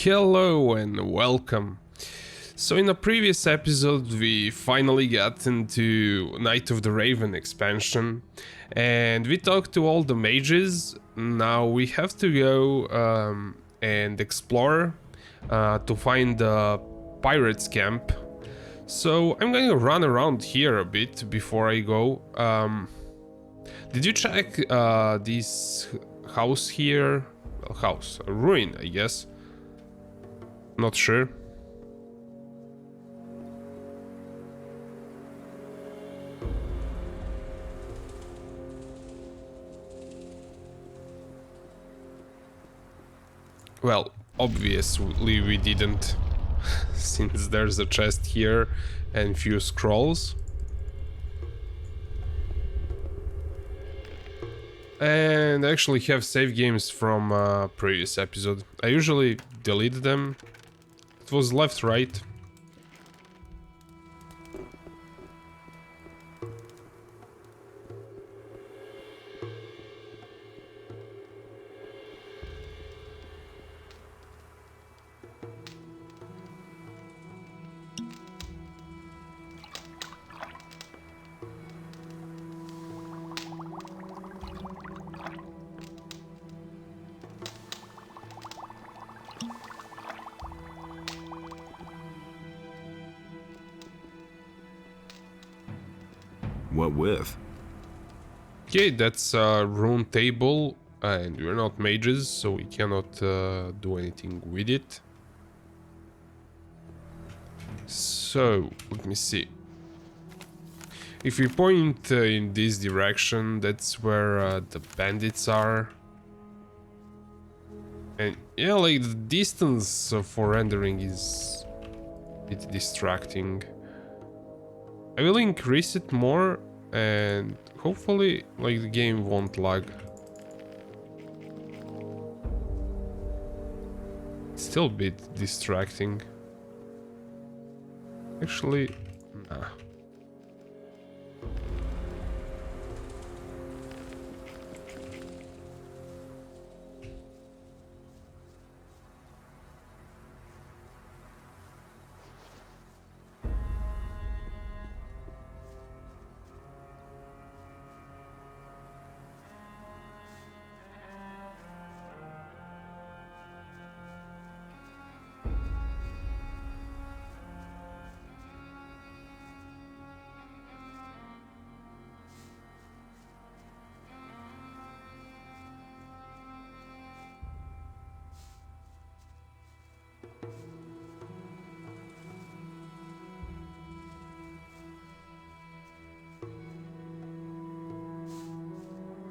Hello and welcome. So in a previous episode we finally got into Night of the Raven expansion and we talked to all the mages. Now we have to go and explore to find the pirates camp. So I'm going to run around here a bit before I go. Did you check this house here? Well, house, a ruin I guess. Not sure. Well, obviously we didn't, since there's a chest here and few scrolls. And I actually have save games from previous episode. I usually delete them. It was left, right. What with? Okay, that's a rune table, and we're not mages, so we cannot do anything with it. So, let me see. If we point in this direction, that's where the bandits are. And yeah, like the distance for rendering is a bit distracting. I will increase it more and hopefully like the game won't lag. It's still a bit distracting. Actually, nah.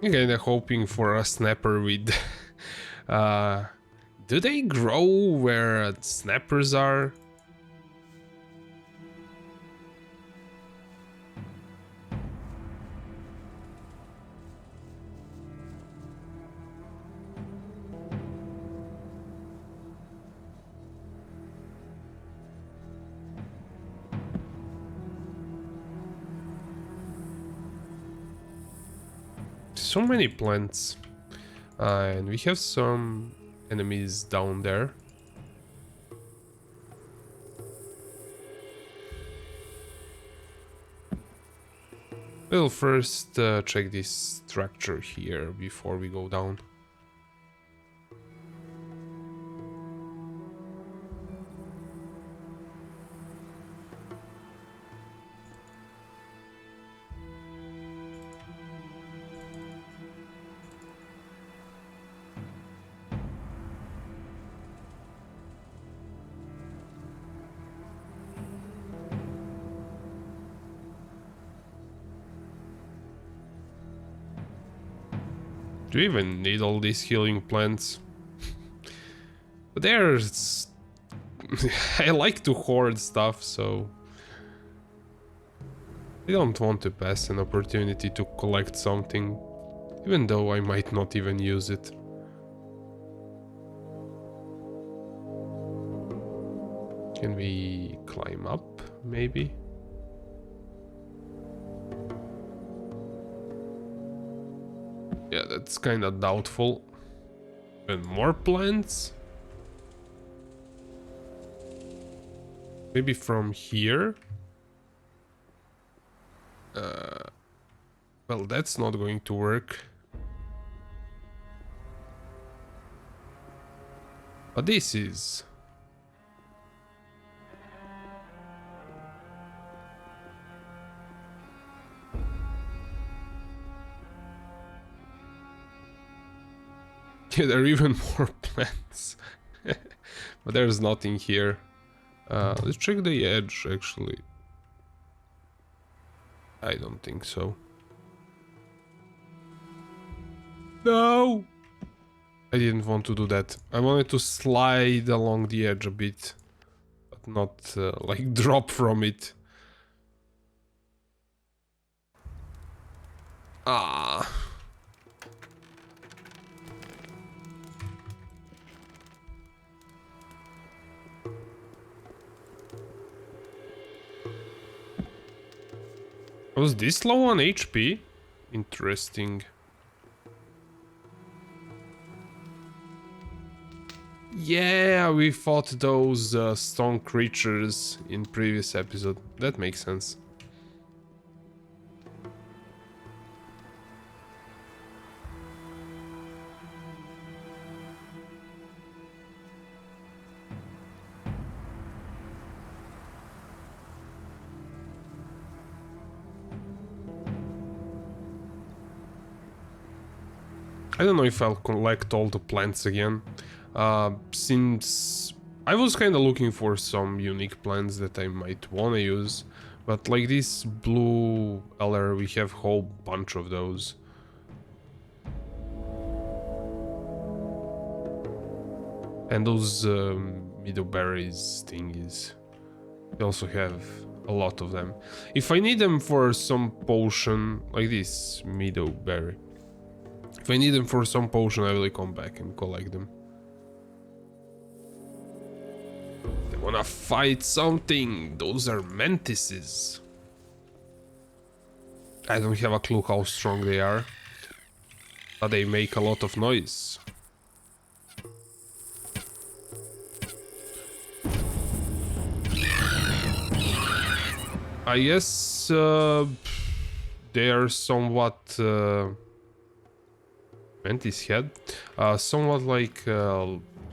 Kinda hoping for a snapper with... do they grow where snappers are? So many plants. And we have some enemies down there. We'll first check this structure here before we go down. Do you even need all these healing plants? But there's... I like to hoard stuff, so... I don't want to pass an opportunity to collect something, even though I might not even use it. Can we climb up, maybe? Yeah, that's kind of doubtful. And more plants? Maybe from here? Well, that's not going to work. But this is... Yeah, there are even more plants. But there's nothing here. Let's check the edge, actually. I don't think so. No! I didn't want to do that. I wanted to slide along the edge a bit, but not like drop from it. Ah. Was this low on HP? Interesting. Yeah, we fought those stone creatures in previous episode. That makes sense. I don't know if I'll collect all the plants again, since I was kind of looking for some unique plants that I might want to use, but like this blue eller, we have a whole bunch of those. And those meadowberries thingies, we also have a lot of them. If I need them for some potion, like this meadowberry, if I need them for some potion, I will come back and collect them. They wanna fight something. Those are mantises. I don't have a clue how strong they are, but they make a lot of noise. I guess they are somewhat... Mantis head, somewhat like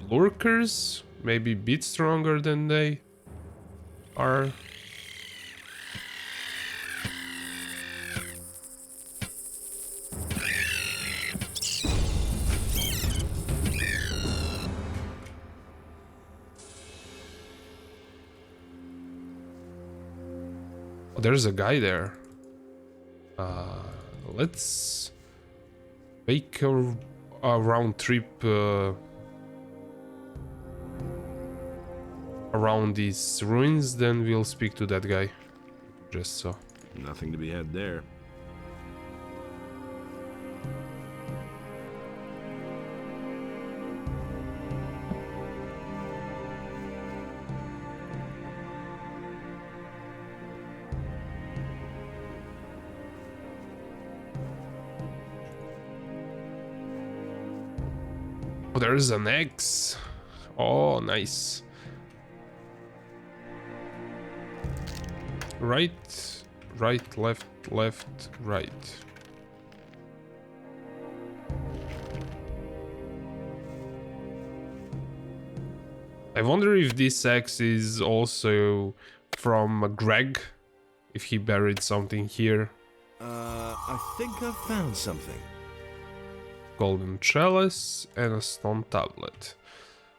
lurkers, maybe a bit stronger than they are. Oh, there's a guy there. Let's Make a round trip around these ruins, then we'll speak to that guy. Just so. Nothing to be had there. Oh, there's an X. Oh, nice. Right, right, left, left, right. I wonder if this X is also from Greg, if he buried something here. I think I've found something. Golden chalice and a stone tablet.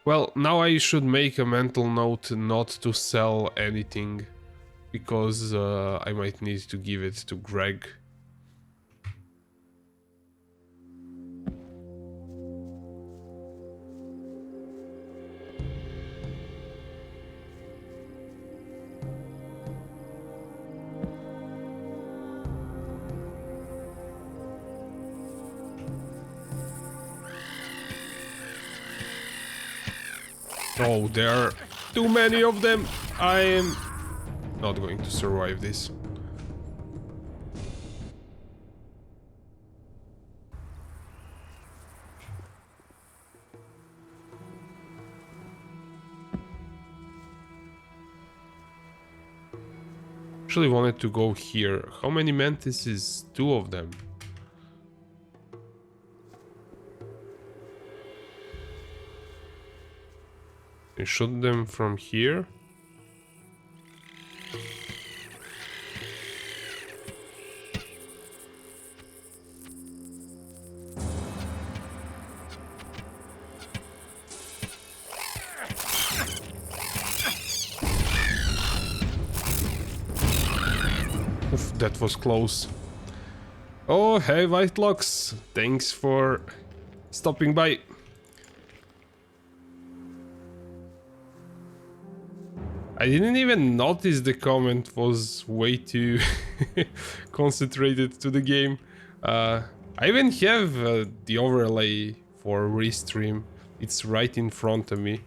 Well, now I should make a mental note not to sell anything, because I might need to give it to Greg. Oh, there are too many of them. I am not going to survive this. Actually wanted to go here. How many mantises? 2 of them. You shoot them from here. Oof, that was close. Oh, hey, Whitelocks. Thanks for stopping by. I didn't even notice the comment was way too concentrated to the game. I even have the overlay for restream. It's right in front of me.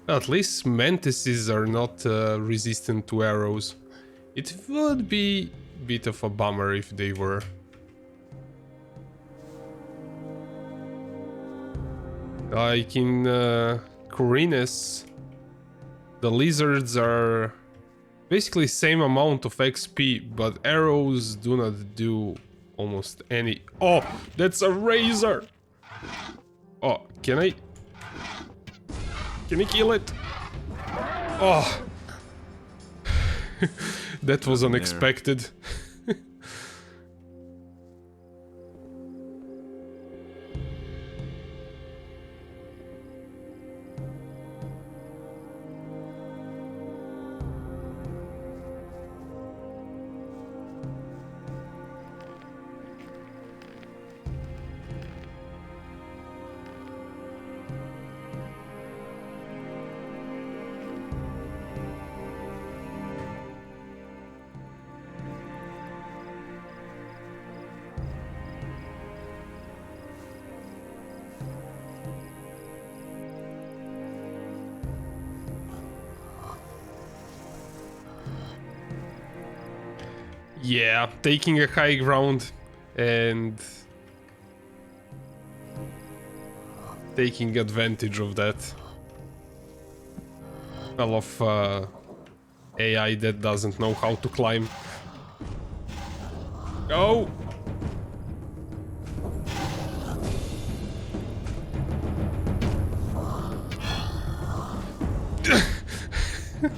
At least mantises are not resistant to arrows. It would be a bit of a bummer if they were. Like in Khorinis, the lizards are basically same amount of XP, but arrows do not do almost any... Oh, that's a razor! Oh, can I kill it? Oh! That was unexpected. Yeah, taking a high ground and taking advantage of that. I love AI that doesn't know how to climb. Oh!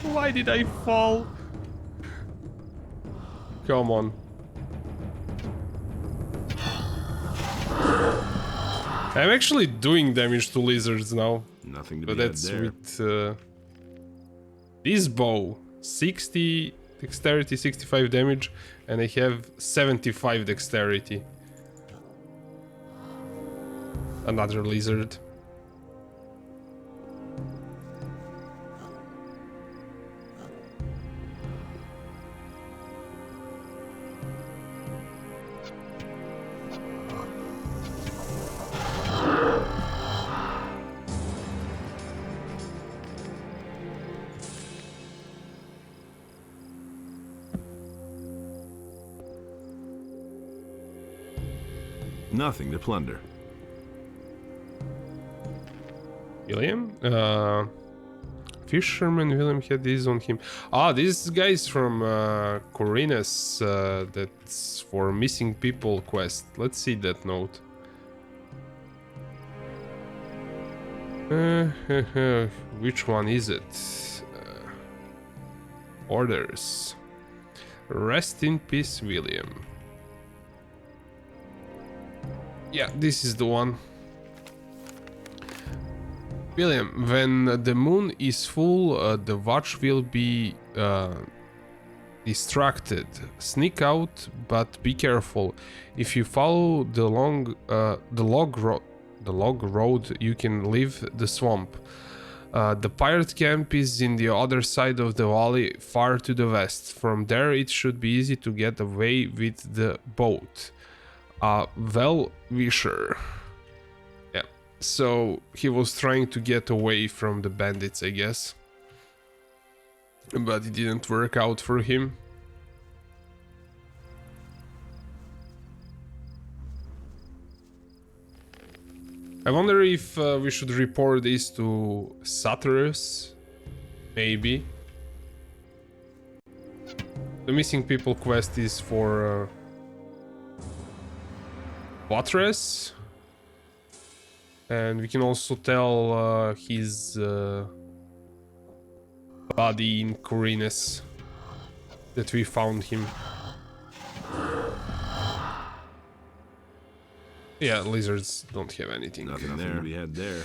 Why did I fall? Come on. I'm actually doing damage to lizards now. Nothing to But be had that's there. with this bow. 60 dexterity, 65 damage, and I have 75 dexterity. Another lizard. Nothing to plunder. William? Fisherman William had this on him. Ah, this guy's from Khorinis, that's for missing people quest. Let's see that note. Which one is it? Orders. Rest in peace, William. Yeah, this is the one. William, when the moon is full, the watch will be distracted. Sneak out, but be careful. If you follow the log road, you can leave the swamp. The pirate camp is in the other side of the valley, far to the west. From there, it should be easy to get away with the boat. Well-wisher. Yeah, so he was trying to get away from the bandits, I guess. But it didn't work out for him. I wonder if we should report this to Xardas, maybe. The missing people quest is for Fortress, and we can also tell his body in Khorinis that we found him. Yeah, lizards don't have anything. Nothing to be had there.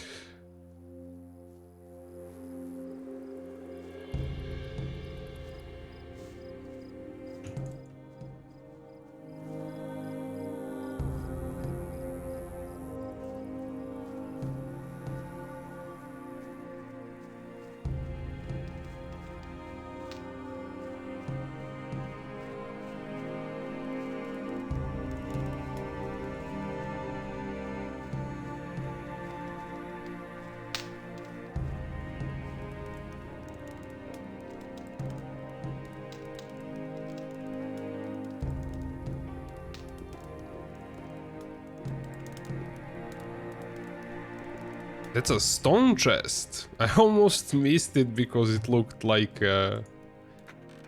That's a stone chest. I almost missed it because it looked like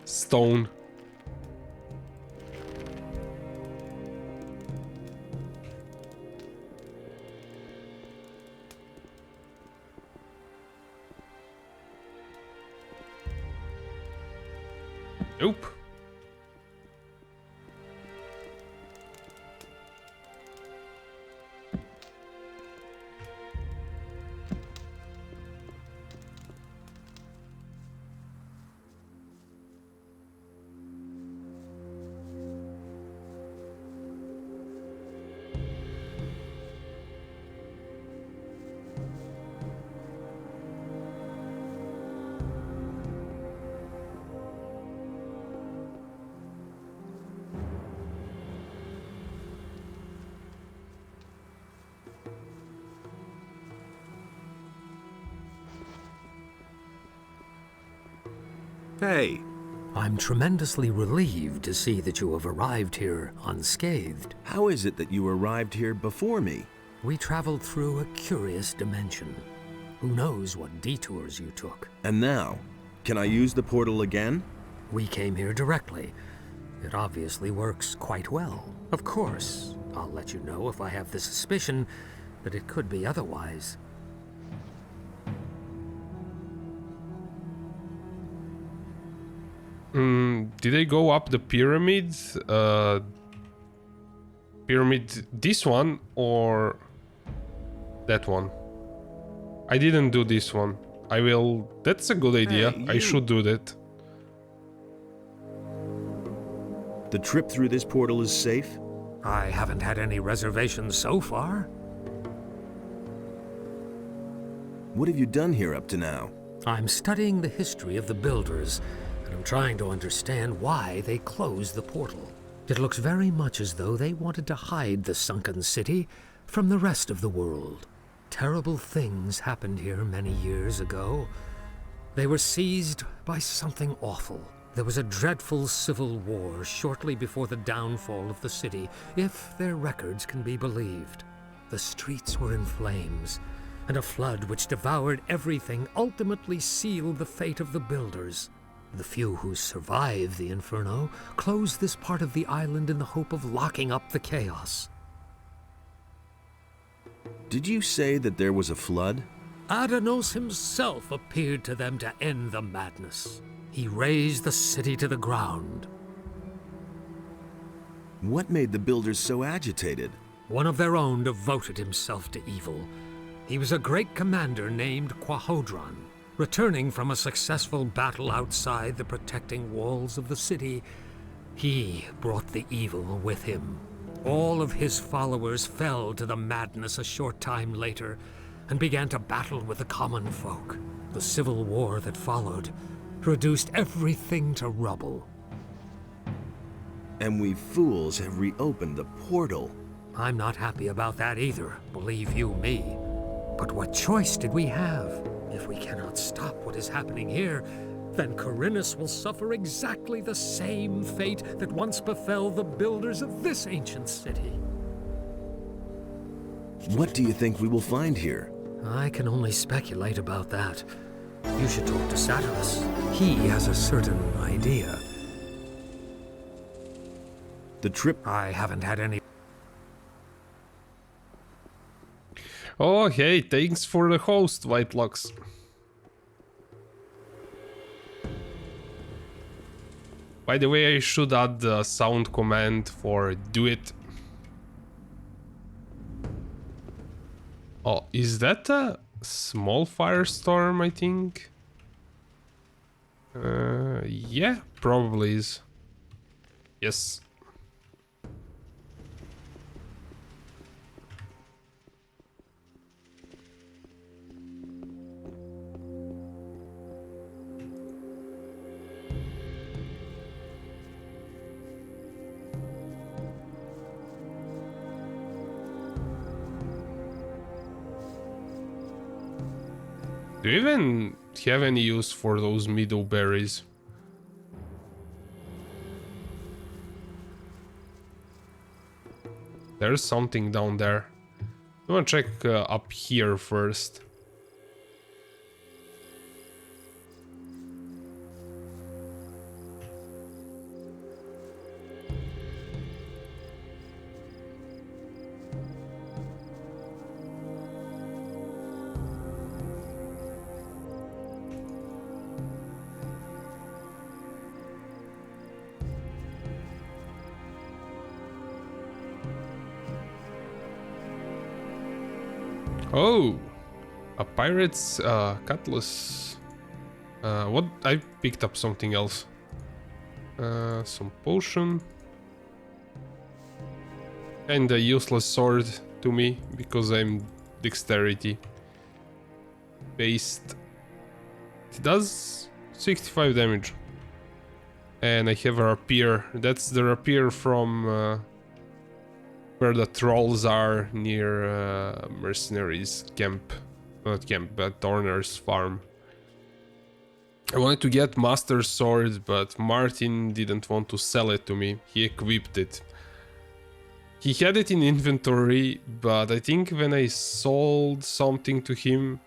stone. Nope. Hey! I'm tremendously relieved to see that you have arrived here unscathed. How is it that you arrived here before me? We traveled through a curious dimension. Who knows what detours you took? And now, can I use the portal again? We came here directly. It obviously works quite well. Of course, I'll let you know if I have the suspicion that it could be otherwise. Did I go up the pyramid? Pyramid this one or that one? I didn't do this one. I will... That's a good idea. Hey, I you. should do that. The trip through this portal is safe? I haven't had any reservations so far. What have you done here up to now? I'm studying the history of the builders, and I'm trying to understand why they closed the portal. It looks very much as though they wanted to hide the sunken city from the rest of the world. Terrible things happened here many years ago. They were seized by something awful. There was a dreadful civil war shortly before the downfall of the city, if their records can be believed. The streets were in flames, and a flood which devoured everything ultimately sealed the fate of the builders. The few who survived the inferno closed this part of the island in the hope of locking up the chaos. Did you say that there was a flood? Adanos himself appeared to them to end the madness. He razed the city to the ground. What made the builders so agitated? One of their own devoted himself to evil. He was a great commander named Quahodron. Returning from a successful battle outside the protecting walls of the city, he brought the evil with him. All of his followers fell to the madness a short time later and began to battle with the common folk. The civil war that followed reduced everything to rubble. And we fools have reopened the portal. I'm not happy about that either, believe you me. But what choice did we have? If we cannot stop what is happening here, then Khorinis will suffer exactly the same fate that once befell the builders of this ancient city. What do you think we will find here? I can only speculate about that. You should talk to Xardas. He has a certain idea. The trip... I haven't had any... Oh, hey, thanks for the host, Whitelocks. By the way, I should add the sound command for do it. Oh, is that a small firestorm, I think? Yeah, probably is. Yes. Do you even have any use for those meadow berries? There's something down there. I'm gonna check up here first. Oh, a pirate's cutlass. What? I picked up something else. Some potion. And a useless sword to me because I'm dexterity based. It does 65 damage. And I have a rapier. That's the rapier from where the trolls are near mercenaries camp. Not camp, but Dorner's farm. I wanted to get Master Sword, but Martin didn't want to sell it to me. He equipped it. He had it in inventory, but I think when I sold something to him,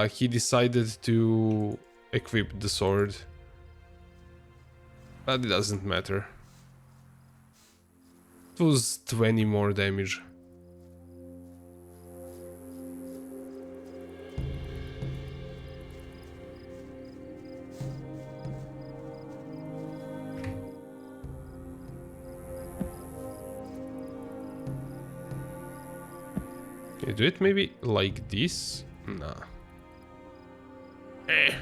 he decided to equip the sword. But it doesn't matter. It was 20 more damage. Okay, do it maybe like this? Nah. Eh.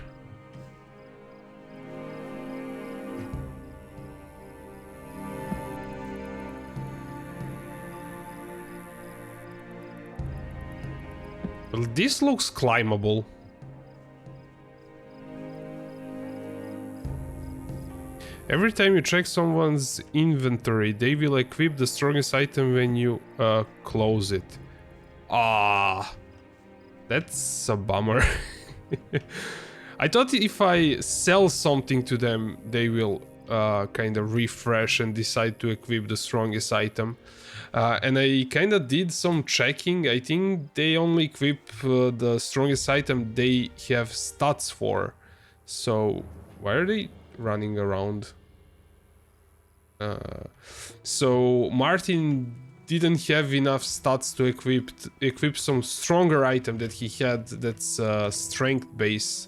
Well, this looks climbable. Every time you check someone's inventory, they will equip the strongest item when you close it. Ah, that's a bummer. I thought if I sell something to them, they will kind of refresh and decide to equip the strongest item. And I kind of did some checking. I think they only equip the strongest item they have stats for. So why are they running around? So Martin didn't have enough stats to equip some stronger item that he had that's strength base.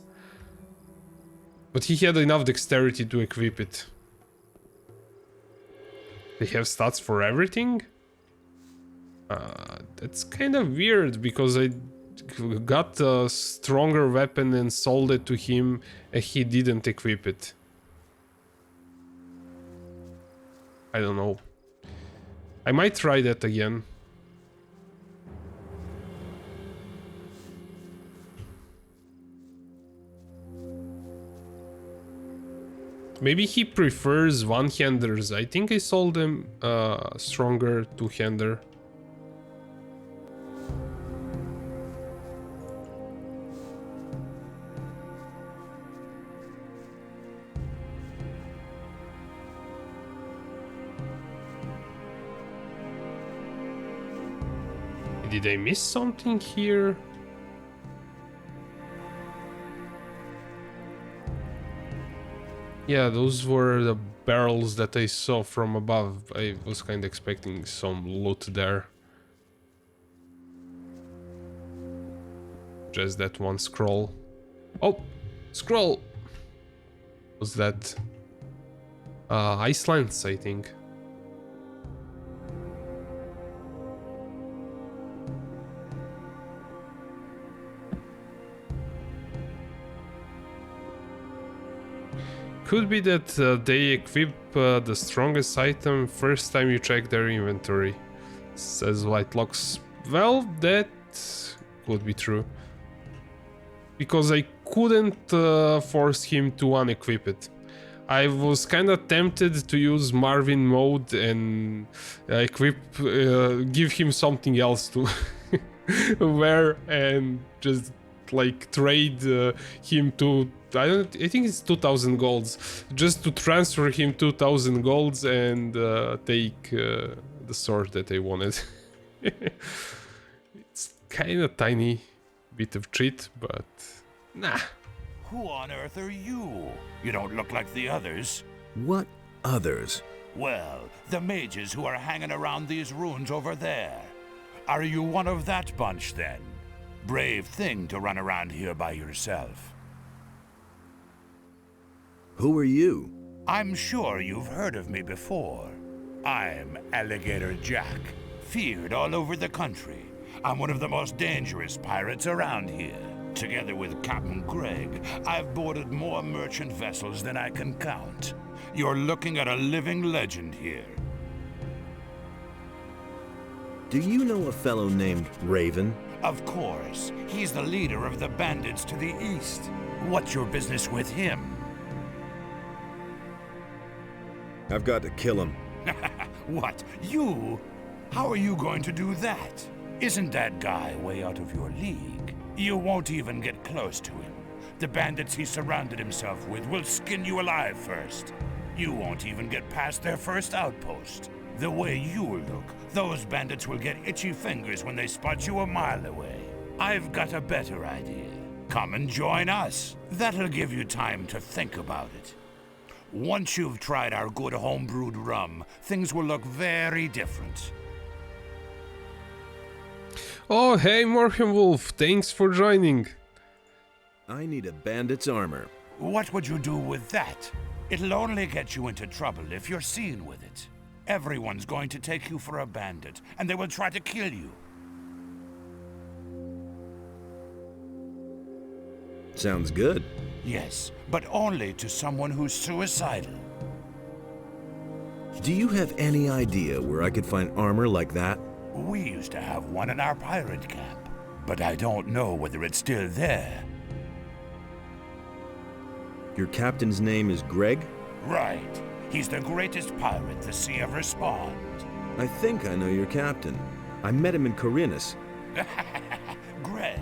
But he had enough dexterity to equip it. They have stats for everything? That's kind of weird because I got a stronger weapon and sold it to him and he didn't equip it. I don't know. I might try that again. Maybe he prefers one-handers. I think I sold him stronger two-hander. Did I miss something here? Yeah, those were the barrels that I saw from above. I was kind of expecting some loot there. Just that one scroll. Oh, scroll! Was that Iceland's, I think. Could be that they equip the strongest item first time you check their inventory, says Whitelocks. Well, that could be true. Because I couldn't force him to unequip it. I was kind of tempted to use Marvin mode and give him something else to wear and just like trade him to I think it's 2,000 golds, just to transfer him 2,000 golds and take the sword that I wanted. It's kind of tiny bit of cheat, but nah. Who on earth are you? You don't look like the others. What others? Well, the mages who are hanging around these ruins over there. Are you one of that bunch then? Brave thing to run around here by yourself. Who are you? I'm sure you've heard of me before. I'm Alligator Jack, feared all over the country. I'm one of the most dangerous pirates around here. Together with Captain Greg, I've boarded more merchant vessels than I can count. You're looking at a living legend here. Do you know a fellow named Raven? Of course. He's the leader of the bandits to the east. What's your business with him? I've got to kill him. What? You? How are you going to do that? Isn't that guy way out of your league? You won't even get close to him. The bandits he surrounded himself with will skin you alive first. You won't even get past their first outpost. The way you look, those bandits will get itchy fingers when they spot you a mile away. I've got a better idea. Come and join us. That'll give you time to think about it. Once you've tried our good homebrewed rum, things will look very different. Oh, hey, Morgan Wolf, thanks for joining. I need a bandit's armor. What would you do with that? It'll only get you into trouble if you're seen with it. Everyone's going to take you for a bandit, and they will try to kill you. Sounds good. Yes, but only to someone who's suicidal. Do you have any idea where I could find armor like that? We used to have one in our pirate camp, but I don't know whether it's still there. Your captain's name is Greg? Right. He's the greatest pirate the sea ever spawned. I think I know your captain. I met him in Khorinis. Greg,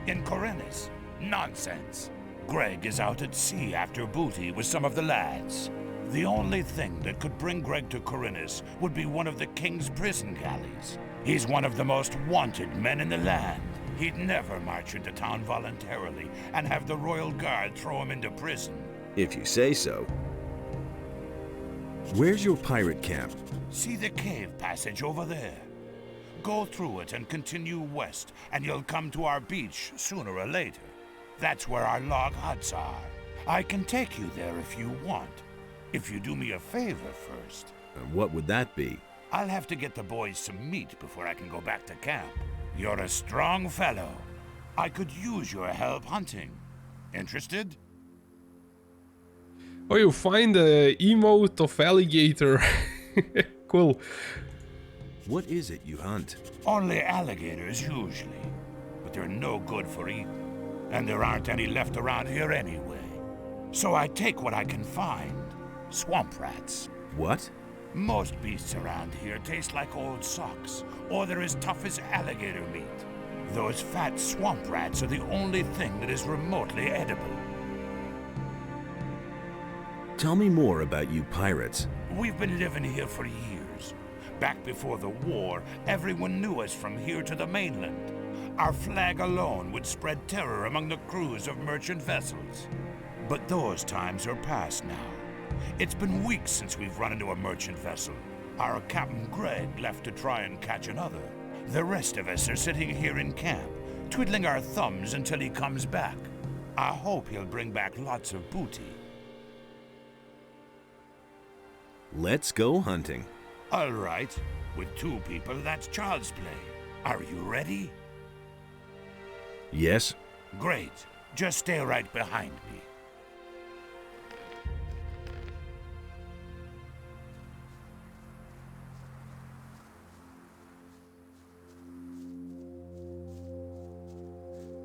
in Khorinis? Nonsense. Greg is out at sea after booty with some of the lads. The only thing that could bring Greg to Khorinis would be one of the king's prison galleys. He's one of the most wanted men in the land. He'd never march into town voluntarily and have the royal guard throw him into prison. If you say so. Where's your pirate camp? See the cave passage over there? Go through it and continue west, and you'll come to our beach sooner or later. That's where our log huts are. I can take you there if you want. If you do me a favor first. What would that be? I'll have to get the boys some meat before I can go back to camp. You're a strong fellow. I could use your help hunting. Interested? Oh, you find the emote of alligator. Cool. What is it you hunt? Only alligators usually, but they're no good for eating. And there aren't any left around here anyway. So I take what I can find. Swamp rats. What? Most beasts around here taste like old socks, or they're as tough as alligator meat. Those fat swamp rats are the only thing that is remotely edible. Tell me more about you pirates. We've been living here for years. Back before the war, everyone knew us from here to the mainland. Our flag alone would spread terror among the crews of merchant vessels. But those times are past now. It's been weeks since we've run into a merchant vessel. Our Captain Greg left to try and catch another. The rest of us are sitting here in camp, twiddling our thumbs until he comes back. I hope he'll bring back lots of booty. Let's go hunting. All right. With two people, that's child's play. Are you ready? Yes? Great. Just stay right behind me.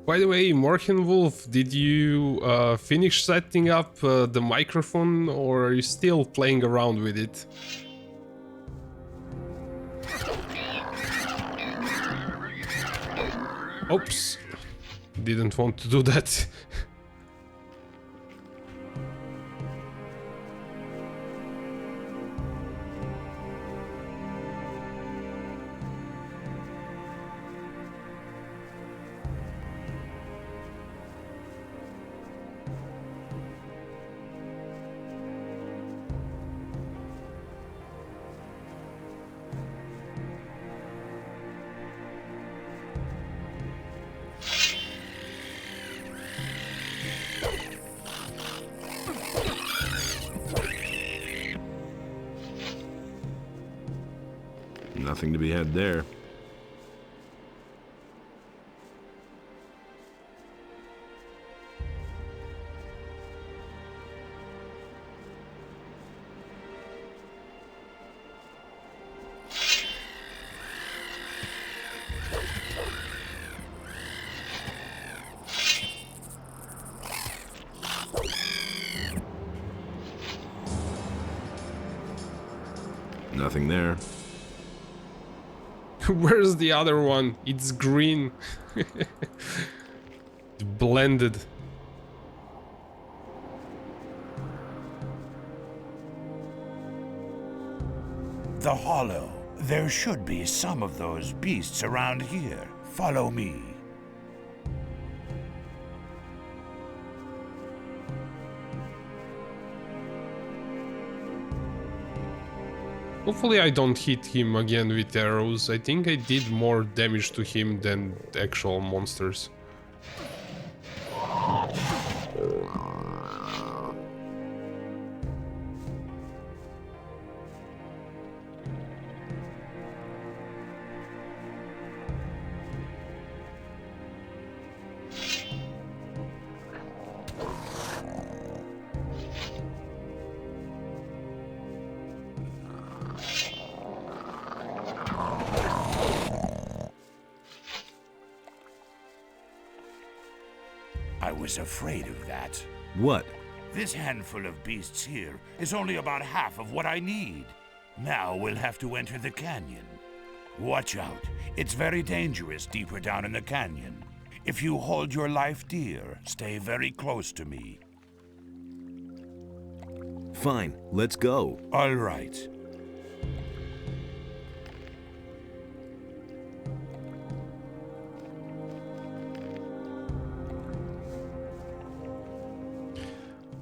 By the way, Morkenwolf, did you finish setting up the microphone, or are you still playing around with it? Oops, didn't want to do that. Nothing to be had there. Nothing there. Where's the other one? It's green. It's blended. The Hollow. There should be some of those beasts around here. Follow me. Hopefully I don't hit him again with arrows. I think I did more damage to him than the actual monsters. I was afraid of that. What? This handful of beasts here is only about half of what I need. Now we'll have to enter the canyon. Watch out. It's very dangerous deeper down in the canyon. If you hold your life dear, stay very close to me. Fine, let's go. All right.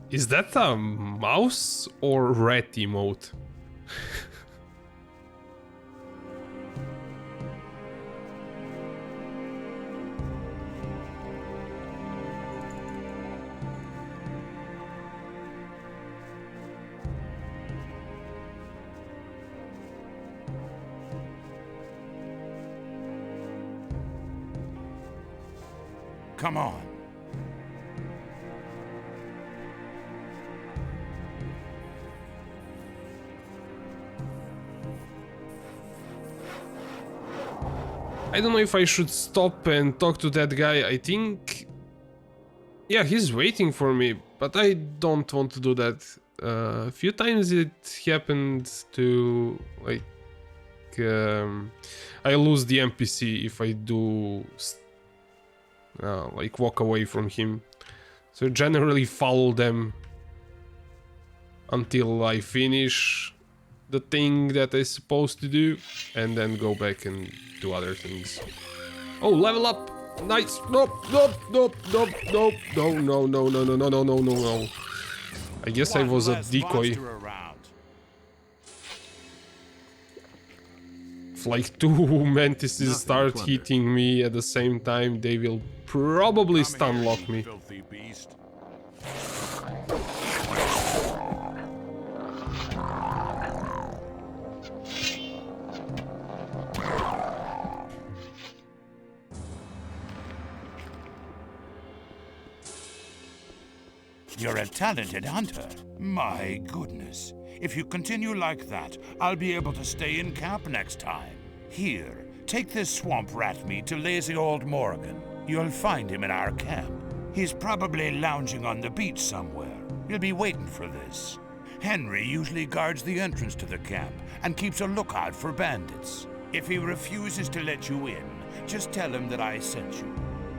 Is that a mouse or rat emote? Come on. I don't know if I should stop and talk to that guy. I think... Yeah, he's waiting for me, but I don't want to do that. A few times it happened to, like... I lose the NPC if I do... like walk away from him. So generally follow them until I finish the thing that I'm supposed to do, and then go back and do other things. Oh, level up! Nice! Nope, nope, nope, nope, nope, no, no, no, no, no, no, no, no, no, no. I guess I was a decoy. If like two mantises start hitting me at the same time, they will probably stun lock me. Filthy beast. You're a talented hunter. My goodness. If you continue like that, I'll be able to stay in camp next time. Here, take this swamp rat meat to lazy old Morgan. You'll find him in our camp. He's probably lounging on the beach somewhere. He'll be waiting for this. Henry usually guards the entrance to the camp and keeps a lookout for bandits. If he refuses to let you in, just tell him that I sent you.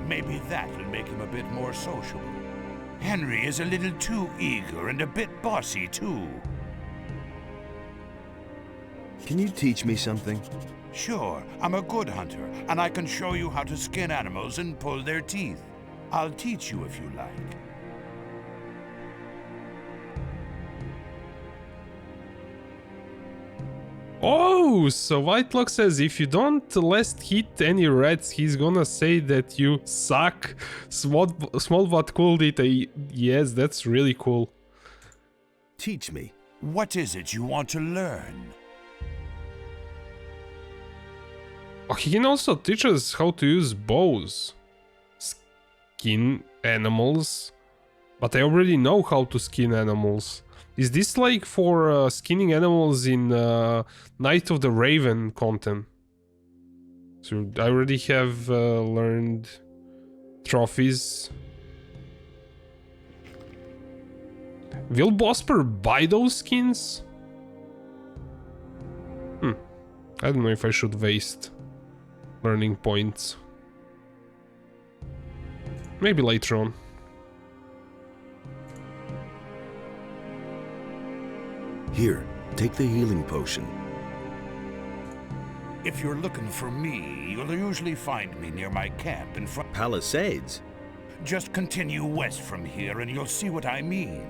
Maybe that'll make him a bit more sociable. Henry is a little too eager and a bit bossy, too. Can you teach me something? Sure, I'm a good hunter, and I can show you how to skin animals and pull their teeth. I'll teach you if you like. Oh, so Whitelock says if you don't last hit any rats, he's gonna say that you suck. Small but cool data. Yes, that's really cool. Teach me. What is it you want to learn? Oh, he can also teach us how to use bows. Skin animals. But I already know how to skin animals. Is this like for skinning animals in Night of the Raven content? So I already have learned trophies. Will Bosper buy those skins? I don't know if I should waste learning points. Maybe later on. Here, take the healing potion. If you're looking for me, you'll usually find me near my camp in front. Palisades? Just continue west from here and you'll see what I mean.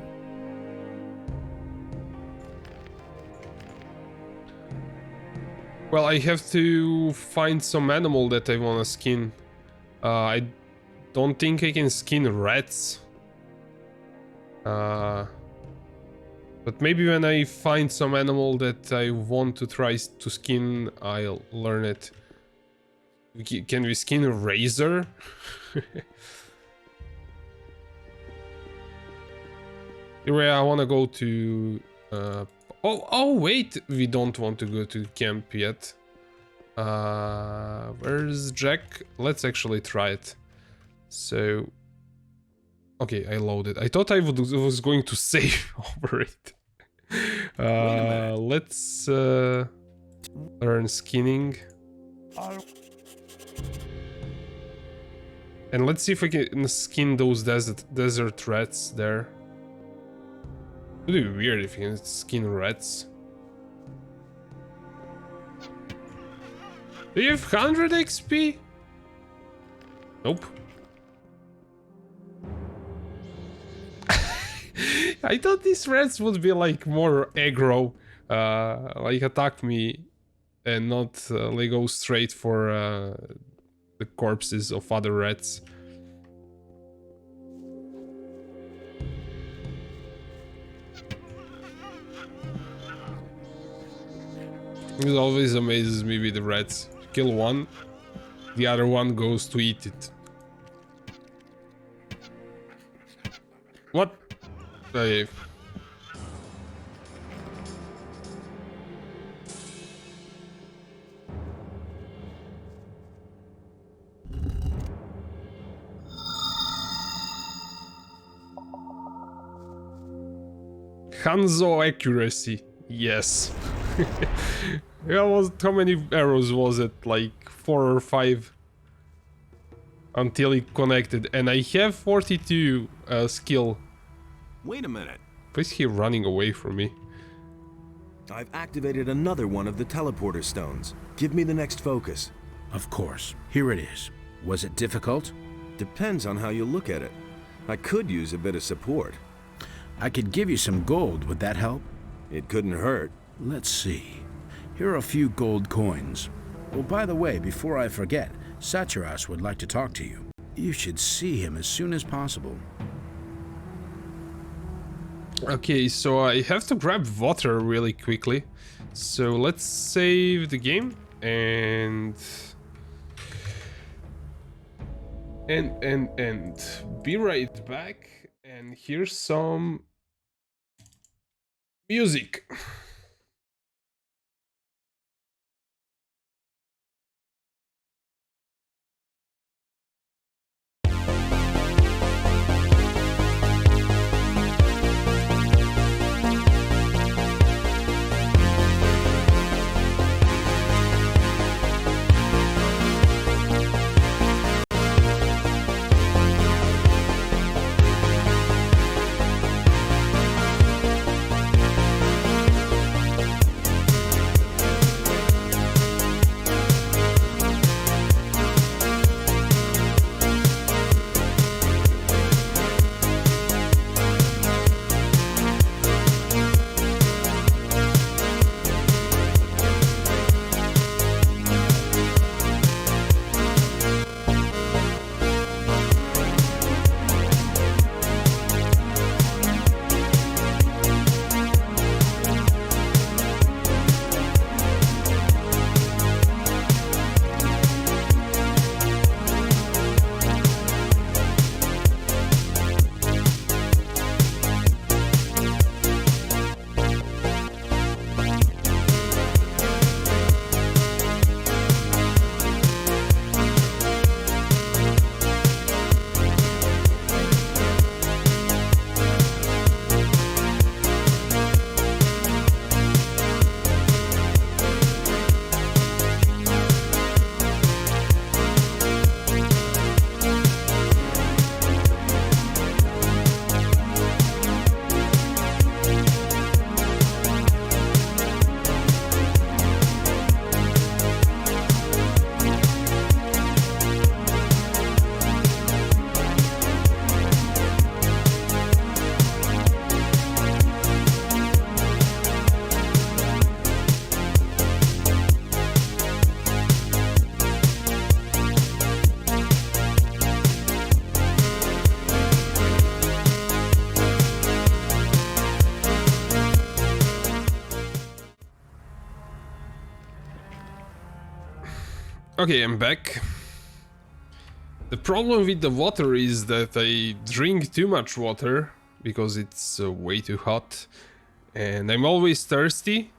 Well, I have to find some animal that I want to skin. I don't think I can skin rats. But maybe when I find some animal that I want to try to skin, I'll learn it. Can we skin a razor? Anyway, I want to go to... Oh, wait! We don't want to go to camp yet. Where's Jack? Let's actually try it. So... Okay, I loaded. I thought I was going to save over it. Let's learn skinning. And let's see if I can skin those desert rats there. It would be weird if you can skin rats. Do you have 100 XP? Nope. I thought these rats would be like more aggro, like attack me and not like go straight for the corpses of other rats. It always amazes me with the rats. Kill one, the other one goes to eat it. What? Okay. Hanzo accuracy. Yes. How many arrows was it? Like 4 or 5 until he connected, and I have 42 skill. Wait a minute. Why is he running away from me? I've activated another one of the teleporter stones. Give me the next focus. Of course. Here it is. Was it difficult? Depends on how you look at it. I could use a bit of support. I could give you some gold. Would that help? It couldn't hurt. Let's see. Here are a few gold coins. Oh, by the way, before I forget, Xardas would like to talk to you. You should see him as soon as possible. Okay, so I have to grab water really quickly. So let's save the game and be right back. And here's some music. Okay, I'm back. The problem with the water is that I drink too much water because it's way too hot. And I'm always thirsty.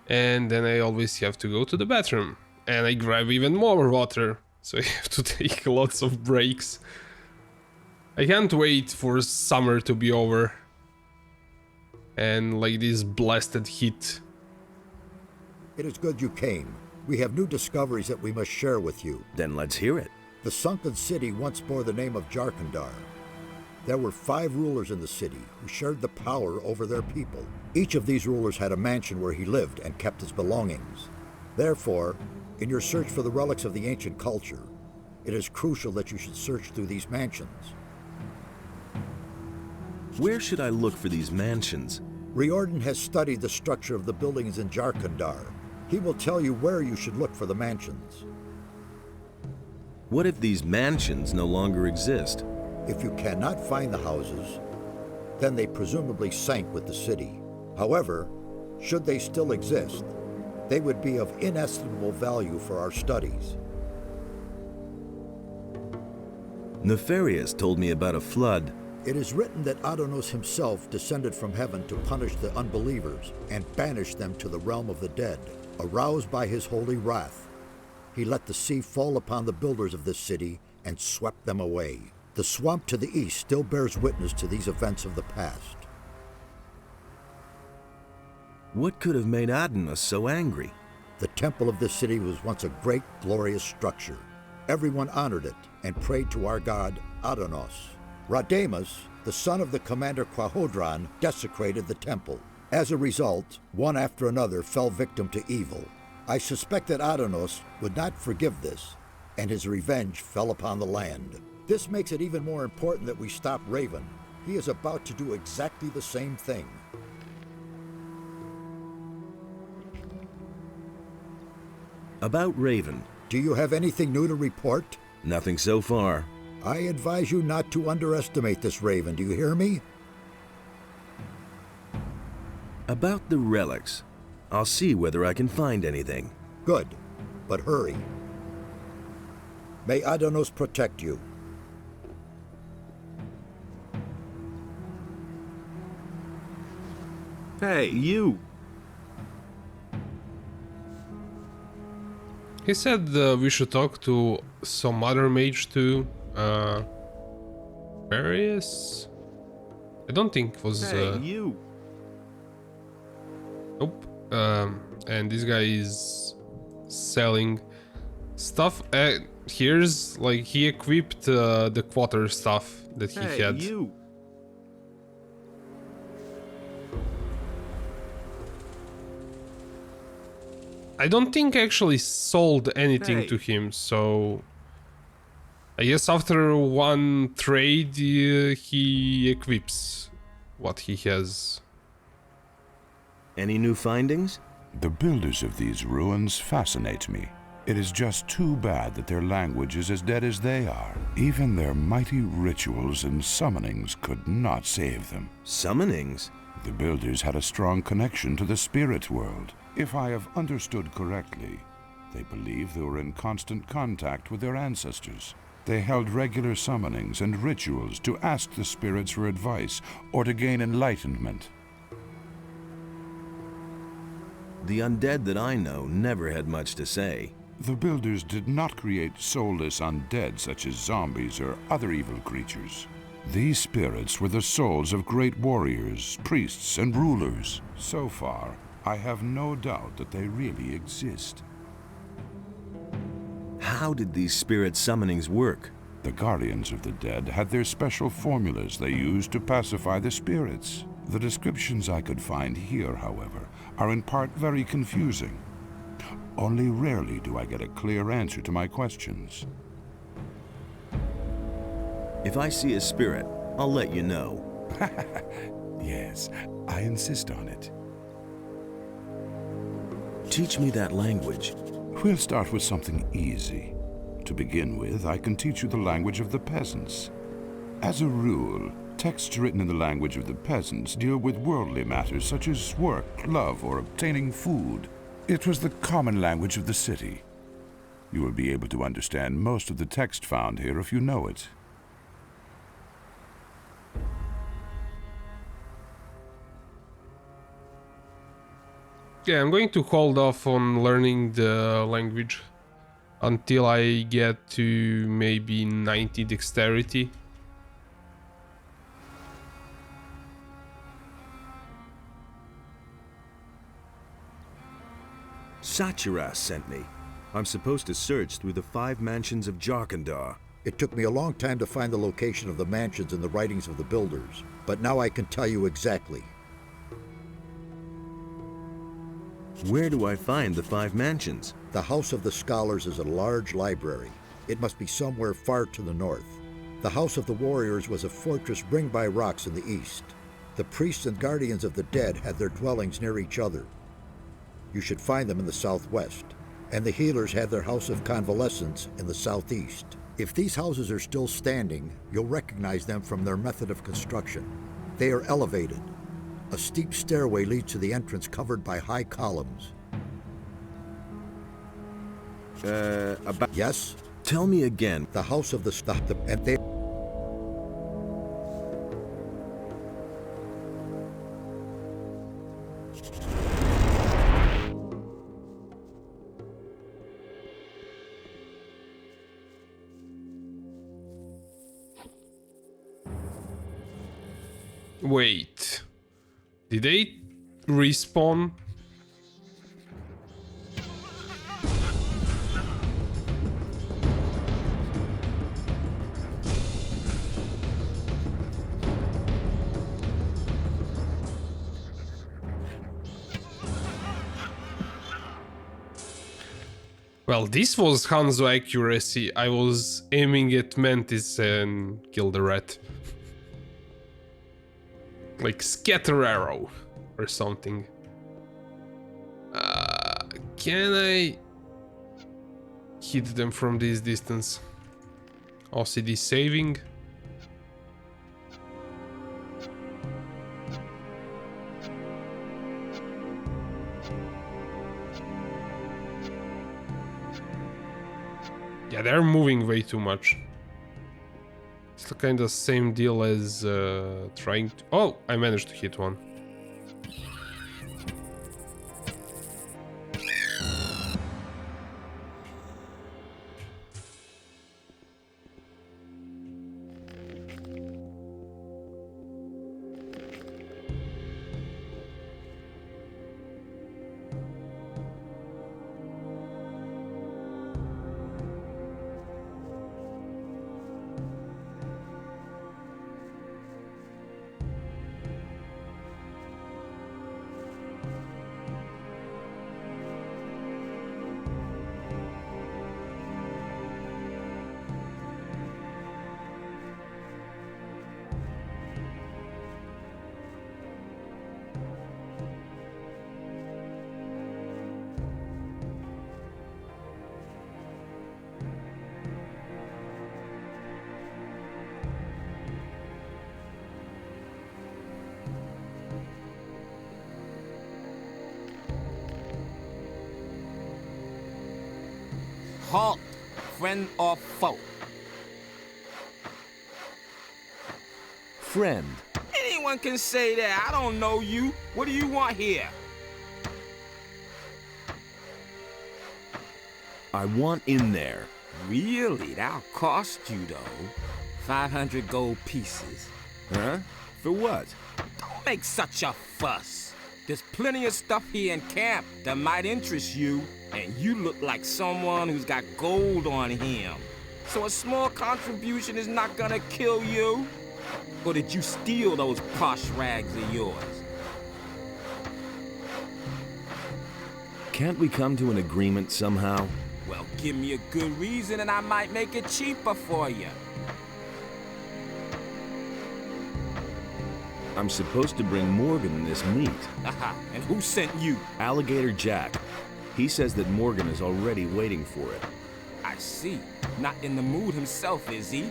And then I always have to go to the bathroom. And I grab even more water. So I have to take lots of breaks. I can't wait for summer to be over. And like this blasted heat. It is good you came. We have new discoveries that we must share with you. Then let's hear it. The sunken city once bore the name of Jarkandar. There were 5 rulers in the city who shared the power over their people. Each of these rulers had a mansion where he lived and kept his belongings. Therefore, in your search for the relics of the ancient culture, it is crucial that you should search through these mansions. Where should I look for these mansions? Riordan has studied the structure of the buildings in Jarkandar. He will tell you where you should look for the mansions. What if these mansions no longer exist? If you cannot find the houses, then they presumably sank with the city. However, should they still exist, they would be of inestimable value for our studies. Nefarious told me about a flood. It is written that Adonos himself descended from heaven to punish the unbelievers and banish them to the realm of the dead. Aroused by his holy wrath, he let the sea fall upon the builders of this city and swept them away. The swamp to the east still bears witness to these events of the past. What could have made Adonos so angry? The temple of this city was once a great, glorious structure. Everyone honored it and prayed to our god, Adonos. Radamus, the son of the commander Quahodron, desecrated the temple. As a result, one after another fell victim to evil. I suspect that Adonos would not forgive this, and his revenge fell upon the land. This makes it even more important that we stop Raven. He is about to do exactly the same thing. About Raven. Do you have anything new to report? Nothing so far. I advise you not to underestimate this Raven, do you hear me? About the relics. I'll see whether I can find anything. Good, but hurry. May Adonos protect you. Hey, you! He said we should talk to some other mage too. Various? I don't think it was... Hey, you! Nope. And this guy is selling stuff. Here's like he equipped the quarter stuff that he Hey, had. you! I don't think I actually sold anything Hey. to him, so I guess after one trade he equips what he has. Any new findings? The builders of these ruins fascinate me. It is just too bad that their language is as dead as they are. Even their mighty rituals and summonings could not save them. Summonings? The builders had a strong connection to the spirit world. If I have understood correctly, they believe they were in constant contact with their ancestors. They held regular summonings and rituals to ask the spirits for advice or to gain enlightenment. The undead that I know never had much to say. The builders did not create soulless undead such as zombies or other evil creatures. These spirits were the souls of great warriors, priests, and rulers. So far, I have no doubt that they really exist. How did these spirit summonings work? The guardians of the dead had their special formulas they used to pacify the spirits. The descriptions I could find here, however, are in part very confusing. Only rarely do I get a clear answer to my questions. If I see a spirit, I'll let you know. Yes, I insist on it. Teach me that language. We'll start with something easy. To begin with, I can teach you the language of the peasants. As a rule, texts written in the language of the peasants deal with worldly matters such as work, love, or obtaining food. It was the common language of the city. You will be able to understand most of the text found here if you know it. Okay, I'm going to hold off on learning the language until I get to maybe 90 dexterity. Xardas sent me. I'm supposed to search through the 5 mansions of Jarkandar. It took me a long time to find the location of the mansions in the writings of the builders, but now I can tell you exactly. Where do I find the 5 mansions? The House of the Scholars is a large library. It must be somewhere far to the north. The House of the Warriors was a fortress ringed by rocks in the east. The priests and guardians of the dead had their dwellings near each other. You should find them in the southwest. And the healers had their House of Convalescence in the southeast. If these houses are still standing, you'll recognize them from their method of construction. They are elevated. A steep stairway leads to the entrance covered by high columns. Yes? Tell me again. The House of the and they... Wait. Did they respawn? Well, this was Hanzo accuracy. I was aiming at Mantis and killed the rat. Like scatter arrow or something. Can I hit them from this distance? OCD saving. Yeah, they're moving way too much. It's the kind of same deal as trying to... Oh, I managed to hit one. Halt, friend or foe? Friend. Anyone can say that. I don't know you. What do you want here? I want in there. Really? That'll cost you, though. 500 gold pieces. Huh? For what? Don't make such a fuss. There's plenty of stuff here in camp that might interest you, and you look like someone who's got gold on him. So a small contribution is not gonna kill you. Or did you steal those posh rags of yours? Can't we come to an agreement somehow? Well, give me a good reason and I might make it cheaper for you. I'm supposed to bring Morgan this meat. Aha, and who sent you? Alligator Jack. He says that Morgan is already waiting for it. I see. Not in the mood himself, is he?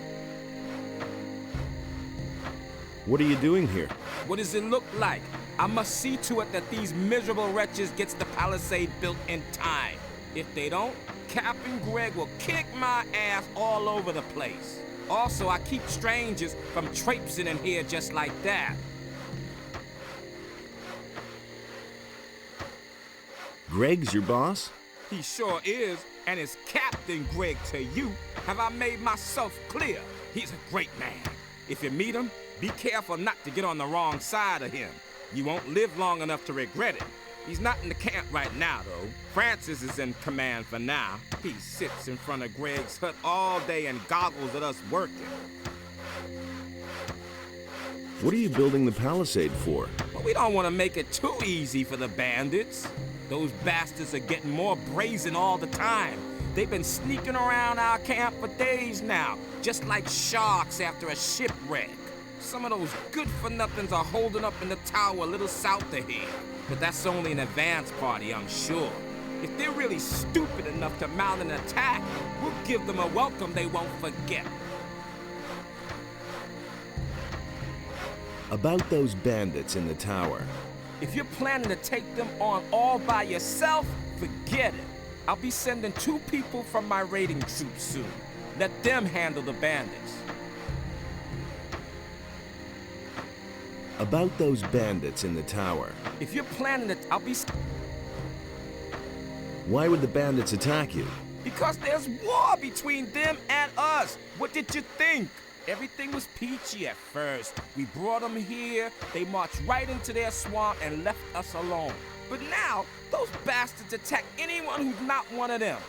What are you doing here? What does it look like? I must see to it that these miserable wretches gets the palisade built in time. If they don't, Captain Greg will kick my ass all over the place. Also, I keep strangers from traipsing in here just like that. Greg's your boss? He sure is, and is Captain Greg to you. Have I made myself clear? He's a great man. If you meet him, be careful not to get on the wrong side of him. You won't live long enough to regret it. He's not in the camp right now, though. Francis is in command for now. He sits in front of Greg's hut all day and goggles at us working. What are you building the palisade for? But we don't want to make it too easy for the bandits. Those bastards are getting more brazen all the time. They've been sneaking around our camp for days now, just like sharks after a shipwreck. Some of those good-for-nothings are holding up in the tower a little south of here. But that's only an advance party, I'm sure. If they're really stupid enough to mount an attack, we'll give them a welcome they won't forget. About those bandits in the tower. If you're planning to take them on all by yourself, forget it. I'll be sending 2 people from my raiding troop soon. Let them handle the bandits. About those bandits in the tower. If you're planning to, Why would the bandits attack you? Because there's war between them and us. What did you think? Everything was peachy at first. We brought them here, they marched right into their swamp and left us alone. But now, those bastards attack anyone who's not one of them.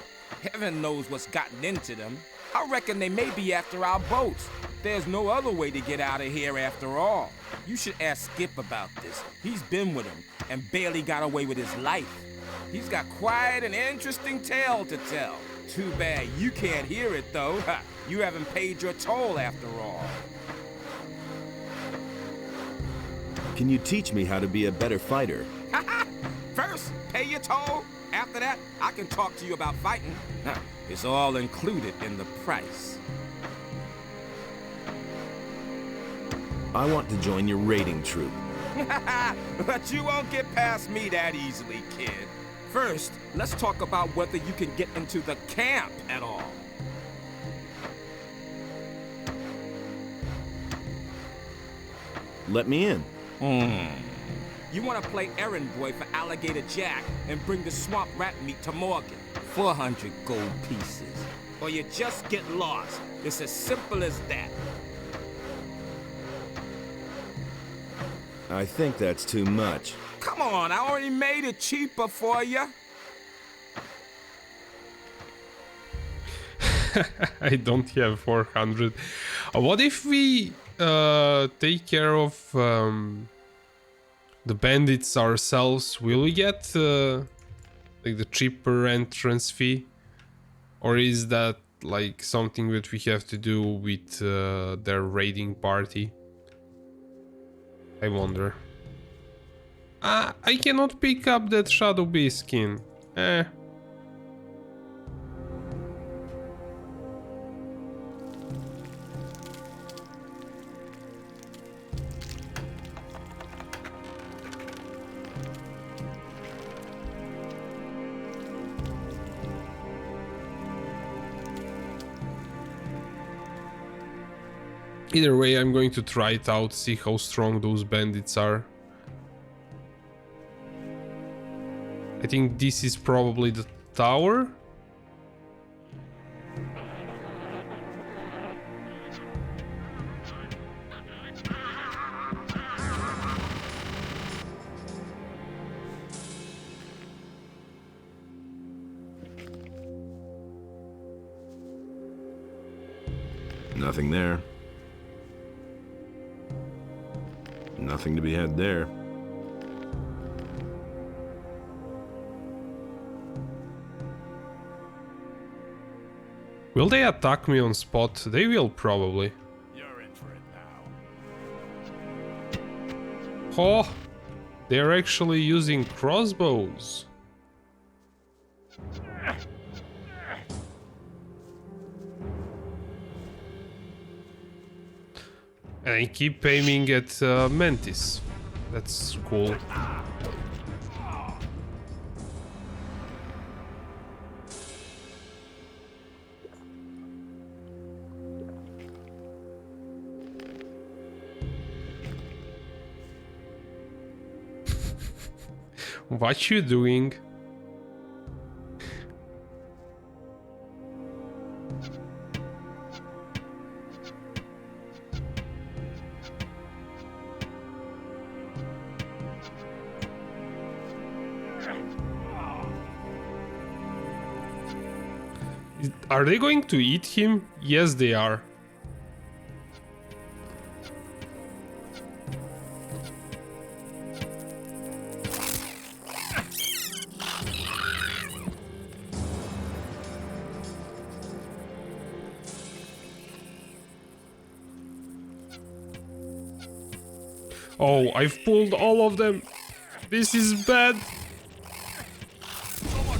Heaven knows what's gotten into them. I reckon they may be after our boats. There's no other way to get out of here after all. You should ask Skip about this. He's been with him and barely got away with his life. He's got quite an interesting tale to tell. Too bad you can't hear it, though. You haven't paid your toll after all. Can you teach me how to be a better fighter? First, pay your toll. After that, I can talk to you about fighting. It's all included in the price. I want to join your raiding troop. But you won't get past me that easily, kid. First, let's talk about whether you can get into the camp at all. Let me in. You want to play errand boy for Alligator Jack and bring the swamp rat meat to Morgan. 400 gold pieces. Or you just get lost. It's as simple as that. I think that's too much. Come on, I already made it cheaper for you. I don't have 400. What if we take care of the bandits ourselves? Will we get like the cheaper entrance fee? Or is that like something that we have to do with their raiding party? I wonder. I cannot pick up that Shadow Beast skin. Either way, I'm going to try it out, see how strong those bandits are. I think this is probably the tower. Nothing there. Nothing to be had there. Will they attack me on spot? They will probably. You're in for it now. Oh, they're actually using crossbows. And I keep aiming at Mantis. That's cool. What you doing? Are they going to eat him? Yes, they are. Oh, I've pulled all of them. This is bad.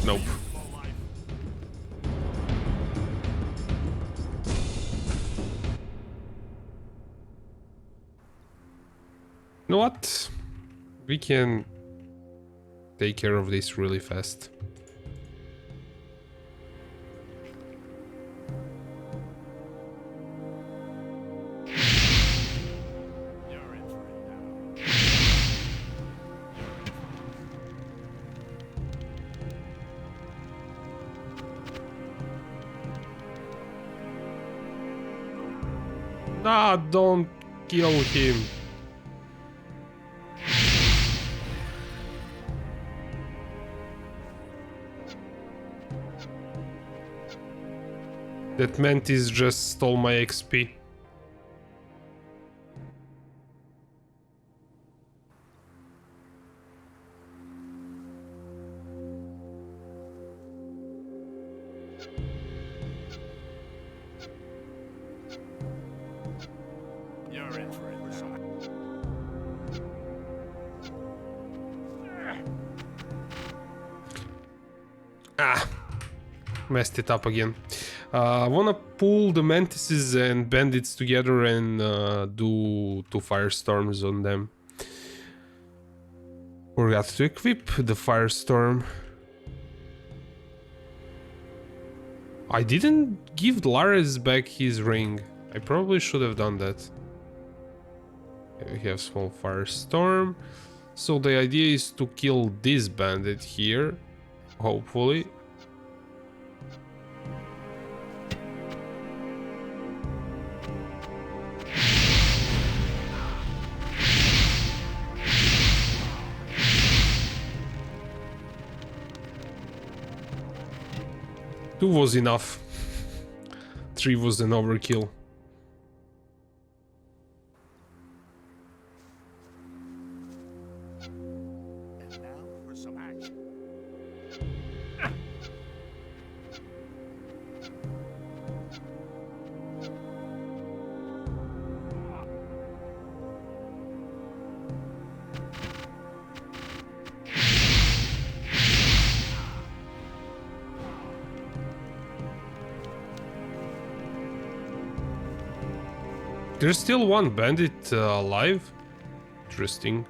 Nope. You know what? We can take care of this really fast. Ah, don't kill him. That mantis just stole my XP. Ah, messed it up again. I wanna pull the mantises and bandits together and do 2 firestorms on them. Forgot to equip the firestorm. I didn't give Lares back his ring. I probably should have done that. Okay, we have small firestorm. So the idea is to kill this bandit here, hopefully. Two was enough. 3 was an overkill. And now for some action. There's still one bandit alive. Interesting.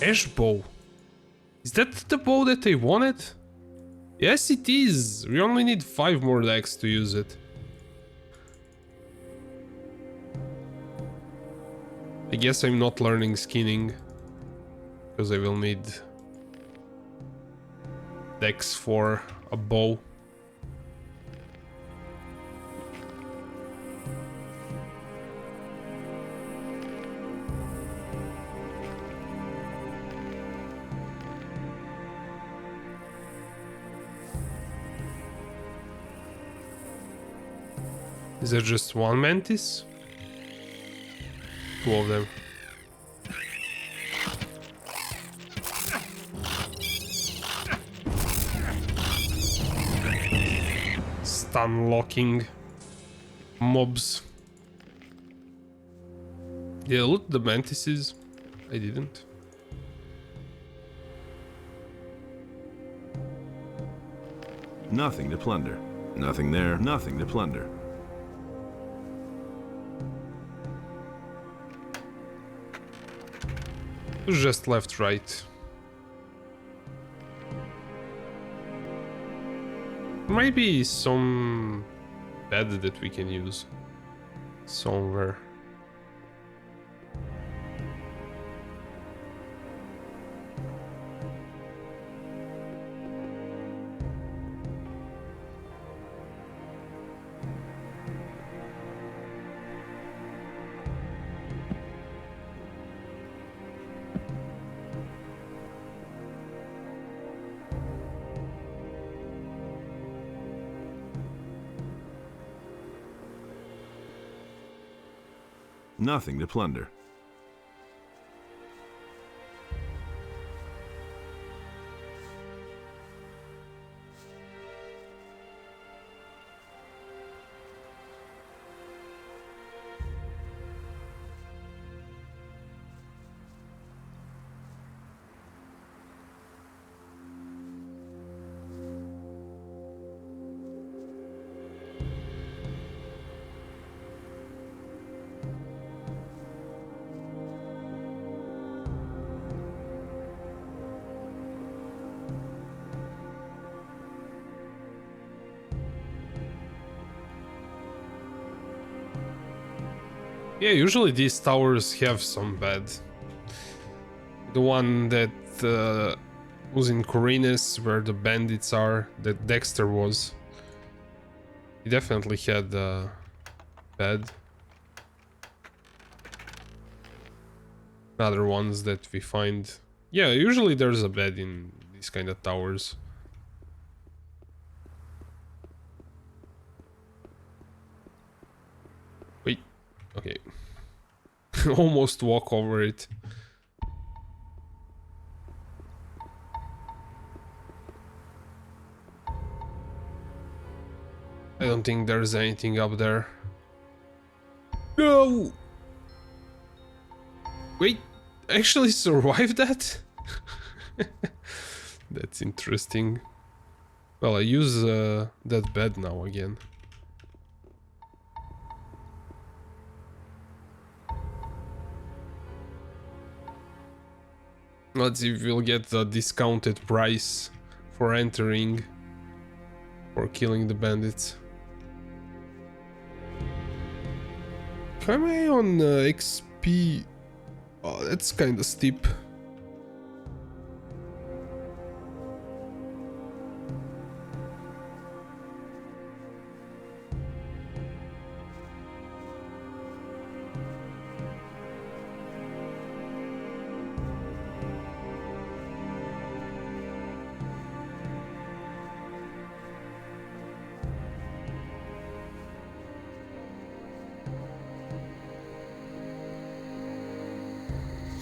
Ash bow. Is that the bow that they wanted? Yes, it is. We only need 5 more decks to use it. I guess I'm not learning skinning, because I will need decks for a bow. Is there just one mantis? 2 of them. Stun locking mobs. Did I loot the mantises? I didn't. Nothing to plunder. Nothing there, nothing to plunder. Just left, right. Maybe some bed that we can use somewhere. Nothing to plunder. Yeah, usually these towers have some bed. The one that was in Khorinis, where the bandits are, that Dexter was. He definitely had a bed. Other ones that we find. Yeah, usually there's a bed in these kind of towers. Wait, okay. Almost walk over it. I don't think there's anything up there. No! Wait, actually survived that? That's interesting. Well, I use that bed now again. Let's see if we'll get the discounted price for entering or killing the bandits. Am I on XP? Oh, that's kind of steep.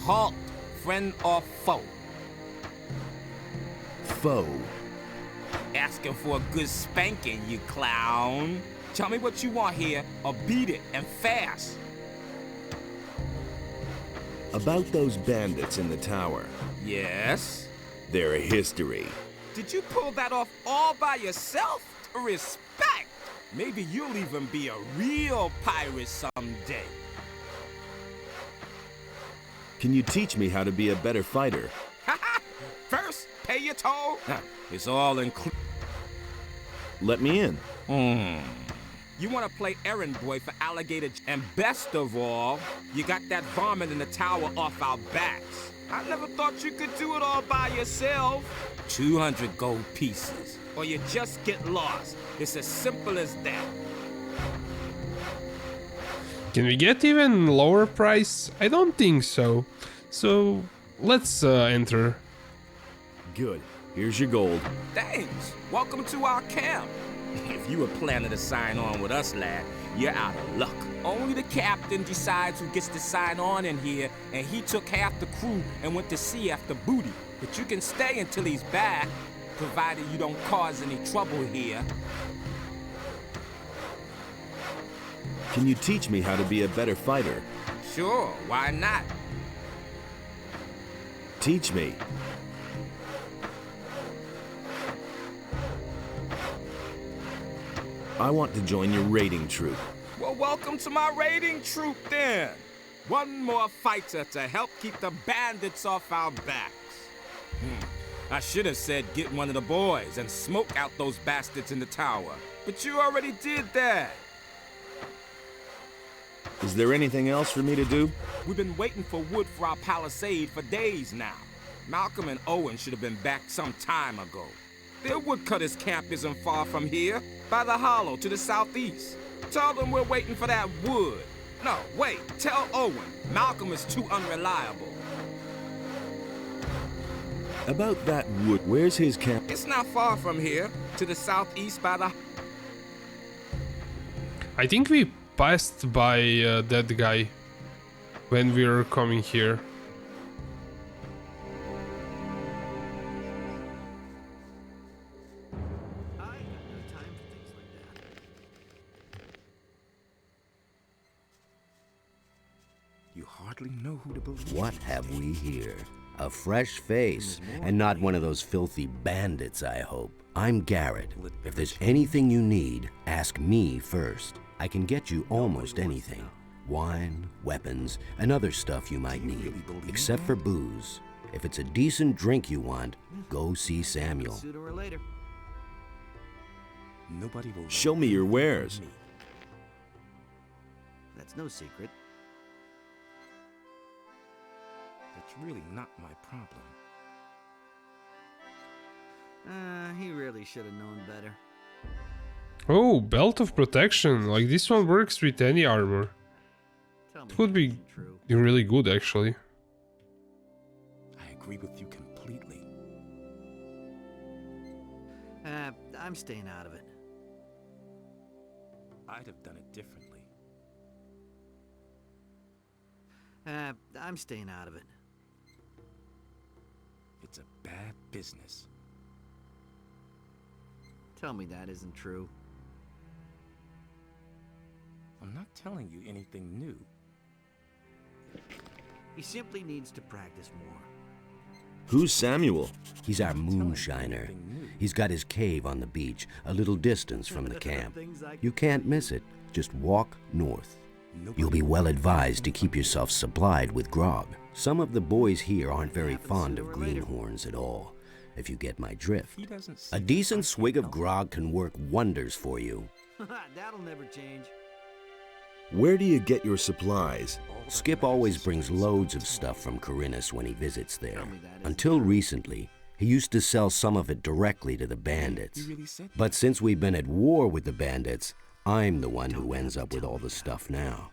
Halt, friend or foe? Foe. Asking for a good spanking, you clown. Tell me what you want here, or beat it, and fast. About those bandits in the tower. Yes? They're a history. Did you pull that off all by yourself? Respect! Maybe you'll even be a real pirate someday. Can you teach me how to be a better fighter? First, pay your toll. It's all included. Let me in. You want to play errand boy for alligator, and best of all, you got that varmint in the tower off our backs. I never thought you could do it all by yourself. 200 gold pieces, or you just get lost. It's as simple as that. Can we get even lower price? I don't think so. So let's enter. Good. Here's your gold. Thanks. Welcome to our camp. If you were planning to sign on with us, lad, you're out of luck. Only the captain decides who gets to sign on in here, and he took half the crew and went to sea after booty. But you can stay until he's back, provided you don't cause any trouble here. Can you teach me how to be a better fighter? Sure, why not? Teach me. I want to join your raiding troop. Well, welcome to my raiding troop then. One more fighter to help keep the bandits off our backs. I should have said get one of the boys and smoke out those bastards in the tower. But you already did that. Is there anything else for me to do? We've been waiting for wood for our palisade for days now. Malcolm and Owen should have been back some time ago. Their woodcutter's camp isn't far from here, by the hollow to the southeast. Tell them we're waiting for that wood. No, wait, tell Owen. Malcolm is too unreliable. About that wood, where's his camp? It's not far from here, to the southeast by the... I think we passed by that guy. when we are coming here. You hardly know who to believe. What have we here? A fresh face, and not one of those filthy bandits, I hope. I'm Garrett. If there's anything you need, ask me first. I can get you almost anything. Wine, weapons, and other stuff you might need, except for booze. If it's a decent drink you want, go see Samuel. Sooner or later. Nobody will Show me your wares. That's no secret. That's really not my problem. He really should have known better. Oh, belt of protection. Like this one works with any armor. Tell me It would that be isn't true. really good actually. I agree with you completely. I'm staying out of it. I'd have done it differently. I'm staying out of it. It's a bad business. Tell me that isn't true. I'm not telling you anything new. He simply needs to practice more. Who's Samuel? He's our moonshiner. He's got his cave on the beach, a little distance from the camp. You can't miss it. Just walk north. You'll be well advised to keep yourself supplied with grog. Some of the boys here aren't very fond of greenhorns at all, if you get my drift. A decent swig of grog can work wonders for you. That'll never change. Where do you get your supplies? Skip always brings loads of stuff from Khorinis when he visits there. Until recently, he used to sell some of it directly to the bandits. But since we've been at war with the bandits, I'm the one who ends up with all the stuff now.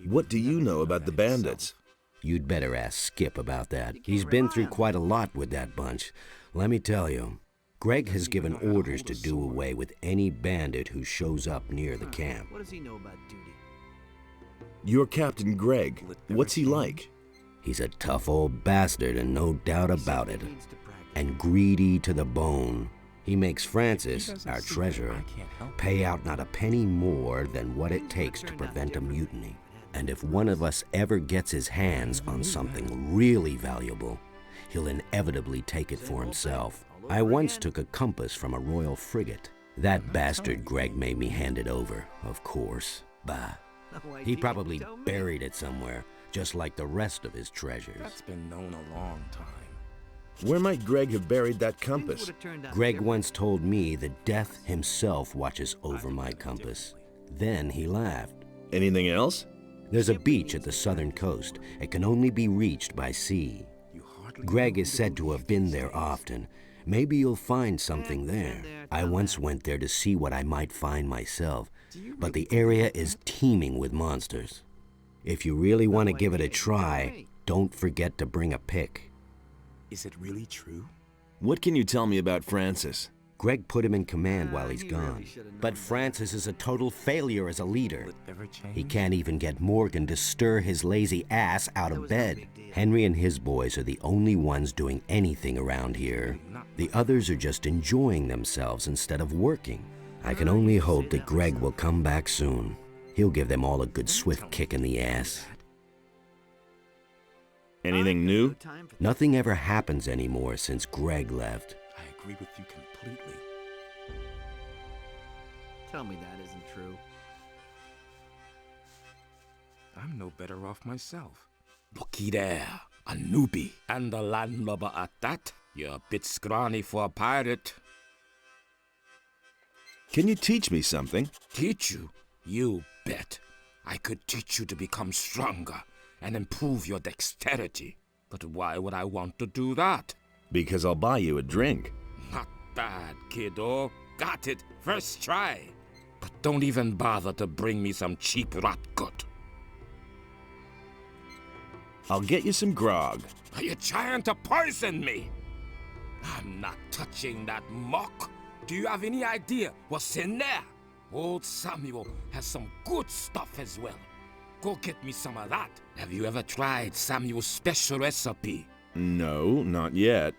What do you know about the bandits? You'd better ask Skip about that. He's been through quite a lot with that bunch. Let me tell you, Greg has given orders to do away with any bandit who shows up near the camp. What does he know about duty? You're Captain Greg. What's he like? He's a tough old bastard and no doubt about it. And greedy to the bone. He makes Francis, our treasurer, pay out not a penny more than what it takes to prevent a mutiny. And if one of us ever gets his hands on something really valuable, he'll inevitably take it for himself. I once took a compass from a royal frigate. That bastard Greg made me hand it over, of course. Bah. He probably buried it somewhere, just like the rest of his treasures. That's been known a long time. Where might Greg have buried that compass? Greg once told me that death himself watches over my compass. Then he laughed. Anything else? There's a beach at the southern coast. It can only be reached by sea. Greg is said to have been there often. Maybe you'll find something there. I once went there to see what I might find myself, but the area is teeming with monsters. If you really want to give it a try, don't forget to bring a pick. Is it really true? What can you tell me about Francis? Greg put him in command while he's gone. But Francis is a total failure as a leader. He can't even get Morgan to stir his lazy ass out of bed. Henry and his boys are the only ones doing anything around here. The others are just enjoying themselves instead of working. I can only hope that Greg will come back soon. He'll give them all a good swift kick in the ass. Anything new? Nothing ever happens anymore since Greg left. I agree with you completely. Tell me that isn't true. I'm no better off myself. Looky there, a newbie. And a landlubber at that. You're a bit scrawny for a pirate. Can you teach me something? Teach you? You bet. I could teach you to become stronger and improve your dexterity. But why would I want to do that? Because I'll buy you a drink. Not bad, kiddo. Got it. First try. But don't even bother to bring me some cheap rot gut. I'll get you some grog. Are you trying to poison me? I'm not touching that muck. Do you have any idea what's in there? Old Samuel has some good stuff as well. Go get me some of that. Have you ever tried Samuel's special recipe? No, not yet.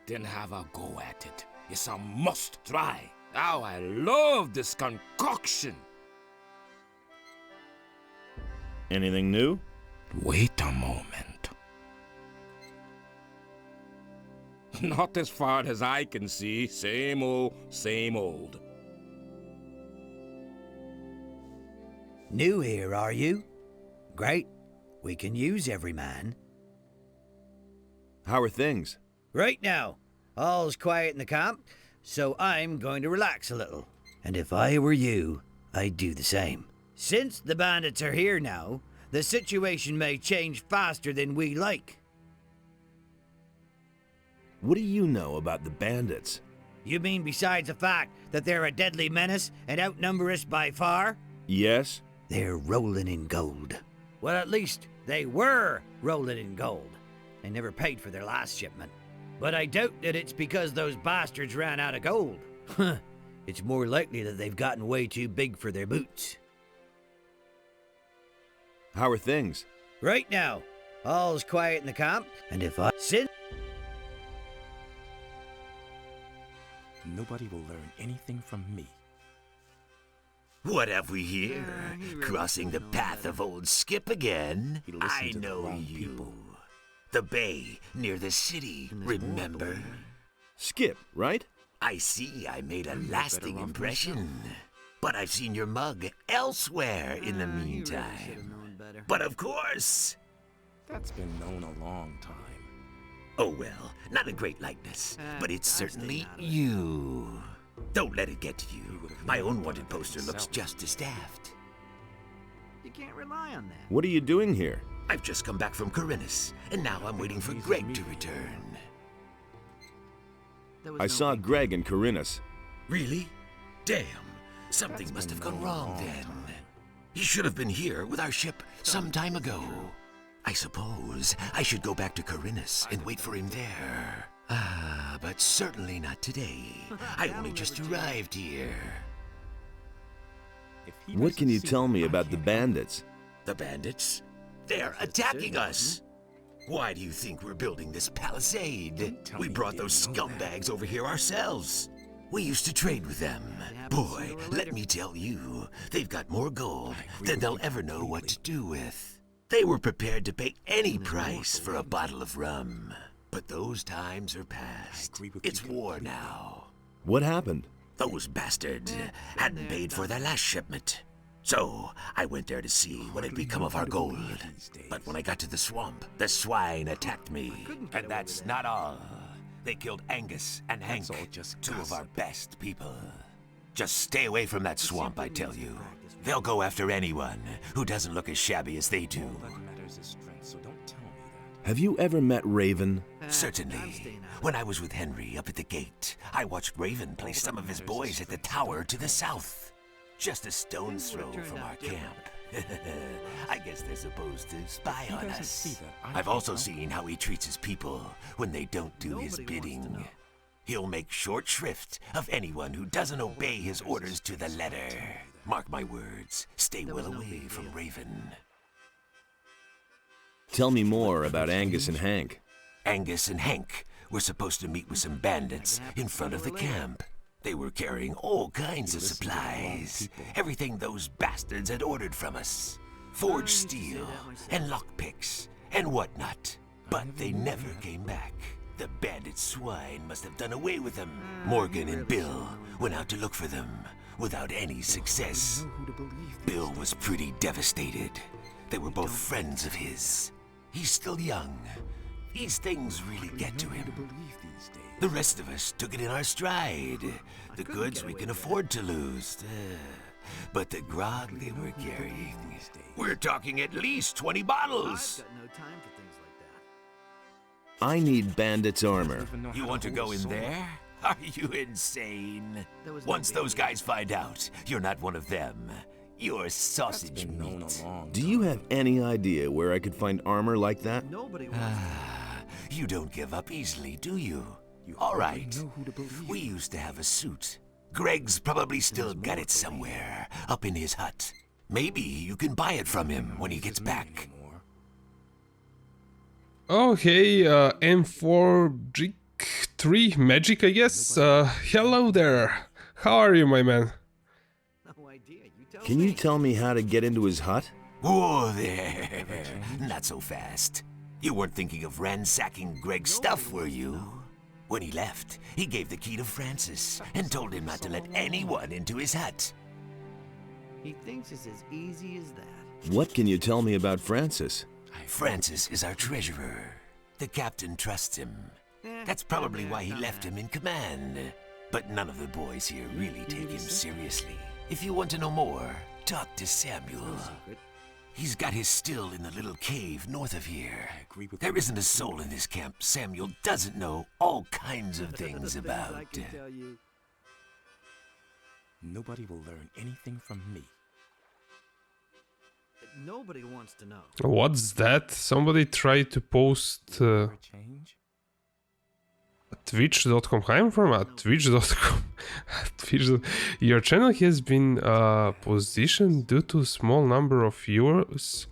Then have a go at it. It's a must try. Oh, I love this concoction. Anything new? Wait a moment. Not as far as I can see. Same old, same old. New here, are you? Great. We can use every man. How are things? Right now, all's quiet in the camp, so I'm going to relax a little. And if I were you, I'd do the same. Since the bandits are here now, the situation may change faster than we like. What do you know about the bandits? You mean besides the fact that they're a deadly menace and outnumber us by far? Yes? They're rolling in gold. Well, at least they were rolling in gold. They never paid for their last shipment. But I doubt that it's because those bastards ran out of gold. It's more likely that they've gotten way too big for their boots. How are things? Right now, all's quiet in the camp, and if I sin... Nobody will learn anything from me. What have we here? Crossing the path of old Skip again? I know you. The bay near the city, remember? Skip, right? I see I made a lasting impression. But I've seen your mug elsewhere in the meantime. But of course... That's been known a long time. Oh well, not a great likeness, but it's certainly you. Don't let it get to you. My own wanted poster looks just as daft. You can't rely on that. What are you doing here? I've just come back from Khorinis, and now I'm waiting for Greg to return. I saw Greg in Khorinis. Really? Damn. Something must have gone wrong then. He should have been here with our ship some time ago. I suppose I should go back to Khorinis and wait for him there. But certainly not today. I only just arrived here. What can you tell me about the bandits? The bandits? They're attacking us! Why do you think we're building this palisade? We brought those scumbags over here ourselves. We used to trade with them. Boy, let me tell you, they've got more gold than they'll ever know what to do with. They were prepared to pay any price for a bottle of rum. But those times are past. It's war now. What happened? Those bastards hadn't paid for their last shipment. So, I went there to see what had become of our gold. But when I got to the swamp, the swine attacked me. And that's not all. They killed Angus and Hank, two of our best people. Just stay away from that swamp, I tell you. They'll go after anyone who doesn't look as shabby as they do. Have you ever met Raven? Certainly. When I was with Henry up at the gate, I watched Raven place some of his boys at the tower to the south. Just a stone's throw from our camp. I guess they're supposed to spy on us. I've also seen how he treats his people when they don't do his bidding. He'll make short shrift of anyone who doesn't obey his orders to the letter. Mark my words, stay well away from Raven. Tell me more about Angus and Hank. Angus and Hank were supposed to meet with some bandits in front of the camp. They were carrying all kinds of supplies. Everything those bastards had ordered from us. Forged steel, and lockpicks, and whatnot. But they never came back. The bandit swine must have done away with them. Morgan and Bill went out to look for them, without any success. Bill was pretty devastated. They were both friends of his. He's still young. These things really get to him. The rest of us took it in our stride. The goods we can afford to lose. But the grog they were carrying, we're talking at least 20 bottles. I need bandits' armor. You want to go in there? Are you insane? Once those guys find out you're not one of them, you're sausage meat. Do you have any idea where I could find armor like that? You don't give up easily, do you? All right. We used to have a suit. Greg's probably still got it somewhere, up in his hut. Maybe you can buy it from him when he gets back. Oh, hey, M4G3 Magic, I guess. Hello there. How are you, my man? Can you tell me how to get into his hut? Whoa there! Not so fast. You weren't thinking of ransacking Greg's stuff, were you? When he left, he gave the key to Francis and told him not to let anyone into his hut. He thinks it's as easy as that. What can you tell me about Francis? Francis is our treasurer. The captain trusts him. That's probably why he left him in command. But none of the boys here really take him seriously. If you want to know more, talk to Samuel. He's got his still in the little cave north of here. There isn't a soul in this camp Samuel doesn't know all kinds of things about. Nobody will learn anything from me. Nobody wants to know. What's that? Somebody tried to post twitch.com. I'm from twitch.com. Your channel has been positioned due to small number of viewers.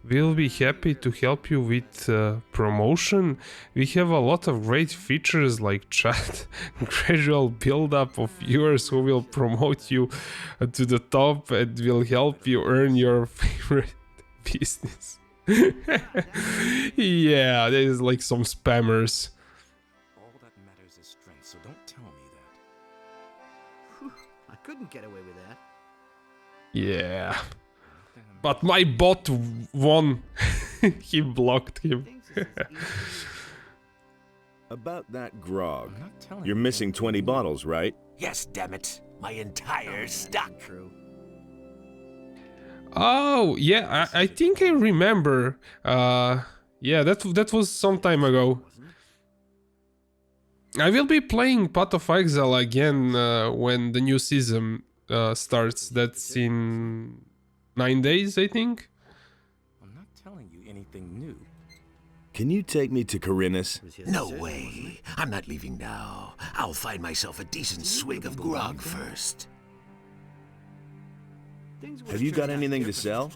We'll be happy to help you with promotion. We have a lot of great features like chat, gradual build-up of viewers who will promote you to the top and will help you earn your favorite business. Yeah, there's like some spammers. All that matters is strength, so don't tell me that. I couldn't get away with that. Yeah. But my bot won. He blocked him. About that grog. You're missing 20 bottles, right? Yes, damn it. My entire stock. Oh, yeah, I think I remember. Yeah, that was some time ago. I will be playing Path of Exile again when the new season starts. That's in 9 days, I think. I'm not telling you anything new. Can you take me to Khorinis? No way. I'm not leaving now. I'll find myself a decent swig of grog first. Have you got anything to sell?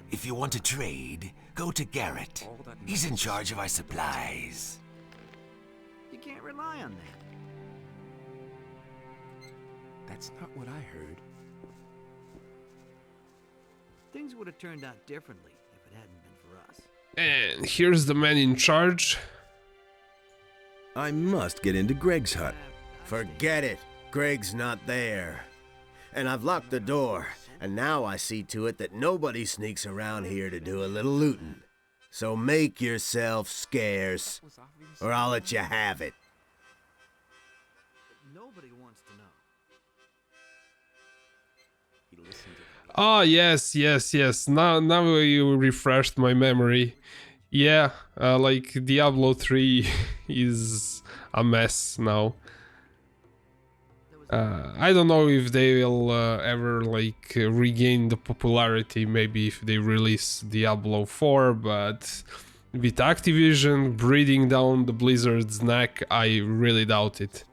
If you want to trade, go to Garrett. He's in charge of our supplies. You can't rely on that. That's not what I heard. Things would have turned out differently if it hadn't been for us. And here's the man in charge. I must get into Greg's hut. Forget it. Greg's not there. And I've locked the door, and now I see to it that nobody sneaks around here to do a little looting. So make yourself scarce, or I'll let you have it. Nobody wants to know. Ah, yes. Now you refreshed my memory. Yeah, like Diablo 3 is a mess now. I don't know if they will ever like regain the popularity, maybe if they release Diablo 4, but with Activision breathing down the Blizzard's neck, I really doubt it.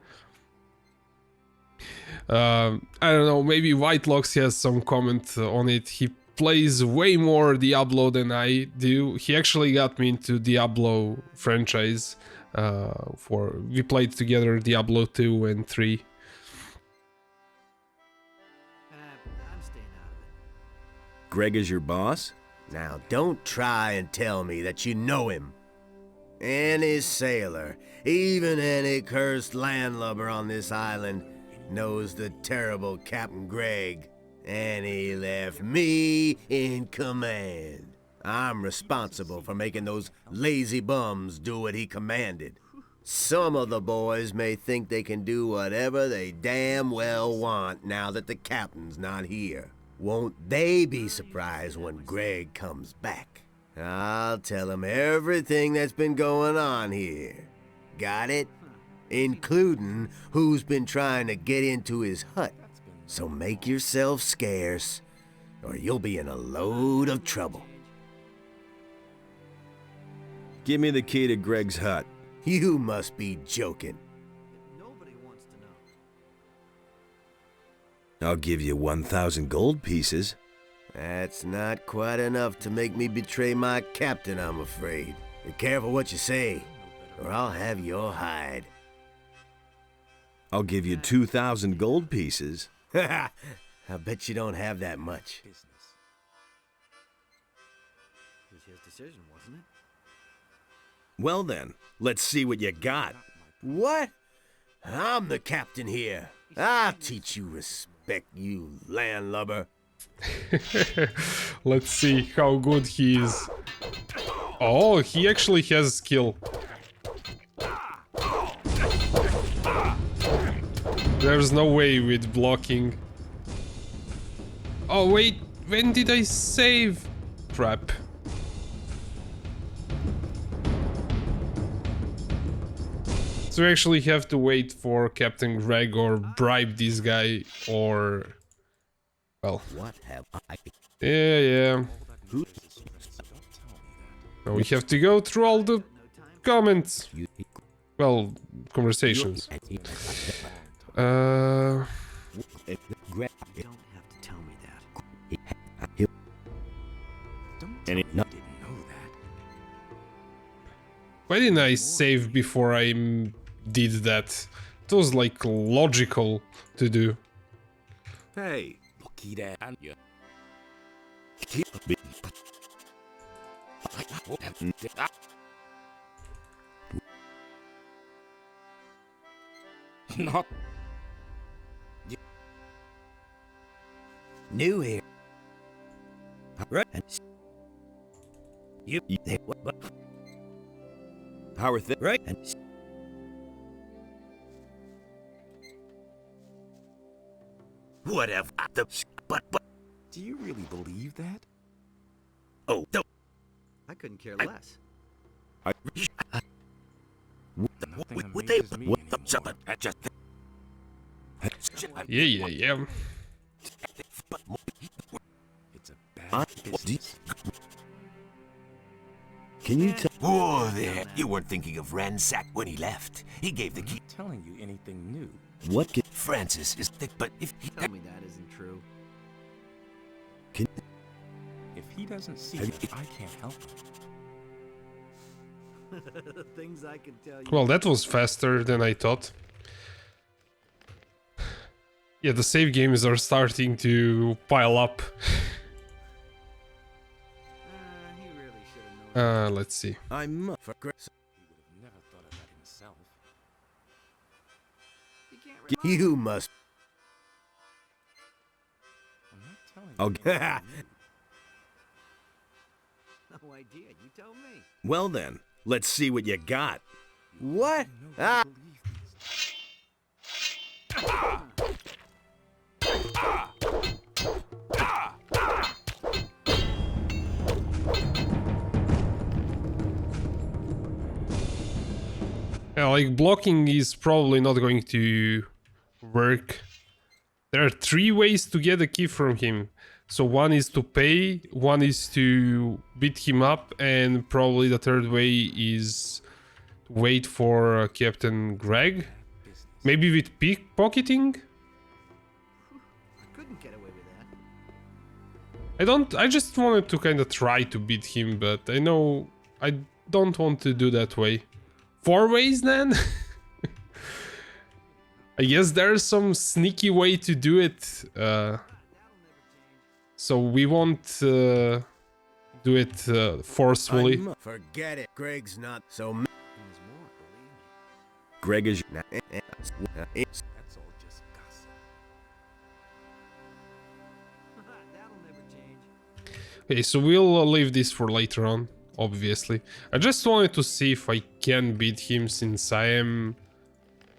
I don't know, maybe Whitelocks has some comment on it. He plays way more Diablo than I do. He actually got me into Diablo franchise. We played together Diablo 2 and 3. I'm staying out of it. Greg is your boss? Now don't try and tell me that you know him. Any sailor, even any cursed landlubber on this island, knows the terrible Captain Greg, and he left me in command. I'm responsible for making those lazy bums do what he commanded. Some of the boys may think they can do whatever they damn well want now that the captain's not here. Won't they be surprised when Greg comes back? I'll tell him everything that's been going on here. Got it? Including who's been trying to get into his hut. So make yourself scarce, or you'll be in a load of trouble. Give me the key to Greg's hut. You must be joking. Nobody wants to know. I'll give you 1,000 gold pieces. That's not quite enough to make me betray my captain, I'm afraid. Be careful what you say, or I'll have your hide. I'll give you 2,000 gold pieces. I bet you don't have that much. It was his decision, wasn't it? Well then, let's see what you got. What? I'm the captain here. I'll teach you respect, you landlubber. Let's see how good he is. Oh, he actually has skill. There's no way with blocking. Oh wait, when did I save? Crap. So we actually have to wait for Captain Greg or bribe this guy or... Well... What have I... Yeah. Now we have to go through all the comments. Well, conversations. You don't have to tell me that. Don't tell me you didn't know that. Why didn't I save before I did that? It was like logical to do. Hey, Not New here. Right. You How are things? right. Whatever. But. do you really believe that? Oh, no. I couldn't care less. Nothing Would they? amazes me anymore. Yeah. It's a bad business. Can you tell? Whoa there. You weren't thinking of Ransack when he left. He gave the I'm key. not telling you anything new. What can... Francis is thick, but if he... Tell me that isn't true. If he doesn't see it, I can't help him. Things I can tell you. Well, that was faster than I thought. Yeah, the save games are starting to pile up. He really should have known. Let's see. I'm... He would have never thought of that himself. You can't rely You must... I'm not telling I'll you. get... No idea. You tell me. Well then, let's see what you got. What? You know Ah! you believe these. Yeah, like blocking is probably not going to work. There are 3 ways to get a key from him. So one is to pay, one is to beat him up, and probably the third way is to wait for Captain Greg. Maybe with pickpocketing? I couldn't get away with that. I just wanted to kind of try to beat him, but I know I don't want to do that way. 4 ways then? I guess there's some sneaky way to do it. So we won't do it forcefully. Forget it. Greg's not so... Things more, believe me. Greg is... That's all just gossip. That'll never change. Okay, so we'll leave this for later on, obviously. I just wanted to see if I can beat him since I am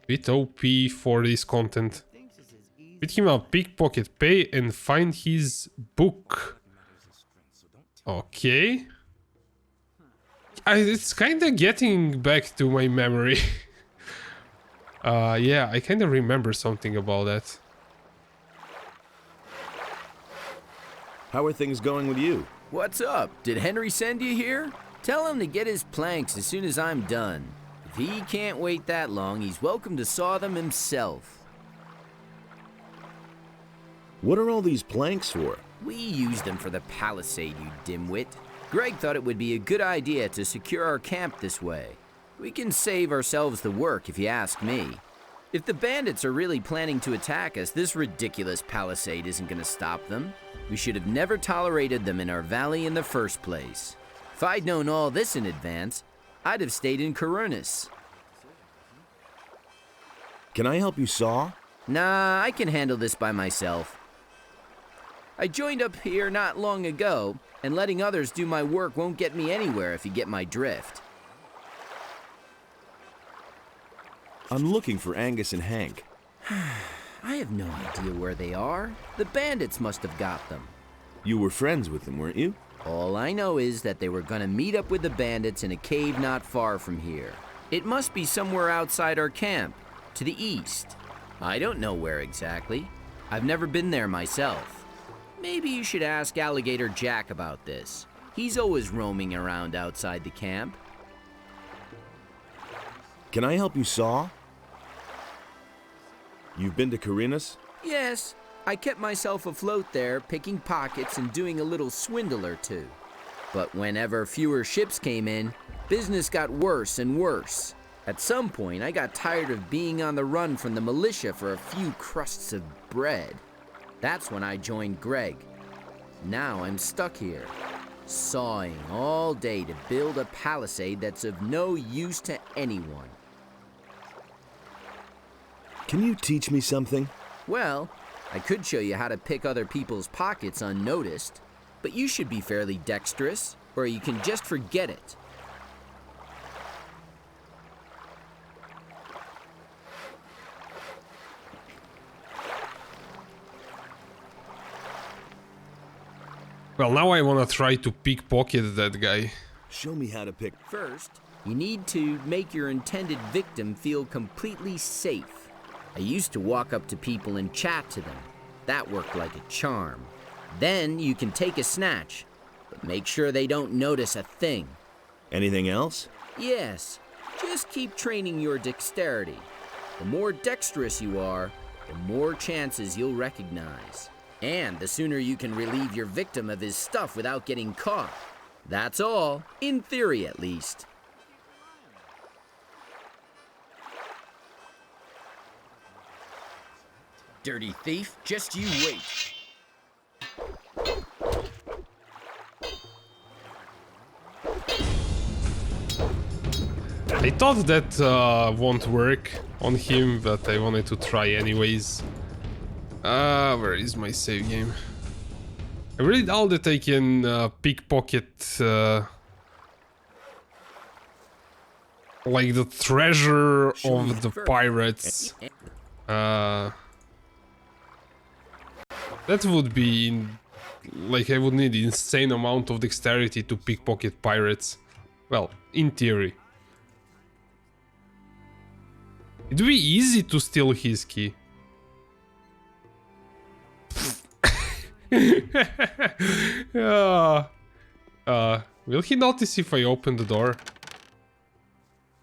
a bit OP for this content. Things is as easy. Beat him up, pickpocket, pay, and find his book. Okay. It's kind of getting back to my memory. Yeah, I kind of remember something about that. How are things going with you? What's up? Did Henry send you here? Tell him to get his planks as soon as I'm done. If he can't wait that long, he's welcome to saw them himself. What are all these planks for? We used them for the palisade, you dimwit. Greg thought it would be a good idea to secure our camp this way. We can save ourselves the work, if you ask me. If the bandits are really planning to attack us, this ridiculous palisade isn't going to stop them. We should have never tolerated them in our valley in the first place. If I'd known all this in advance, I'd have stayed in Khorinis. Can I help you saw? Nah, I can handle this by myself. I joined up here not long ago, and letting others do my work won't get me anywhere if you get my drift. I'm looking for Angus and Hank. I have no idea where they are. The bandits must have got them. You were friends with them, weren't you? All I know is that they were gonna meet up with the bandits in a cave not far from here. It must be somewhere outside our camp, to the east. I don't know where exactly. I've never been there myself. Maybe you should ask Alligator Jack about this. He's always roaming around outside the camp. Can I help you saw? You've been to Khorinis? Yes, I kept myself afloat there, picking pockets and doing a little swindle or two. But whenever fewer ships came in, business got worse and worse. At some point, I got tired of being on the run from the militia for a few crusts of bread. That's when I joined Greg. Now I'm stuck here, sawing all day to build a palisade that's of no use to anyone. Can you teach me something? Well, I could show you how to pick other people's pockets unnoticed, but you should be fairly dexterous, or you can just forget it. Well, now I wanna try to pickpocket that guy. Show me how to pick. First, you need to make your intended victim feel completely safe. I used to walk up to people and chat to them. That worked like a charm. Then you can take a snatch, but make sure they don't notice a thing. Anything else? Yes, just keep training your dexterity. The more dexterous you are, the more chances you'll recognize. And the sooner you can relieve your victim of his stuff without getting caught. That's all, in theory at least. Dirty thief, just you wait. I thought that won't work on him, but I wanted to try anyways. Where is my save game? I really doubt that I can pickpocket like the treasure of the pirates. That would be like I would need insane amount of dexterity to pickpocket pirates. Well, in theory. It'd be easy to steal his key. Will he notice if I open the door?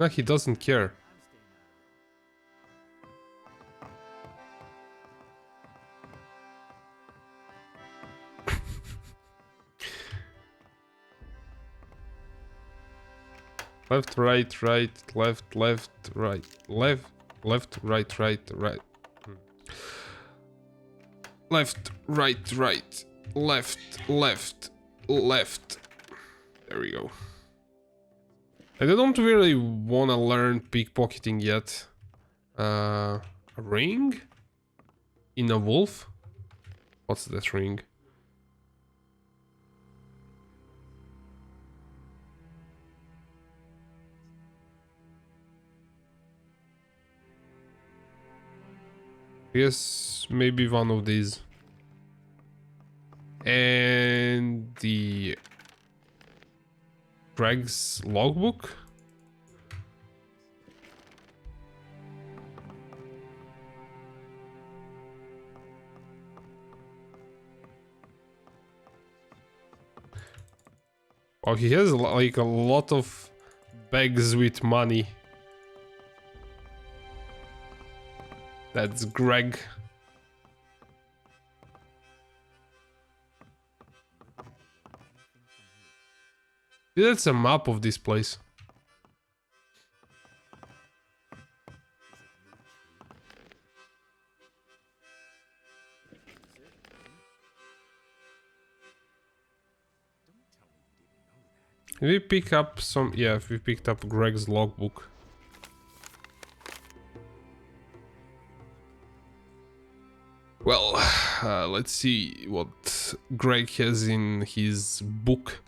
No, he doesn't care. Left, right, right, left, left, right, left, left, right, right, right. Left, right, right, left, left, left. There we go. I don't really want to learn pickpocketing yet. A ring? In a wolf? What's that ring? Yes, maybe one of these. And the Greg's logbook. Oh, he has like a lot of bags with money. That's Greg. That's a map of this place. We pick up some... Yeah, we picked up Greg's logbook. Well, let's see what Greg has in his book.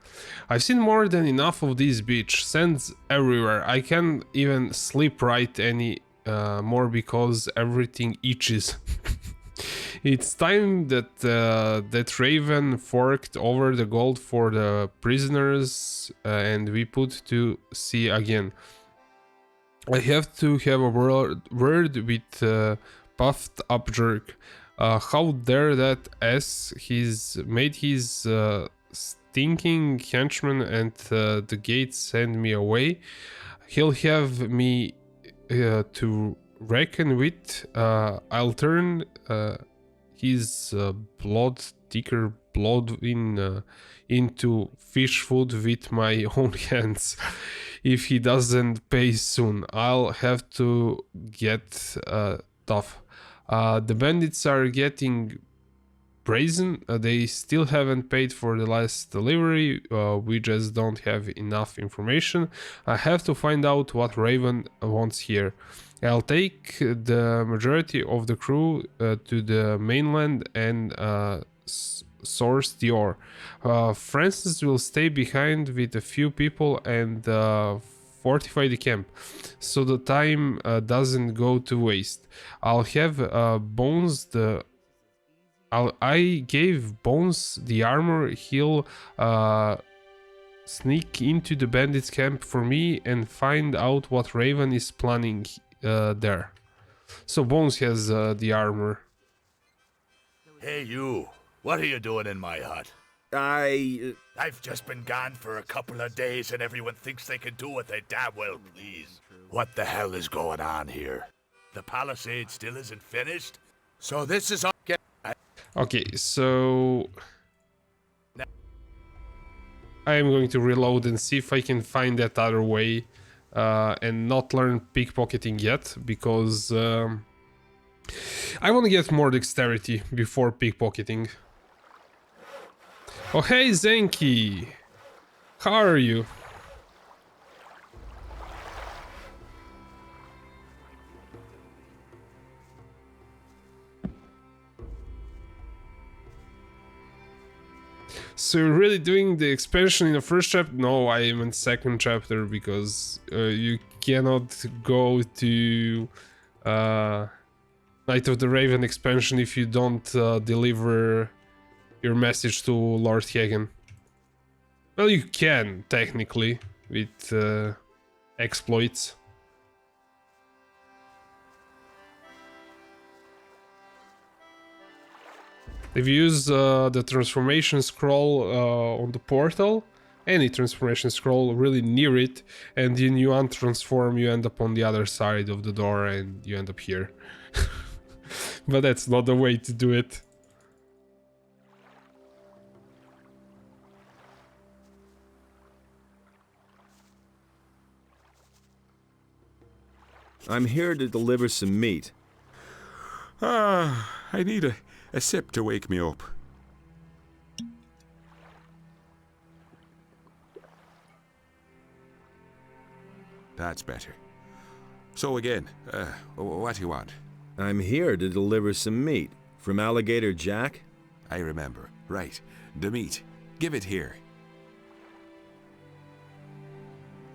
I've seen more than enough of this beach. Sands everywhere. I can't even sleep right any more because everything itches. It's time that that Raven forked over the gold for the prisoners and we put to sea again. I have to have a word with puffed up jerk. How dare that ass? He's made his stinking henchman and the gate send me away. He'll have me to reckon with. I'll turn his blood, thicker blood into fish food with my own hands. If he doesn't pay soon, I'll have to get tough. The bandits are getting brazen. They still haven't paid for the last delivery. We just don't have enough information. I have to find out what Raven wants here. I'll take the majority of the crew to the mainland and source the ore. Francis will stay behind with a few people and fortify the camp, so the time doesn't go to waste. I'll have Bones I gave Bones the armor. He'll sneak into the bandits camp for me and find out what Raven is planning there. So Bones has the armor. Hey you, what are you doing in my hut? I've just been gone for a couple of days and everyone thinks they can do what they damn well please. What the hell is going on here? The palisade still isn't finished? So this is all... Okay, so... I am going to reload and see if I can find that other way and not learn pickpocketing yet, because I want to get more dexterity before pickpocketing. Oh hey Zenki! How are you? So you're really doing the expansion in the first chapter? No, I am in second chapter because you cannot go to Night of the Raven expansion if you don't deliver your message to Lord Hagen. Well, you can, technically, with exploits. If you use the transformation scroll on the portal, any transformation scroll really near it, and then you untransform, you end up on the other side of the door and you end up here. But that's not the way to do it. I'm here to deliver some meat. I need a sip to wake me up. That's better. So again, what do you want? I'm here to deliver some meat. From Alligator Jack? I remember. Right. The meat. Give it here.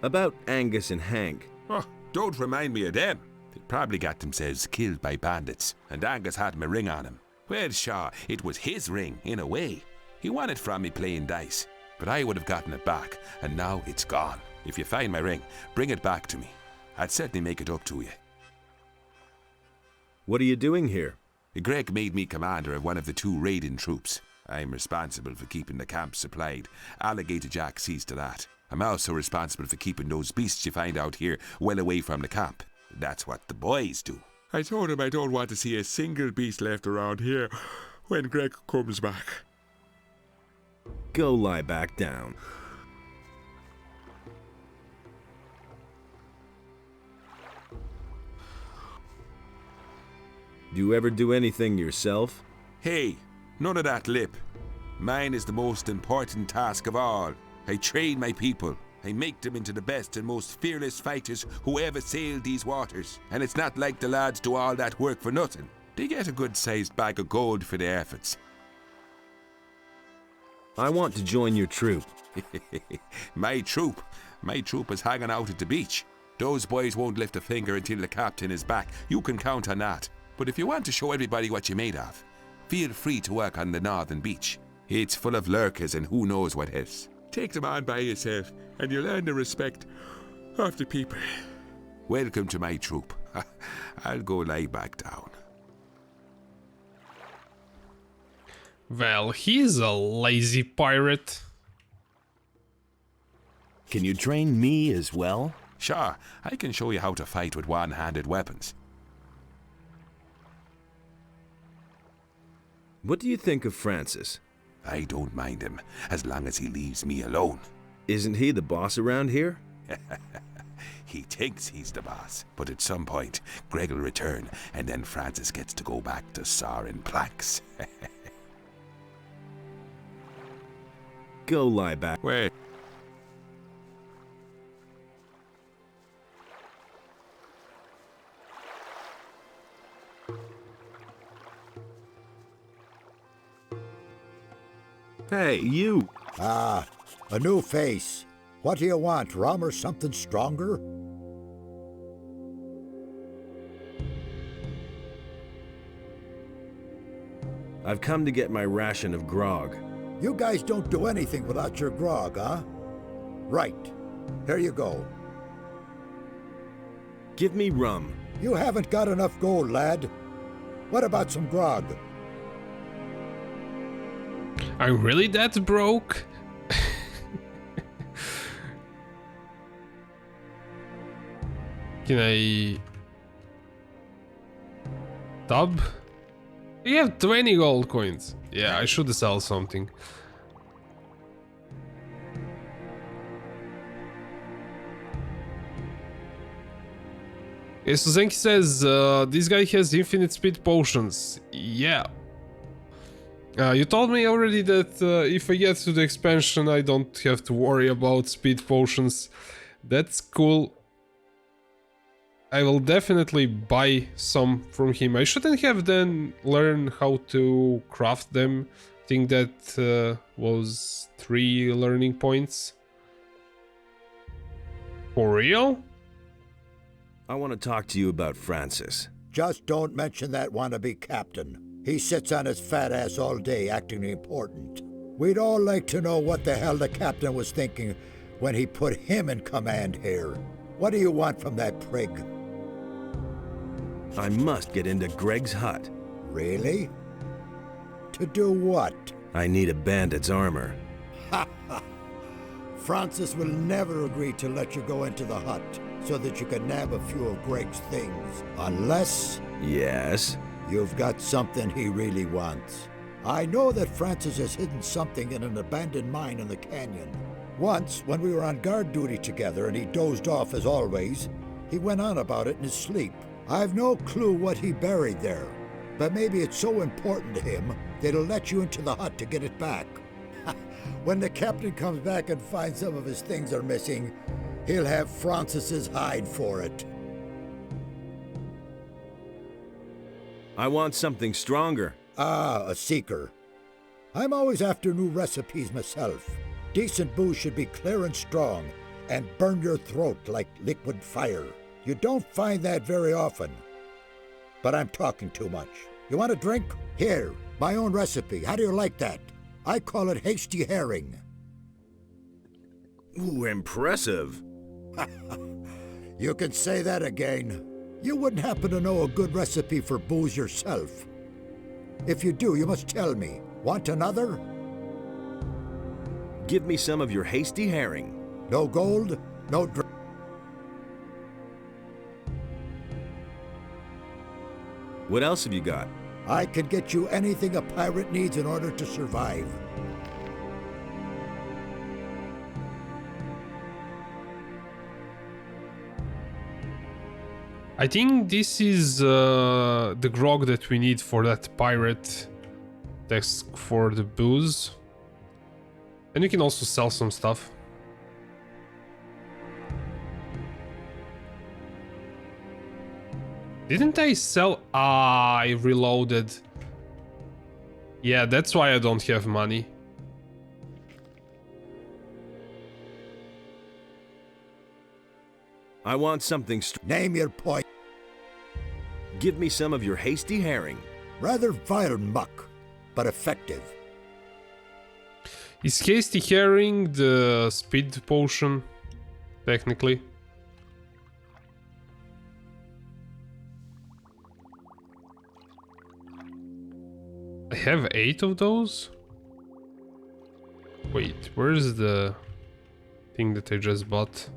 About Angus and Hank. Oh, don't remind me of them. They probably got themselves killed by bandits, and Angus had him a ring on him. Well, Shaw, it was his ring, in a way. He won it from me playing dice, but I would have gotten it back, and now it's gone. If you find my ring, bring it back to me. I'd certainly make it up to you. What are you doing here? Greg made me commander of one of the 2 raiding troops. I'm responsible for keeping the camp supplied. Alligator Jack sees to that. I'm also responsible for keeping those beasts you find out here well away from the camp. That's what the boys do. I told him I don't want to see a single beast left around here when Greg comes back. Go lie back down. Do you ever do anything yourself? Hey, none of that lip. Mine is the most important task of all. I train my people. I make them into the best and most fearless fighters who ever sailed these waters. And it's not like the lads do all that work for nothing. They get a good-sized bag of gold for their efforts. I want to join your troop. My troop? My troop is hanging out at the beach. Those boys won't lift a finger until the captain is back. You can count on that. But if you want to show everybody what you're made of, feel free to work on the northern beach. It's full of lurkers and who knows what else. Take them on by yourself, and you'll earn the respect of the people. Welcome to my troop. I'll go lie back down. Well, he's a lazy pirate. Can you train me as well? Sure, I can show you how to fight with one-handed weapons. What do you think of Francis? I don't mind him, as long as he leaves me alone. Isn't he the boss around here? He thinks he's the boss, but at some point, Greg will return, and then Francis gets to go back to sawing planks. Go lie back. Wait. Hey, you! Ah, a new face. What do you want, rum or something stronger? I've come to get my ration of grog. You guys don't do anything without your grog, huh? Right. Here you go. Give me rum. You haven't got enough gold, lad. What about some grog? I'm really that broke? Can I... Dub? You have 20 gold coins. Yeah, I should sell something. Okay, so Zenki says, this guy has infinite speed potions. Yeah. You told me already that if I get to the expansion, I don't have to worry about speed potions. That's cool. I will definitely buy some from him. I shouldn't have then learned how to craft them. I think that was 3 learning points. For real? I want to talk to you about Francis. Just don't mention that wannabe captain. He sits on his fat ass all day acting important. We'd all like to know what the hell the captain was thinking when he put him in command here. What do you want from that prig? I must get into Greg's hut. Really? To do what? I need a bandit's armor. Ha ha! Francis will never agree to let you go into the hut so that you can nab a few of Greg's things. Unless... Yes? You've got something he really wants. I know that Francis has hidden something in an abandoned mine in the canyon. Once, when we were on guard duty together and he dozed off as always, he went on about it in his sleep. I've no clue what he buried there, but maybe it's so important to him that he'll let you into the hut to get it back. When the captain comes back and finds some of his things are missing, he'll have Francis's hide for it. I want something stronger. Ah, a seeker. I'm always after new recipes myself. Decent booze should be clear and strong and burn your throat like liquid fire. You don't find that very often. But I'm talking too much. You want a drink? Here, my own recipe. How do you like that? I call it hasty herring. Ooh, impressive. You can say that again. You wouldn't happen to know a good recipe for booze yourself. If you do, you must tell me. Want another? Give me some of your hasty herring. No gold, no drink. What else have you got? I can get you anything a pirate needs in order to survive. I think this is the grog that we need for that pirate desk for the booze. And you can also sell some stuff. Didn't I sell? Ah, I reloaded. Yeah, that's why I don't have money. I want something. Name your point. Give me some of your hasty herring. Rather vile muck, but effective. Is hasty herring the speed potion, technically? I have 8 of those? Wait, where's the thing that I just bought?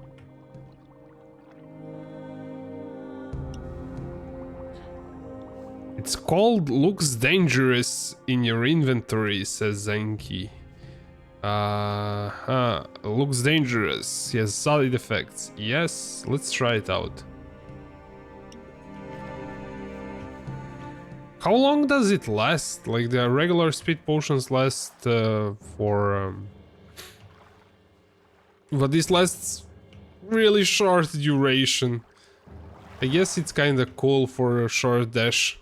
It's called looks dangerous in your inventory, says Zenki. Looks dangerous. He has solid effects. Yes, let's try it out. How long does it last? Like the regular speed potions last for... But this lasts really short duration. I guess it's kinda cool for a short dash.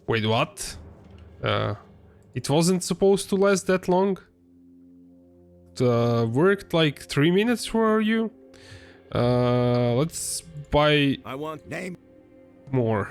Wait, what? It wasn't supposed to last that long? It worked like 3 minutes for you? Let's buy... I want name more.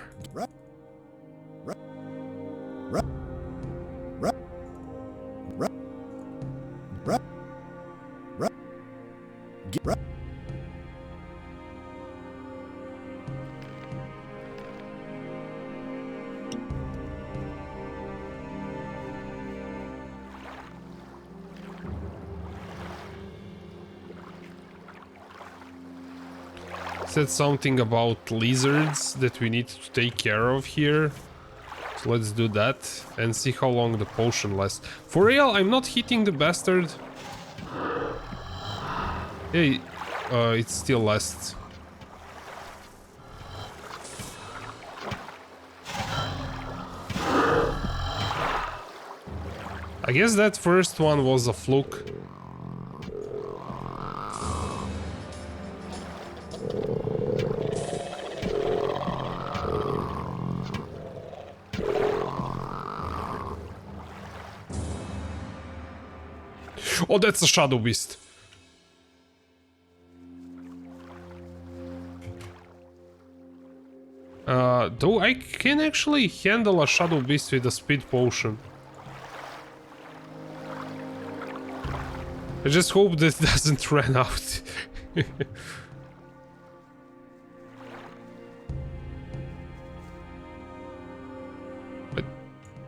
Said something about lizards that we need to take care of here. So let's do that and see how long the potion lasts. For real, I'm not hitting the bastard. Hey, it still lasts. I guess that first one was a fluke. Oh, that's a shadow beast. Though I can actually handle a shadow beast with a speed potion. I just hope this doesn't run out.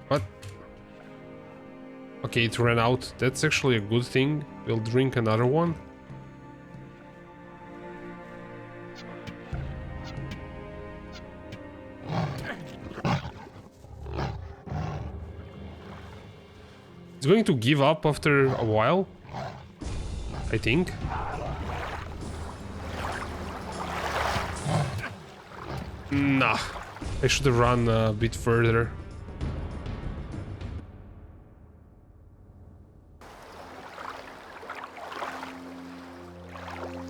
What? Okay, it ran out. That's actually a good thing. We'll drink another one. It's going to give up after a while, I think. Nah, I should have run a bit further.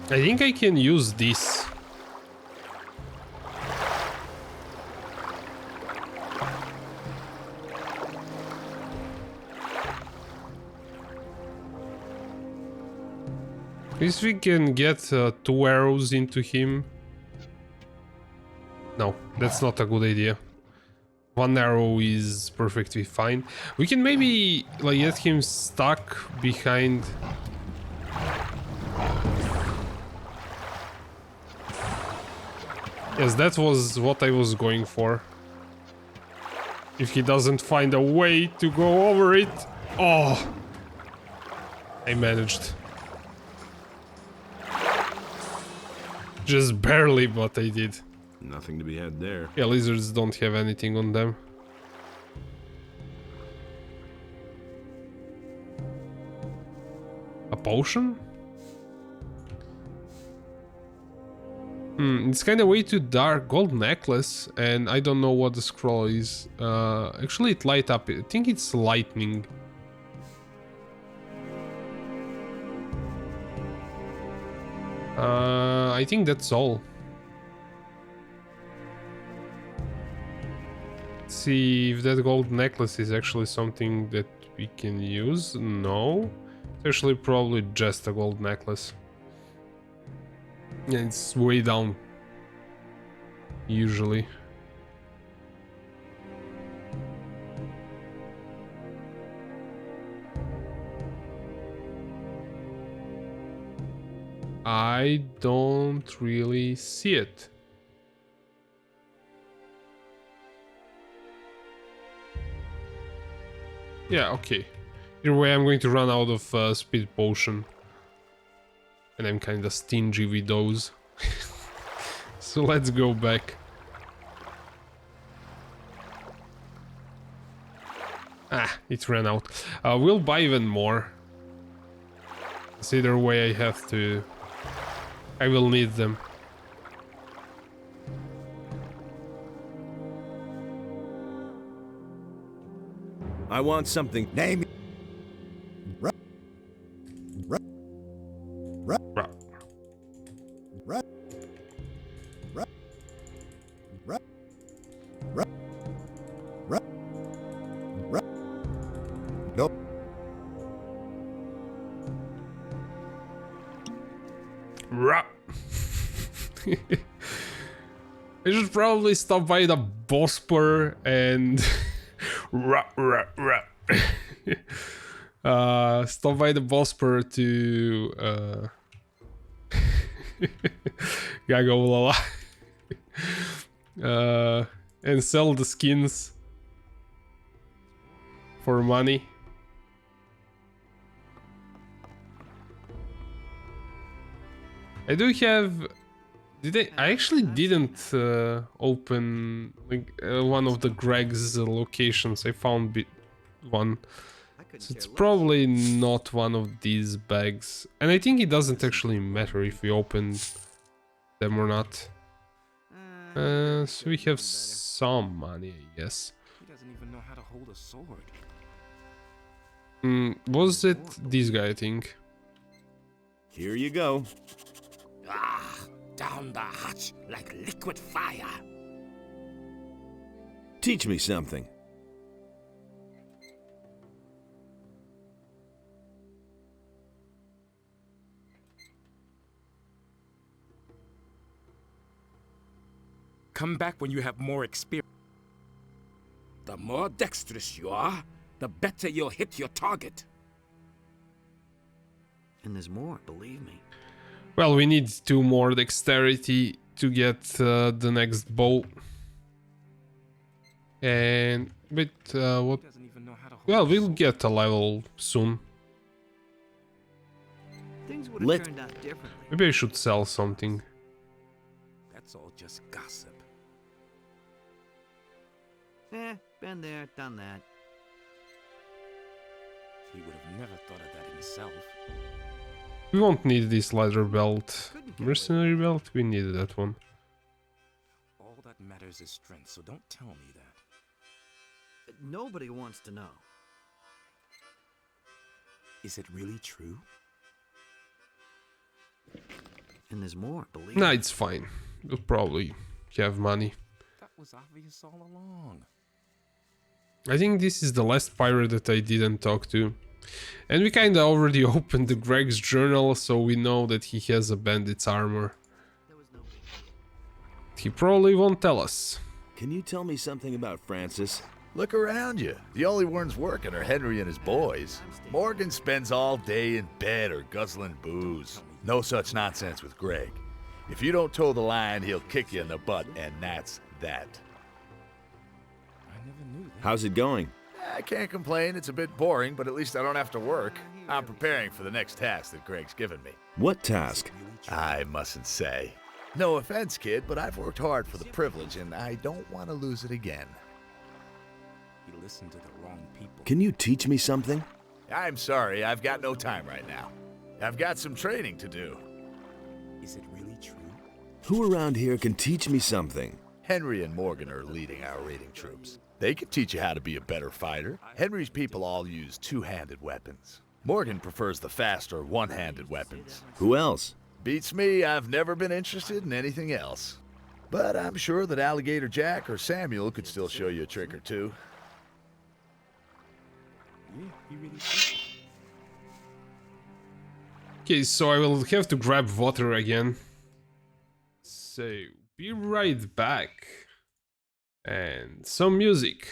I think I can use this. At least we can get 2 arrows into him. No, that's not a good idea. 1 arrow is perfectly fine. We can maybe like get him stuck behind. Yes, that was what I was going for. If he doesn't find a way to go over it. Oh, I managed. Just barely, but I did. Nothing to be had there. Yeah, lizards don't have anything on them. A potion? It's kind of way too dark. Gold necklace, and I don't know what the scroll is. Actually, it light up. I think it's lightning. I think that's all. Let's see if that gold necklace is actually something that we can use. No, it's actually probably just a gold necklace. Yeah, it's way down. Usually. I don't really see it. Yeah, okay. Either way, I'm going to run out of speed potion. And I'm kinda stingy with those. So let's go back. Ah, it ran out. We'll buy even more. It's either way I have to... I will need them. I want something. Name. Nope. I should probably stop by the Bospor and stop by the Bospor to Gagolala and sell the skins for money. I do have... I actually didn't open like, one of the Greg's locations. I found one. So it's probably not one of these bags. And I think it doesn't actually matter if we open them or not. So we have some money, I guess. He doesn't even know how to hold a sword. Was it this guy, I think? Here you go. Ah, down the hatch like liquid fire. Teach me something. Come back when you have more experience. The more dexterous you are, the better you'll hit your target. And there's more, believe me. Well, we need 2 more dexterity to get the next bow. And... but what... Well, we'll get a level soon. Things would have turned out differently. Maybe I should sell something. That's all just gossip. Been there, done that. He would have never thought of that himself. We won't need this leather belt. Mercenary belt? We needed that one. All that matters is strength, so don't tell me that. Nobody wants to know. Is it really true? And there's more, believe Nah, me. it's fine. We'll probably have money. That was obvious all along. I think this is the last pirate that I didn't talk to. And we kinda already opened the Greg's journal, so we know that he has a bandit's armor. He probably won't tell us. Can you tell me something about Francis? Look around you. The only ones working are Henry and his boys. Morgan spends all day in bed or guzzling booze. No such nonsense with Greg. If you don't toe the line, he'll kick you in the butt, and that's that. I never knew that. How's it going? I can't complain. It's a bit boring, but at least I don't have to work. I'm preparing for the next task that Greg's given me. What task? I mustn't say. No offense, kid, but I've worked hard for the privilege, and I don't want to lose it again. He listened to the wrong people. Can you teach me something? I'm sorry, I've got no time right now. I've got some training to do. Is it really true? Who around here can teach me something? Henry and Morgan are leading our raiding troops. They can teach you how to be a better fighter. Henry's people all use two-handed weapons. Morgan prefers the faster one-handed weapons. Who else? Beats me, I've never been interested in anything else. But I'm sure that Alligator Jack or Samuel could still show you a trick or two. Okay, so I will have to grab water again. So, be right back. And some music.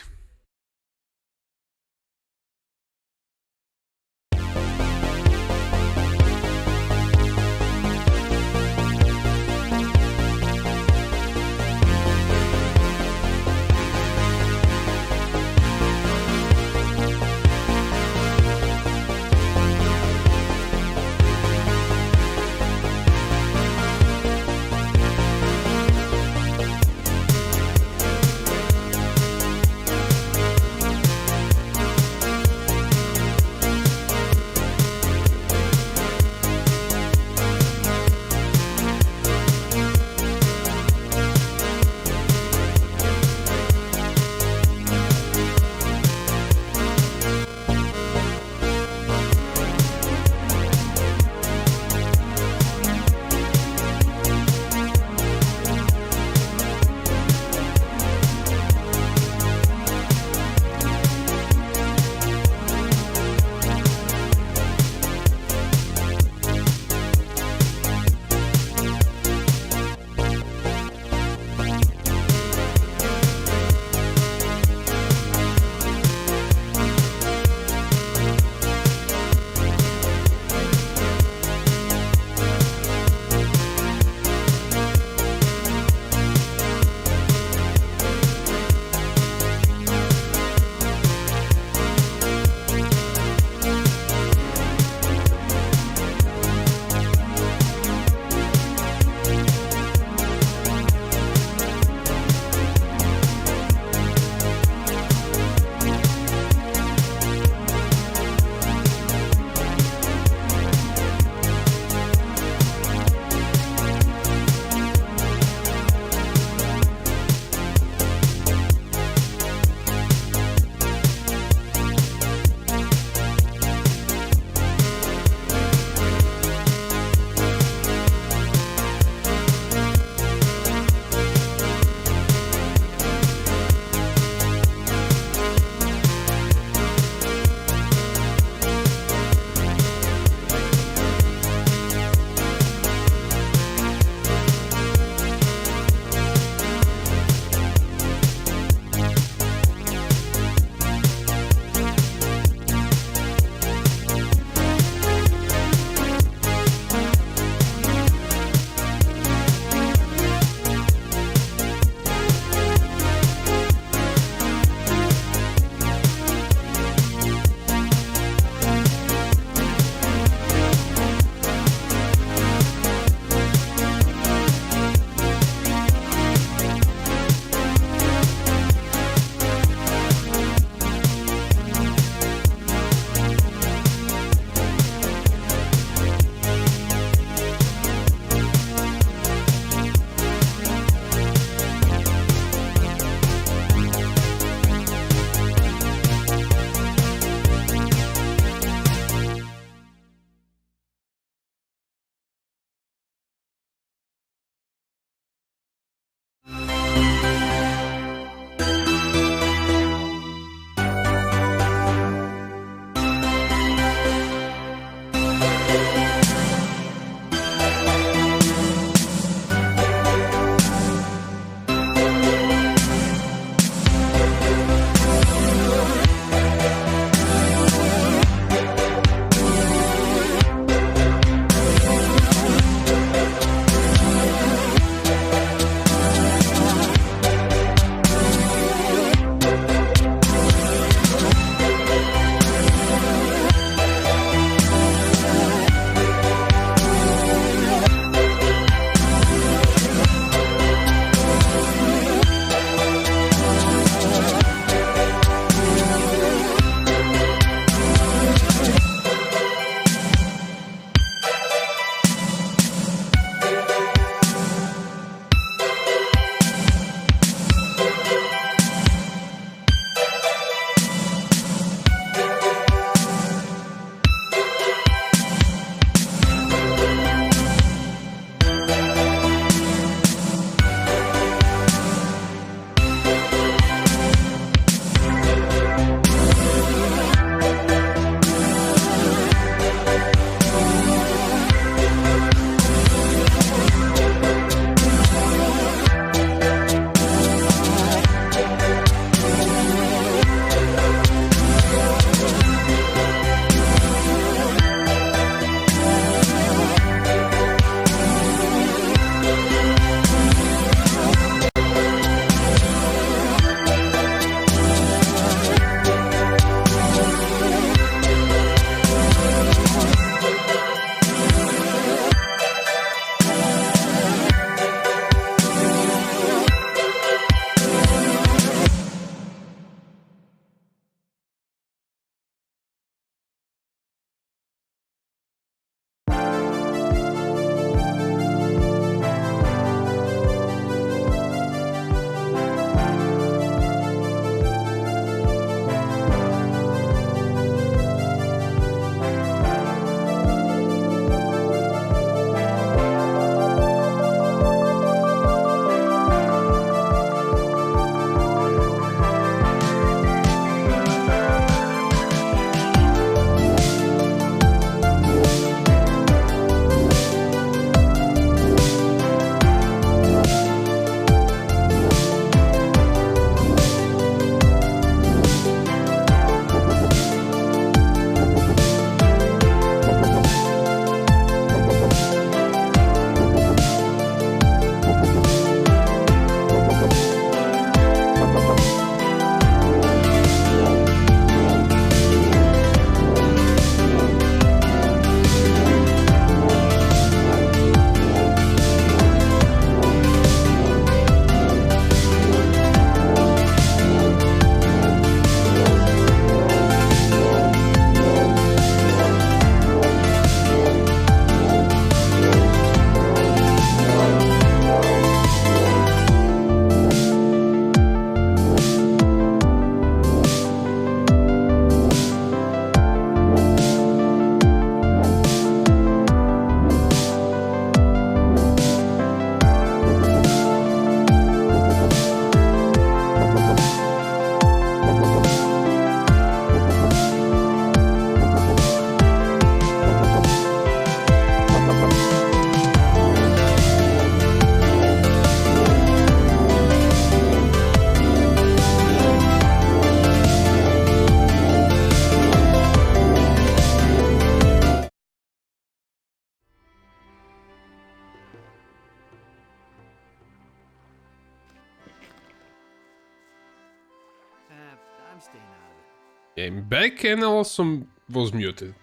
I'm back and also was muted.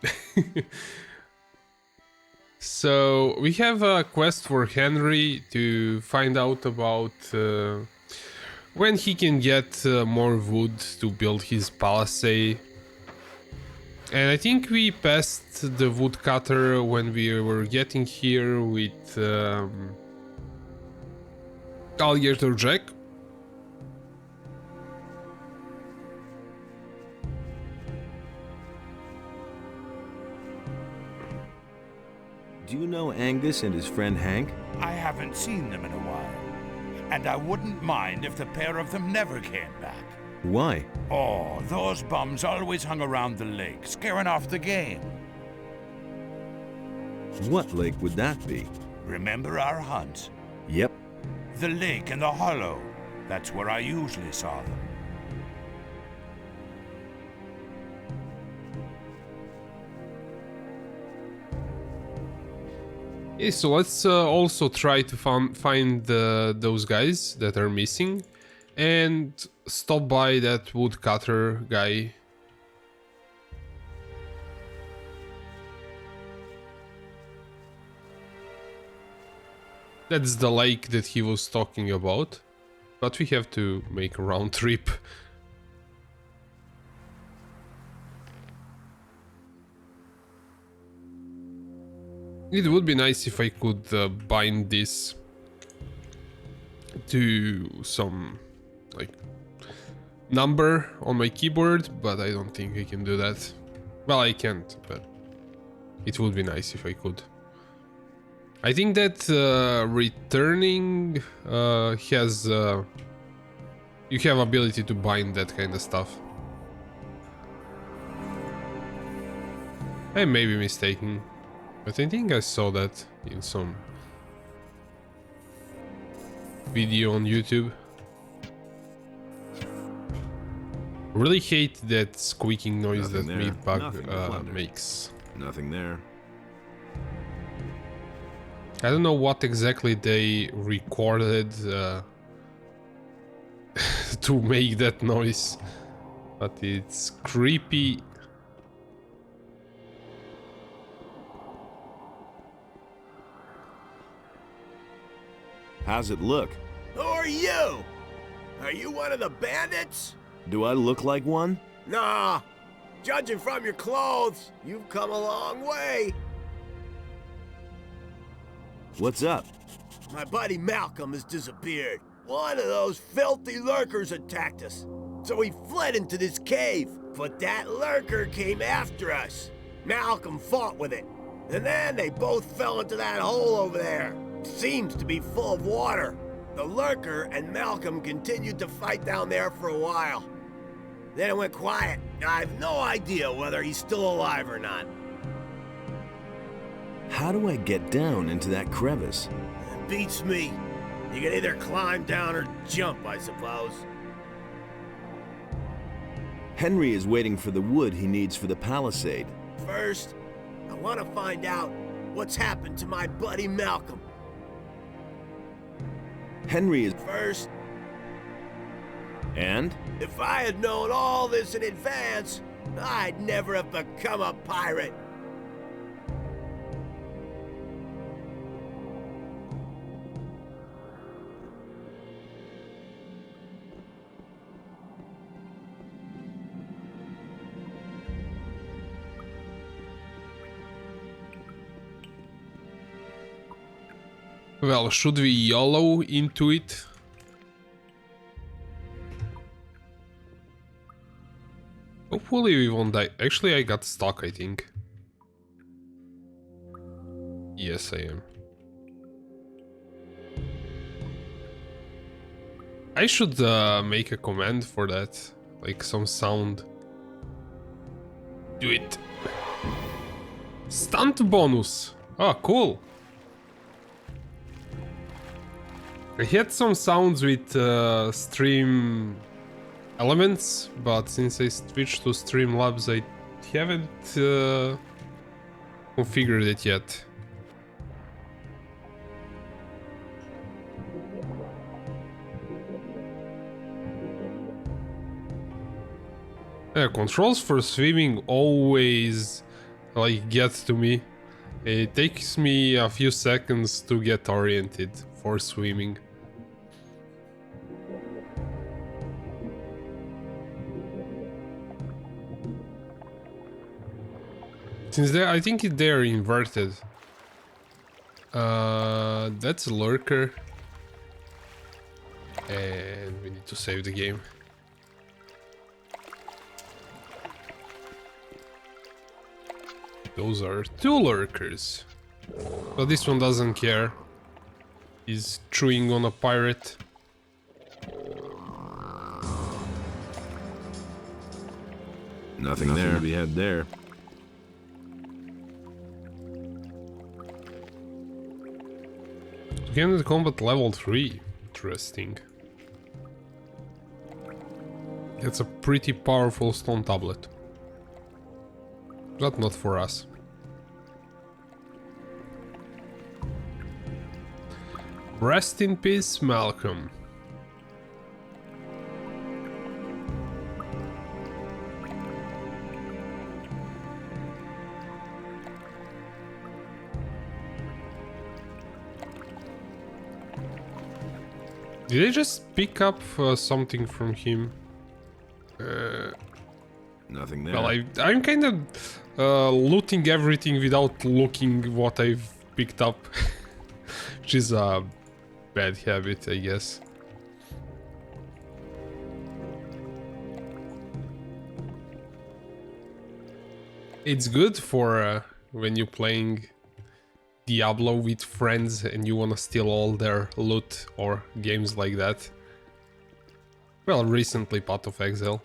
So we have a quest for Henry to find out about when he can get more wood to build his palisade. And I think we passed the woodcutter when we were getting here with Alligator Jack. Do you know Angus and his friend Hank? I haven't seen them in a while, and I wouldn't mind if the pair of them never came back. Why? Oh, those bums always hung around the lake, scaring off the game. What lake would that be? Remember our hunt? Yep. The lake in the hollow. That's where I usually saw them. Okay, so let's also try to find those guys that are missing and stop by that woodcutter guy. That's the lake that he was talking about, but we have to make a round trip. It would be nice if I could bind this to some like number on my keyboard, but I don't think I can do that. Well, I can't, but it would be nice if I could. I think that returning has you have ability to bind that kind of stuff. I may be mistaken, but I think I saw that in some video on YouTube. Really hate that squeaking noise that Meatbug makes. Nothing there. I don't know what exactly they recorded to make that noise, but it's creepy. How's it look? Who are you? Are you one of the bandits? Do I look like one? Nah. Judging from your clothes, you've come a long way. What's up? My buddy Malcolm has disappeared. One of those filthy lurkers attacked us. So we fled into this cave, but that lurker came after us. Malcolm fought with it, and then they both fell into that hole over there. Seems to be full of water. The lurker and Malcolm continued to fight down there for a while. Then it went quiet. I have no idea whether he's still alive or not. How do I get down into that crevice? It beats me. You can either climb down or jump, I suppose. Henry is waiting for the wood he needs for the palisade. First, I want to find out what's happened to my buddy Malcolm. Henry is... First... And? If I had known all this in advance, I'd never have become a pirate. Well, should we YOLO into it? Hopefully we won't die. Actually, I got stuck, I think. Yes, I am. I should make a command for that. Like some sound. Do it. Stunt bonus. Oh, cool. I had some sounds with stream elements, but since I switched to Streamlabs, I haven't configured it yet. Yeah, controls for swimming always like get to me. It takes me a few seconds to get oriented for swimming. Since I think they're inverted. That's a lurker. And we need to save the game. Those are 2 lurkers. But this one doesn't care. He's chewing on a pirate. Nothing there to be had there. Again, the combat level 3. Interesting. That's a pretty powerful stone tablet. But not for us. Rest in peace, Malcolm. Did I just pick up something from him? Nothing there. Well, I'm kind of looting everything without looking what I've picked up. Which is a bad habit, I guess. It's good for when you're playing Diablo with friends and you wanna steal all their loot or games like that. Well, recently Path of Exile.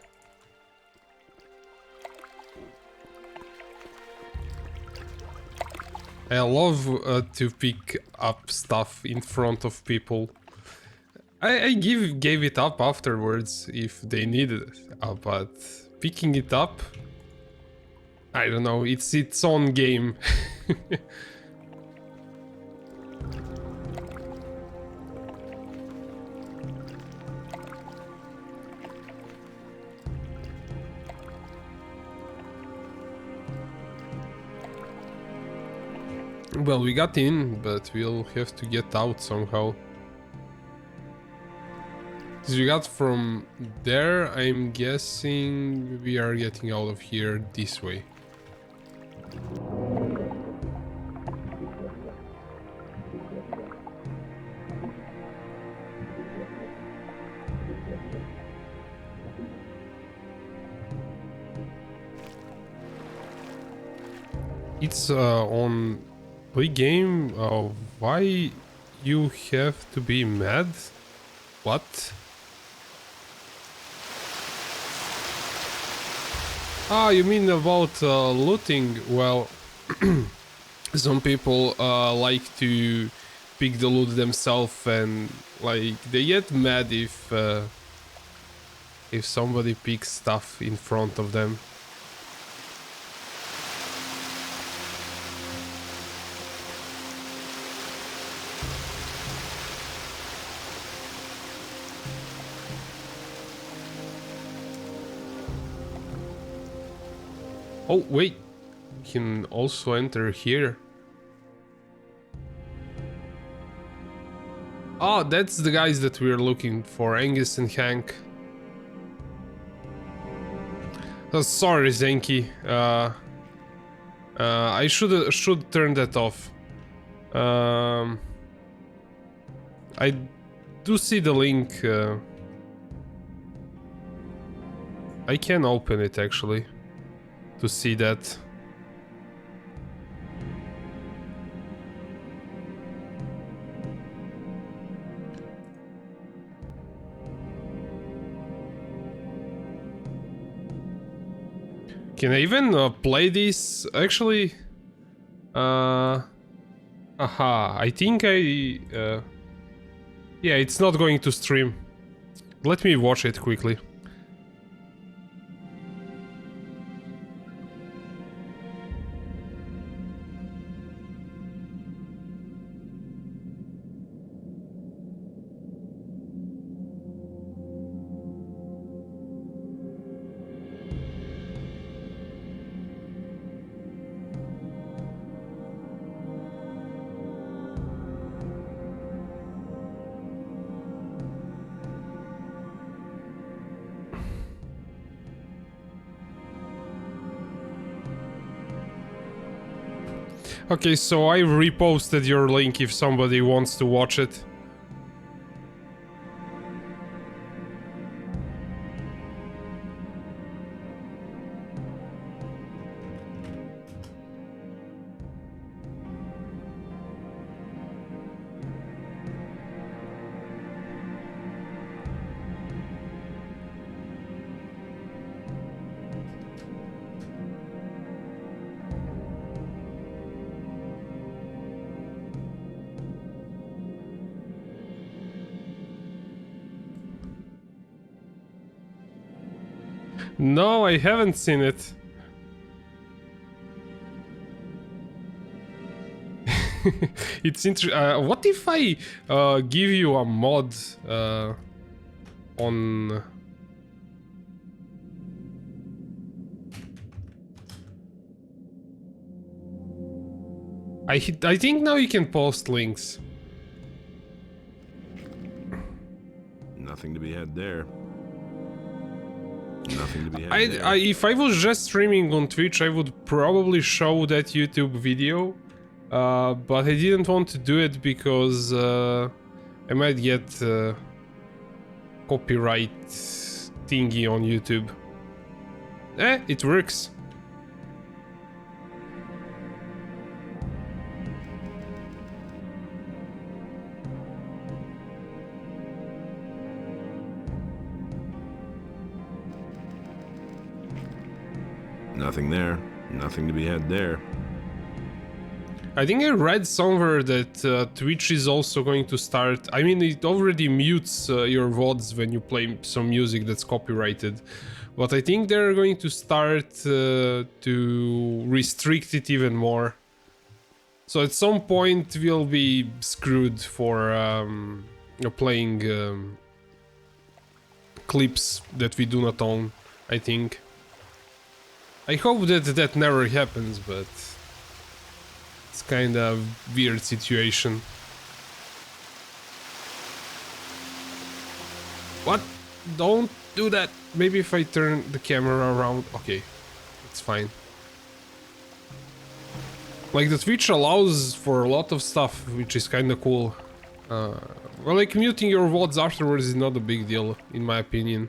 I love to pick up stuff in front of people. I gave it up afterwards if they needed it, but picking it up, I don't know, it's its own game. Well, we got in, but we'll have to get out somehow. As we got from there, I'm guessing we are getting out of here this way. It's on play game. Why you have to be mad? What? Ah, you mean about looting? Well, some people like to pick the loot themselves, and like they get mad if somebody picks stuff in front of them. Oh, wait. We can also enter here. Oh, that's the guys that we're looking for. Angus and Hank. Oh, sorry, Zenki. I should turn that off. I do see the link. I can open it actually. To see that. Can I even play this? Actually, aha, I think yeah, it's not going to stream. Let me watch it quickly. Okay, so I reposted your link if somebody wants to watch it. No, I haven't seen it. It's interesting. What if I give you a mod on... I think now you can post links. Nothing to be had there. Nothing to be had there. If I was just streaming on Twitch, I would probably show that YouTube video, but I didn't want to do it because I might get copyright thingy on YouTube. It works. Nothing there. Nothing to be had there. I think I read somewhere that Twitch is also going to start... I mean, it already mutes your VODs when you play some music that's copyrighted. But I think they're going to start to restrict it even more. So at some point we'll be screwed for playing clips that we do not own, I think. I hope that that never happens, but it's kind of weird situation. What? Don't do that. Maybe if I turn the camera around. Okay, it's fine. Like the Twitch allows for a lot of stuff, which is kind of cool. Well, like muting your VODs afterwards is not a big deal, in my opinion.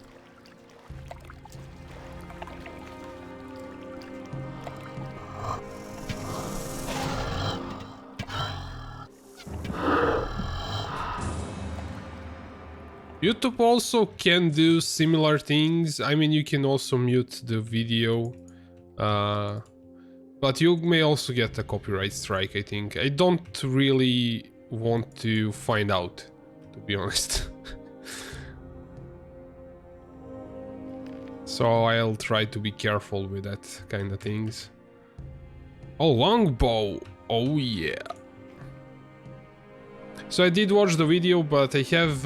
YouTube also can do similar things. I mean, you can also mute the video, but you may also get a copyright strike, I think. I don't really want to find out, to be honest. So I'll try to be careful with that kind of things. Oh, longbow. Oh yeah. So I did watch the video, but I have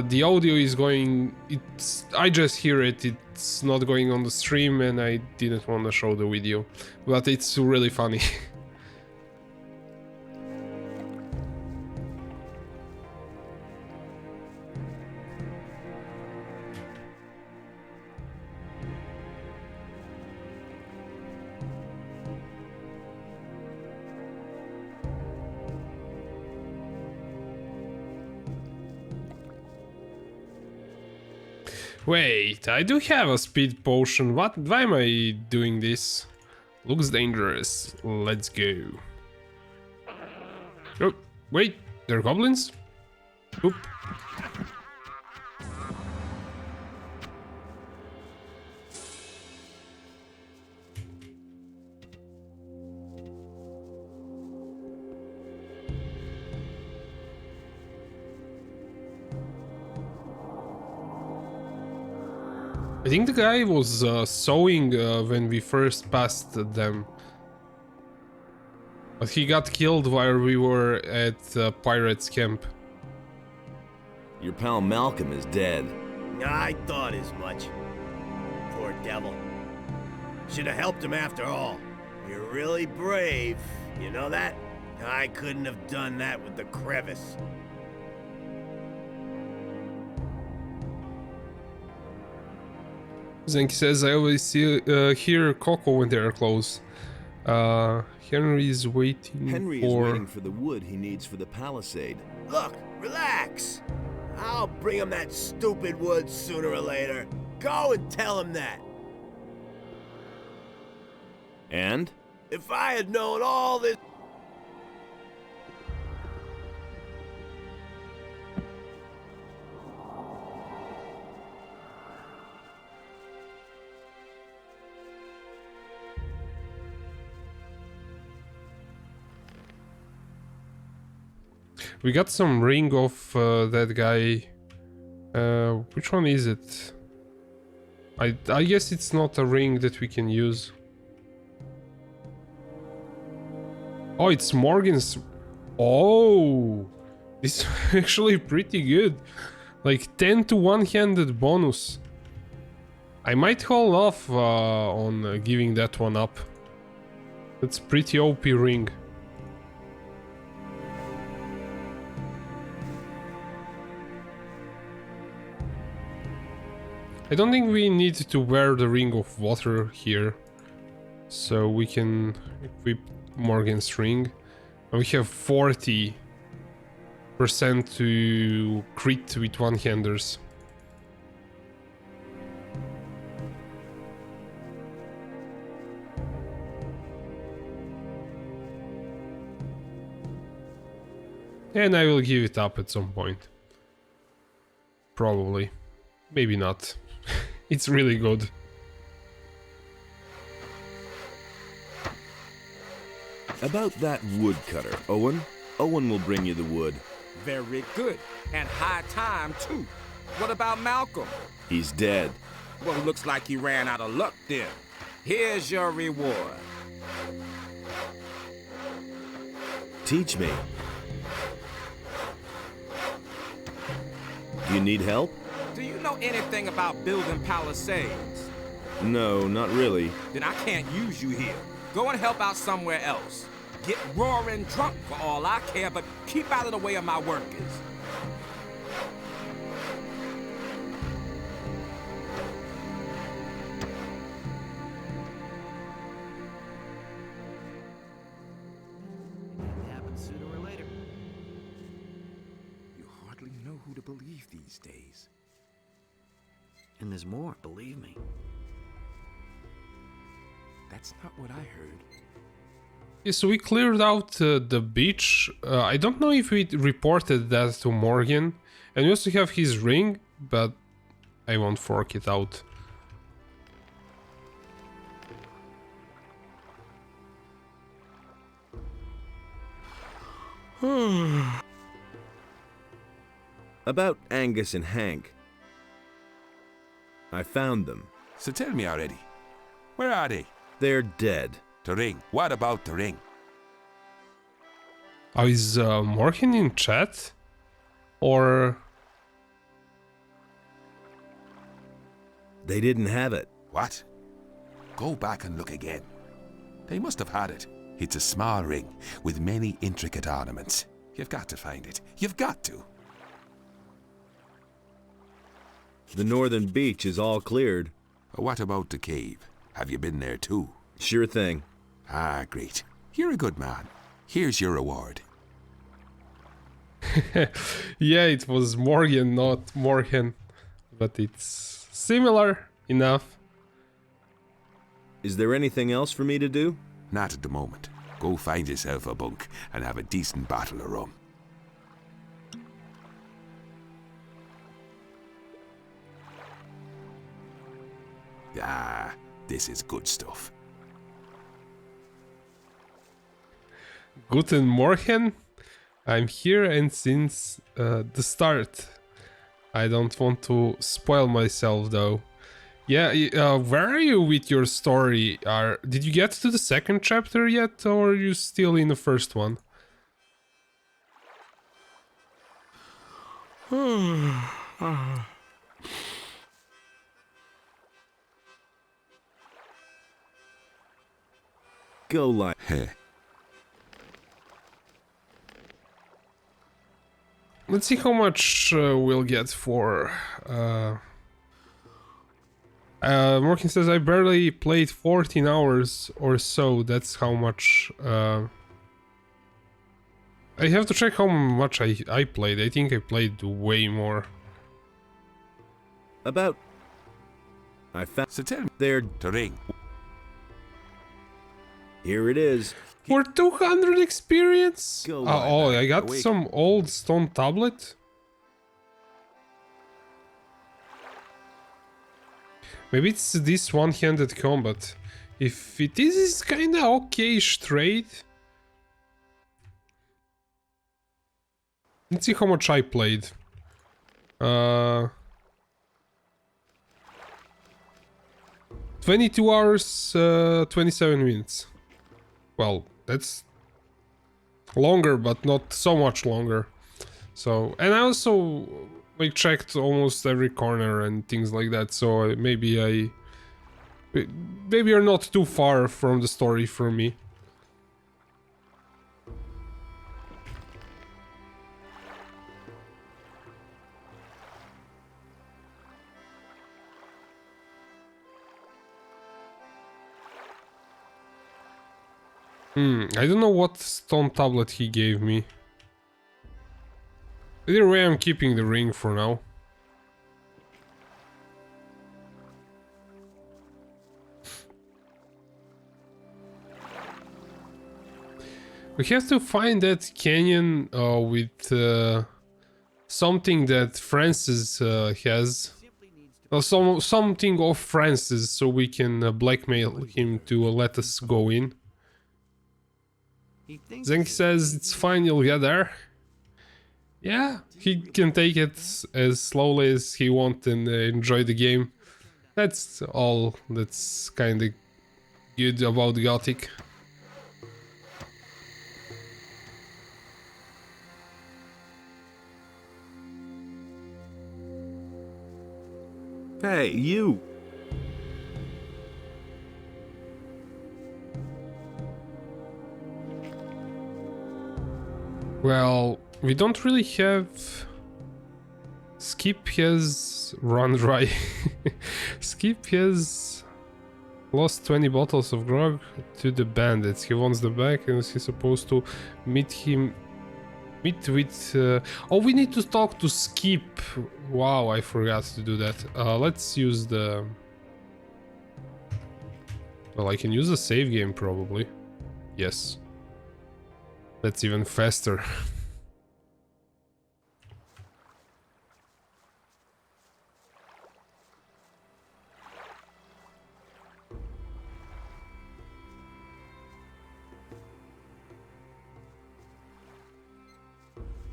the audio is going, I just hear it, it's not going on the stream, and I didn't want to show the video, but it's really funny. Wait, I do have a speed potion. What? Why am I doing this? Looks dangerous. Let's go. Oh, wait, they're goblins? Oop. I think the guy was sewing when we first passed them. But he got killed while we were at Pirate's camp. Your pal Malcolm is dead. I thought as much. Poor devil. Should have helped him after all. You're really brave, you know that? I couldn't have done that with the crevice. Zenki says, I always hear Coco when they are close. Henry's waiting Henry for... is waiting for the wood he needs for the palisade. Look, relax. I'll bring him that stupid wood sooner or later. Go and tell him that. And? If I had known all this... We got some ring of that guy. Which one is it? I guess it's not a ring that we can use. Oh, it's Morgan's. Oh, this is actually pretty good. Like 10 to one-handed bonus. I might hold off on giving that one up. That's pretty OP ring. I don't think we need to wear the Ring of Water here, so we can equip Morgan's ring. And we have 40% to crit with one-handers. And I will give it up at some point. Probably. Maybe not. It's really good. About that woodcutter, Owen. Owen will bring you the wood. Very good. And high time, too. What about Malcolm? He's dead. Well, looks like he ran out of luck then. Here's your reward. Teach me. Do you need help? Do you know anything about building palisades? No, not really. Then I can't use you here. Go and help out somewhere else. Get roaring drunk for all I care, but keep out of the way of my workers. It happens sooner or later. You hardly know who to believe these days. And there's more, believe me. That's not what I heard. Yeah, so we cleared out the beach. I don't know if we reported that to Morgan. And we also have his ring, but I won't fork it out. About Angus and Hank. I found them. So tell me already. Where are they? They're dead. The ring. What about the ring? Oh, is Morgan in chat? Or... They didn't have it. What? Go back and look again. They must have had it. It's a small ring with many intricate ornaments. You've got to find it. You've got to. The northern beach is all cleared. What about the cave? Have you been there too? Sure thing. Ah, great. You're a good man. Here's your reward. Yeah, it was Morgan, not Morgan. But it's similar enough. Is there anything else for me to do? Not at the moment. Go find yourself a bunk and have a decent bottle of rum. Ah, this is good stuff. Guten Morgen. I'm here and since the start. I don't want to spoil myself though. Yeah, where are you with your story? Did you get to the second chapter yet, or are you still in the first one? Go lie. Let's see how much we'll get for Morkin says, I barely played 14 hours or so. That's how much... I have to check how much I played. I think I played way more. About... I found... So tell me... There... To ring. Here it is. For 200 experience? Go Oh, I got awake. some old stone tablet. Maybe it's this one-handed combat. If it is, it's kinda okay-ish trade. Let's see how much I played. 22 hours, 27 minutes. Well, that's longer, but not so much longer. So, and I also like checked almost every corner and things like that. So maybe you're not too far from the story for me. I don't know what stone tablet he gave me. Either way, I'm keeping the ring for now. We have to find that canyon with something that Francis has. Something of Francis, so we can blackmail him to let us go in. Zenk says it's fine, you'll get there. Yeah, he can take it as slowly as he wants and enjoy the game. That's all that's kinda good about Gothic. Hey, you! Well, we don't really have... Skip has run dry. Skip has lost 20 bottles of grog to the bandits. He wants the back and he's supposed to meet with... Oh, we need to talk to Skip. Wow, I forgot to do that. Let's use the... Well, I can use the save game probably. Yes. That's even faster.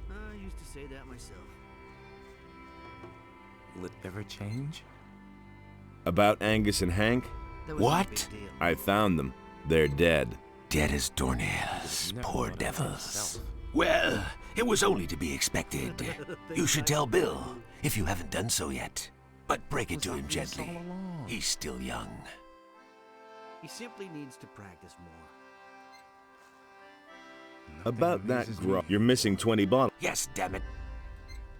I used to say that myself. Will it ever change? About Angus and Hank? What? I found them. They're dead. Dead as doornails, poor devils. Well, it was only to be expected. You should tell Bill, if you haven't done so yet. But break it to him gently. He's still young. He simply needs to practice more. About that grog. You're missing 20 bottles. Yes, damn it.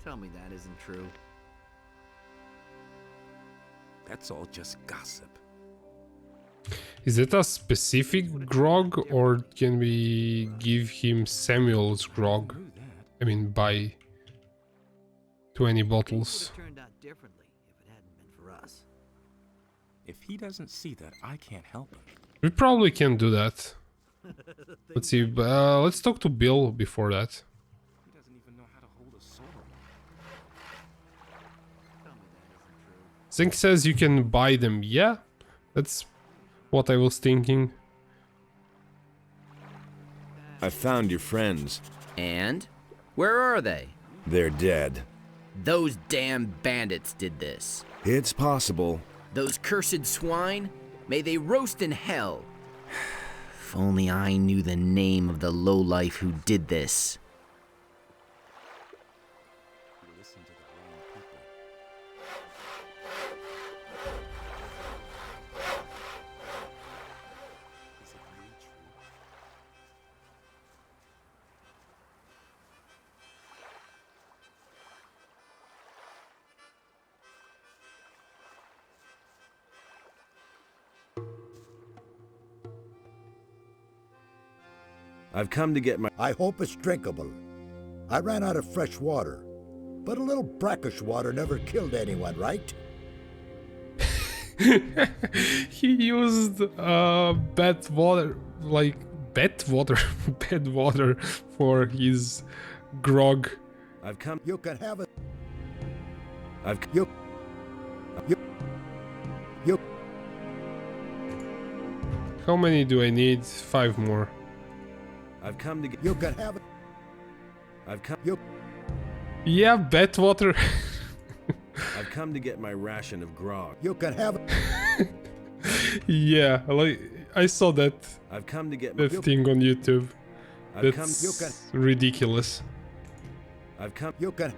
Tell me that isn't true. That's all just gossip. Is it a specific grog, or can we give him Samuel's grog? I mean, buy 20 bottles. It would have turned out differently if it hadn't been for us. If he doesn't see that, I can't help him. We probably can do that. Let's see, let's talk to Bill before that. He doesn't even know how to hold a sword. Zink says you can buy them. Yeah, that's what I was thinking. I found your friends. And? Where are they? They're dead. Those damn bandits did this. It's possible. Those cursed swine? May they roast in hell. If only I knew the name of the lowlife who did this. I've come to get my... I hope it's drinkable. I ran out of fresh water. But a little brackish water never killed anyone, right? He used bad water, like bad water, bad water for his grog. I've come... You can have it. You... How many do I need? 5 more. I've come to get... You can have it. I've come... Yeah, bad water. I've come to get my ration of grog. You can have it. Yeah, like I saw that. I've come to get that thing on YouTube. I've That's ridiculous. I've come... You can...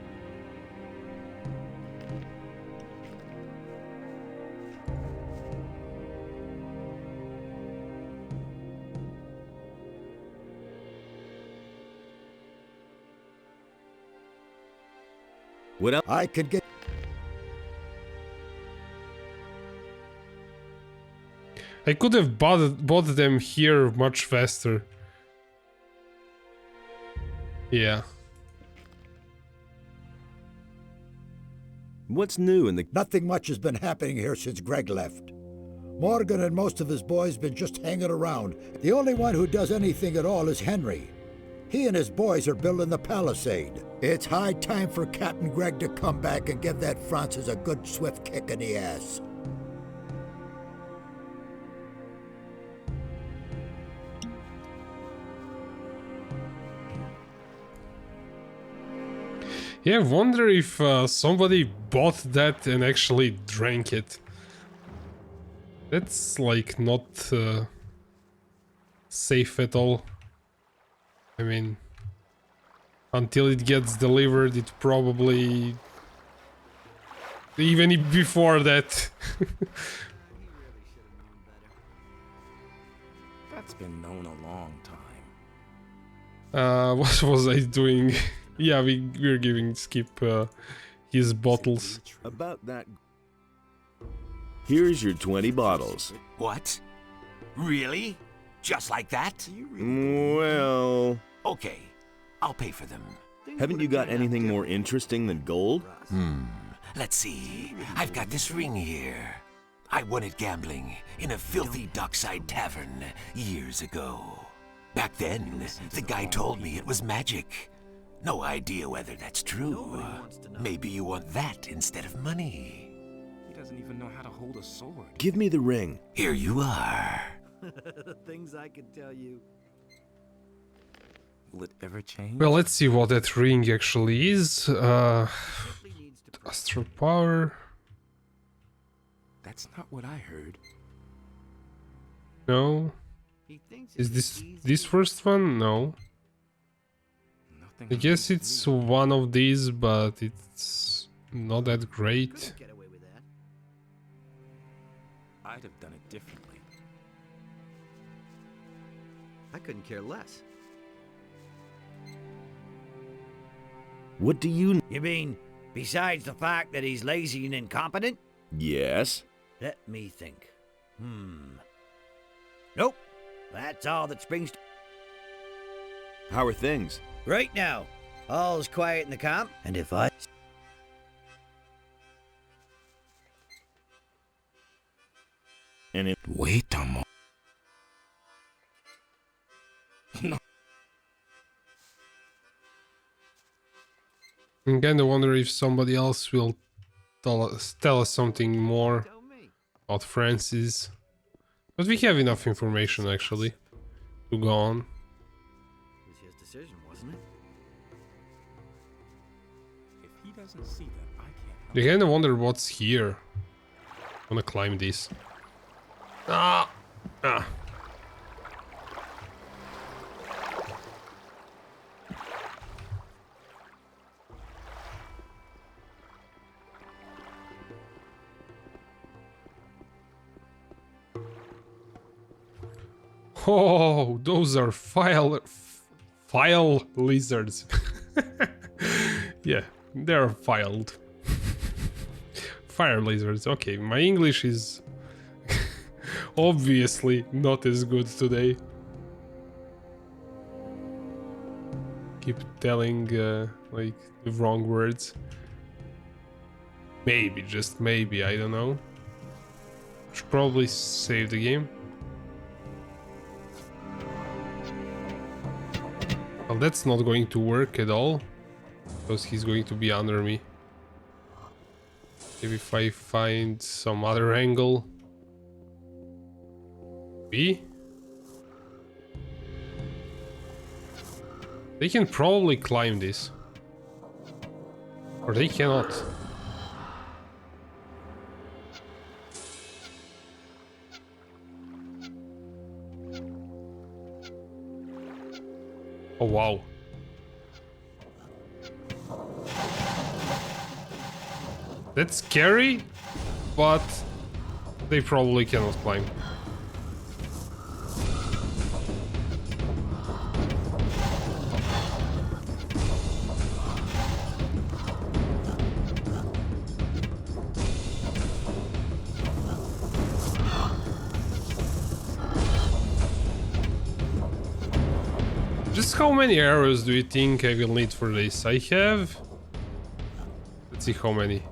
What else? I can get... I could have bought them here much faster. Yeah. What's new in the... Nothing much has been happening here since Greg left. Morgan and most of his boys been just hanging around. The only one who does anything at all is Henry. He and his boys are building the palisade. It's high time for Captain Greg to come back and give that Francis a good swift kick in the ass. Yeah, I wonder if somebody bought that and actually drank it. That's like not safe at all. I mean, until it gets delivered, it probably... Even before that. That's been known a long time. What was I doing? Yeah, we're giving Skip his bottles. About that... Here's your 20 bottles. What? Really? Just like that? Well... Okay, I'll pay for them. Haven't you got anything more interesting than gold? Let's see. I've got this ring here. I won it gambling in a filthy dockside tavern years ago. Back then, the guy told me it was magic. No idea whether that's true. Maybe you want that instead of money. He doesn't even know how to hold a sword. Give me the ring. Here you are. Things I can tell you. Will it ever change? Well, let's see what that ring actually is. Astral power. That's not what I heard. No. Is this first one? No. I guess it's one of these, but it's not that great. I'd have done it differently. I couldn't care less. What do you... You mean, besides the fact that he's lazy and incompetent? Yes? Let me think. Nope. That's all that springs to... How are things? Right now, all's quiet in the camp, and if I... And it... Wait a moment. No. I'm kinda wonder if somebody else will tell us something more about Francis. But we have enough information actually to go on. It was his decision, wasn't it? If he doesn't see that, I can't help. I kinda wonder what's here. I wanna climb this. Ah! Oh, those are file lizards. Yeah, they're filed. Fire lizards. Okay, my English is obviously not as good today. keep telling like the wrong words. Maybe, just maybe, I don't know. Should probably save the game. Well, that's not going to work at all, because he's going to be under me. Maybe if I find some other angle. B? They can probably climb this. Or they cannot. Oh wow. That's scary, but they probably cannot climb. Just how many arrows do you think I will need for this? I have... Let's see how many.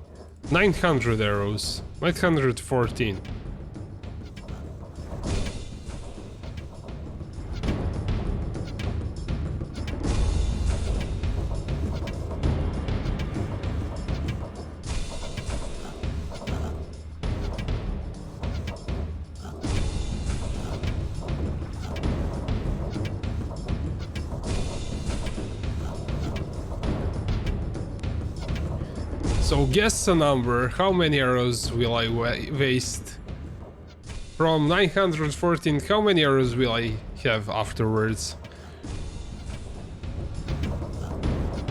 900 arrows. 914. So guess a number, how many arrows will I waste? From 914, how many arrows will I have afterwards?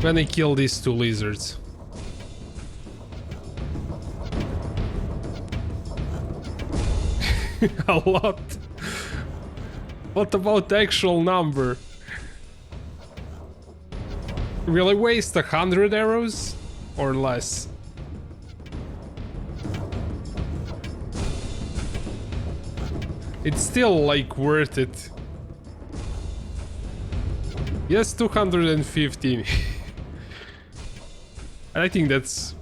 When I kill these two lizards. A lot. What about the actual number? Will I waste 100 arrows? Or less? It's still like worth it. Yes, 215. I think that's...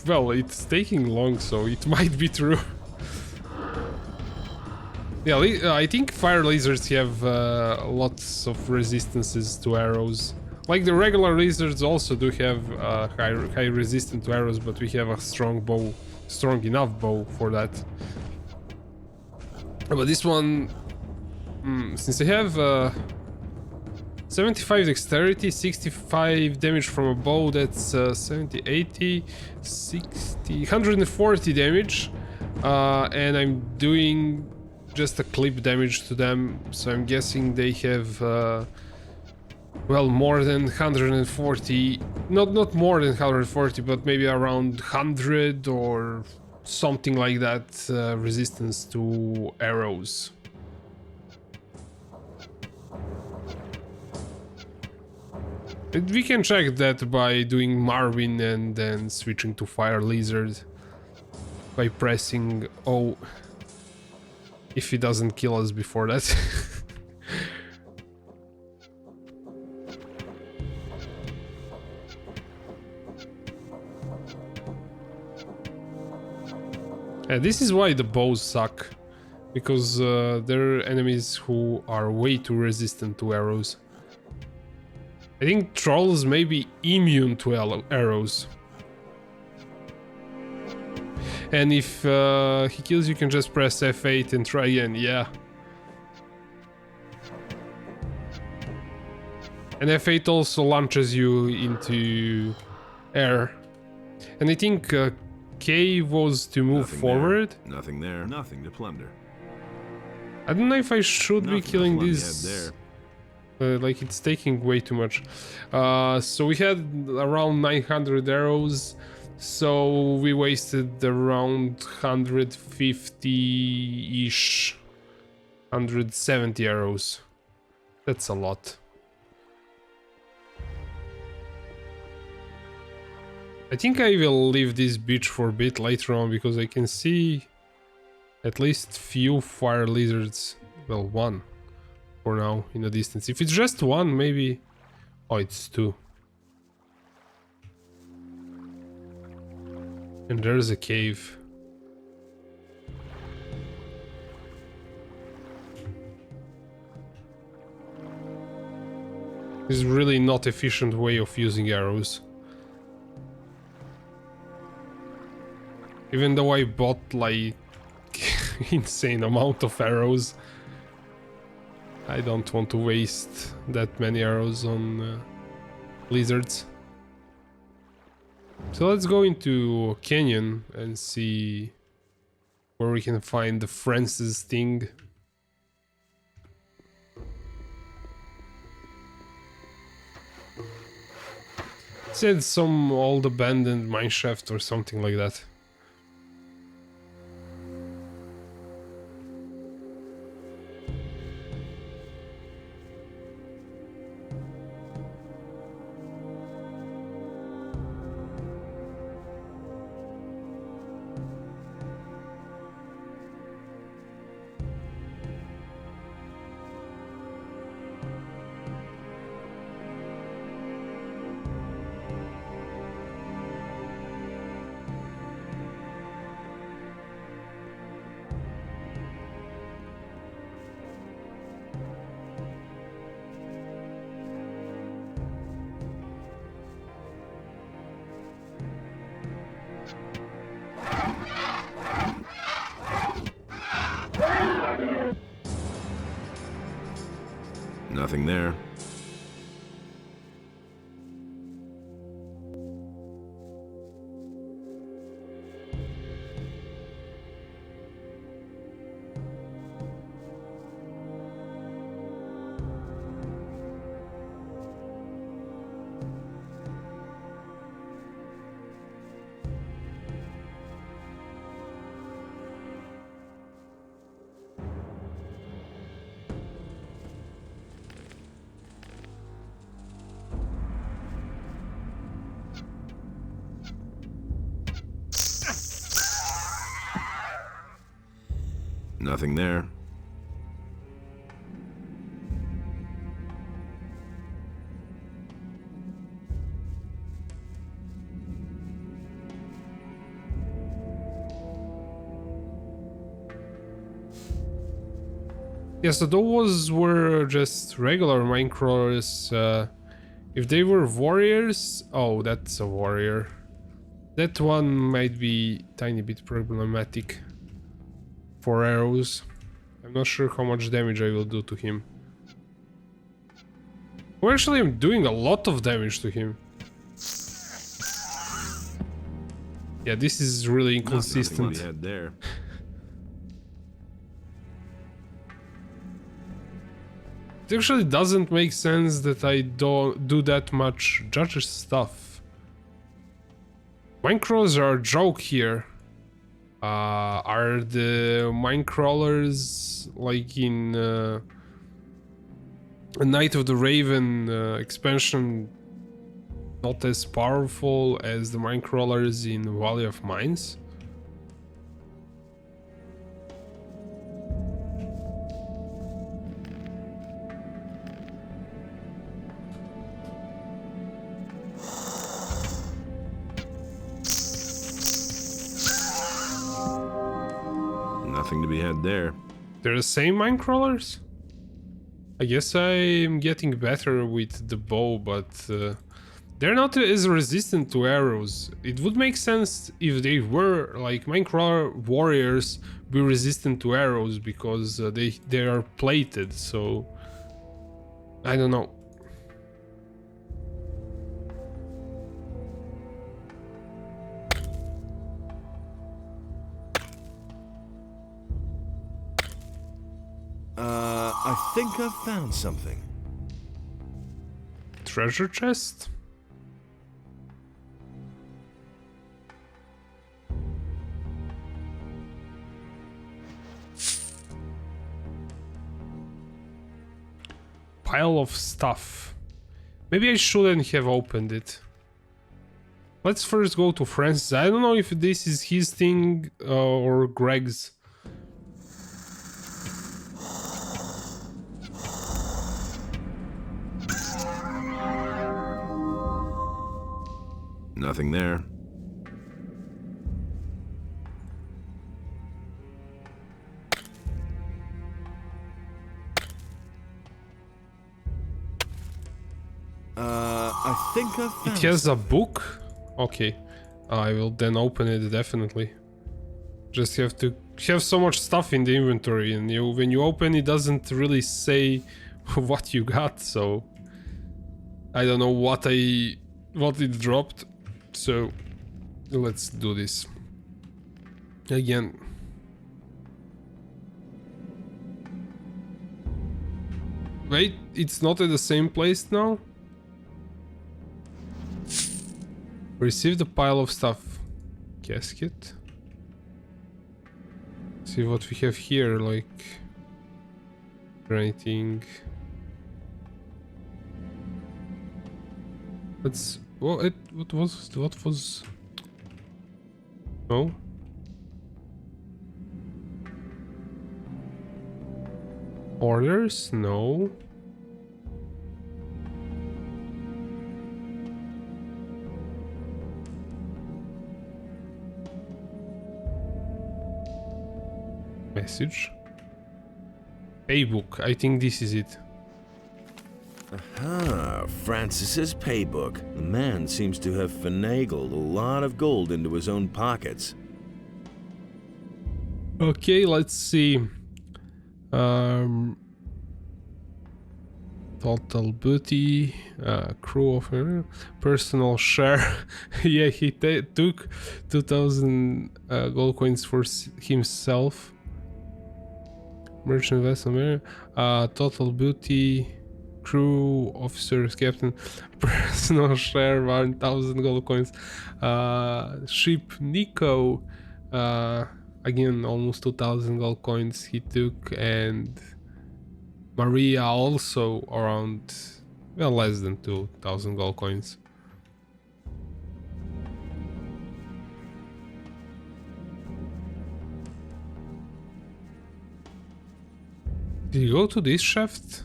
Well, it's taking long, so it might be true. Yeah, I think fire lizards have lots of resistances to arrows. Like the regular lizards also do have high resistance to arrows, but we have a strong bow, strong enough bow for that. But this one, since I have 75 dexterity, 65 damage from a bow, that's 70, 80, 60, 140 damage, and I'm doing just a clip damage to them, so I'm guessing they have well, more than 140, not more than 140, but maybe around 100 or something like that resistance to arrows. We can check that by doing Marvin and then switching to Fire Lizard by pressing O, if he doesn't kill us before that. This is why the bows suck, because there are enemies who are way too resistant to arrows. I think trolls may be immune to arrows. And if he kills you, can just press F8 and try again, yeah. And F8 also launches you into air. And I think K was to move Nothing forward. There. Nothing there. Nothing to plunder. I don't know if I should be killing these. There. Like it's taking way too much. So we had around 900 arrows. So we wasted around 150-ish, 170 arrows. That's a lot. I think I will leave this beach for a bit later on, because I can see at least few fire lizards. Well, one for now in the distance. If it's just one, maybe Oh, it's 2. And there's a cave. This is really not efficient way of using arrows. Even though I bought like insane amount of arrows, I don't want to waste that many arrows on lizards. So let's go into a canyon and see where we can find the Francis thing. It said some old abandoned mineshaft or something like that. Nothing there. Nothing there. Yeah, so those were just regular minecrawlers. If they were warriors... Oh, that's a warrior. That one might be a tiny bit problematic for arrows. I'm not sure how much damage I will do to him. Well, actually, I'm doing a lot of damage to him. Yeah, this is really inconsistent. Nothing had there. It actually doesn't make sense that I don't do that much judges stuff. Minecrawlers are a joke here. Are the minecrawlers like in Night of the Raven expansion not as powerful as the minecrawlers in Valley of Mines? Nothing to be had there. They're the same minecrawlers? I guess I'm getting better with the bow, but they're not as resistant to arrows. It would make sense if they were, like, minecrawler warriors be resistant to arrows, because they are plated, so... I don't know. I think I've found something. Treasure chest? Pile of stuff. Maybe I shouldn't have opened it. Let's first go to Francis. I don't know if this is his thing or Greg's. Nothing there. I think I found It has a book? Okay. I will then open it, definitely. Just have to have so much stuff in the inventory, and when you open it doesn't really say what you got, so I don't know what it dropped. So let's do this again. Wait, it's not at the same place now? Received a pile of stuff. Casket. See what we have here, like anything. Let's. What was? No. Orders? No. Message. Paybook. I think this is it. Aha, Francis's paybook. The man seems to have finagled a lot of gold into his own pockets. Okay, let's see. Total booty, crew of personal share. Yeah, he took 2,000 gold coins for himself. Merchant vessel, total booty, crew, officers, captain, personal share, 1,000 gold coins. Ship Nico, again almost 2,000 gold coins he took, and Maria also around, well, less than 2,000 gold coins. Did you go to this shaft?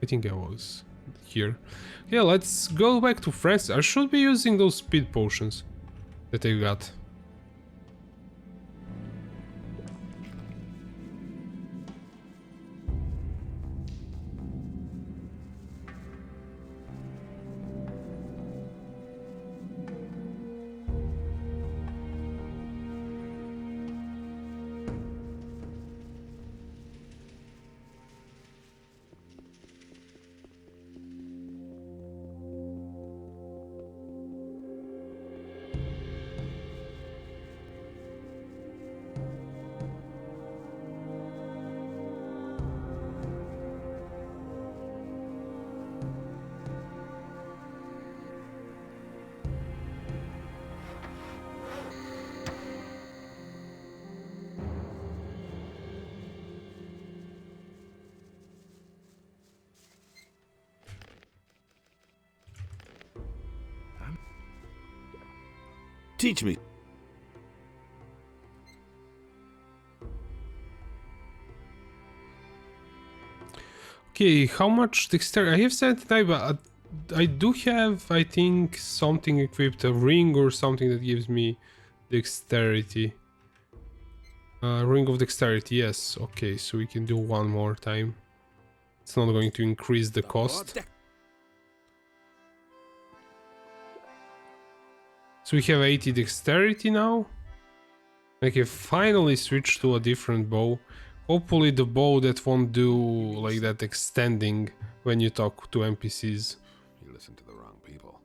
I think I was here. Yeah, let's go back to France. I should be using those speed potions that I got. Teach me. Okay, how much dexterity? I have 79, but I do have, I think, something equipped, a ring or something that gives me dexterity. Ring of dexterity, yes. Okay, so we can do one more time. It's not going to increase the cost. So we have 80 dexterity now. I can finally switch to a different bow. Hopefully the bow that won't do like that extending when you talk to NPCs. You listen to the wrong people.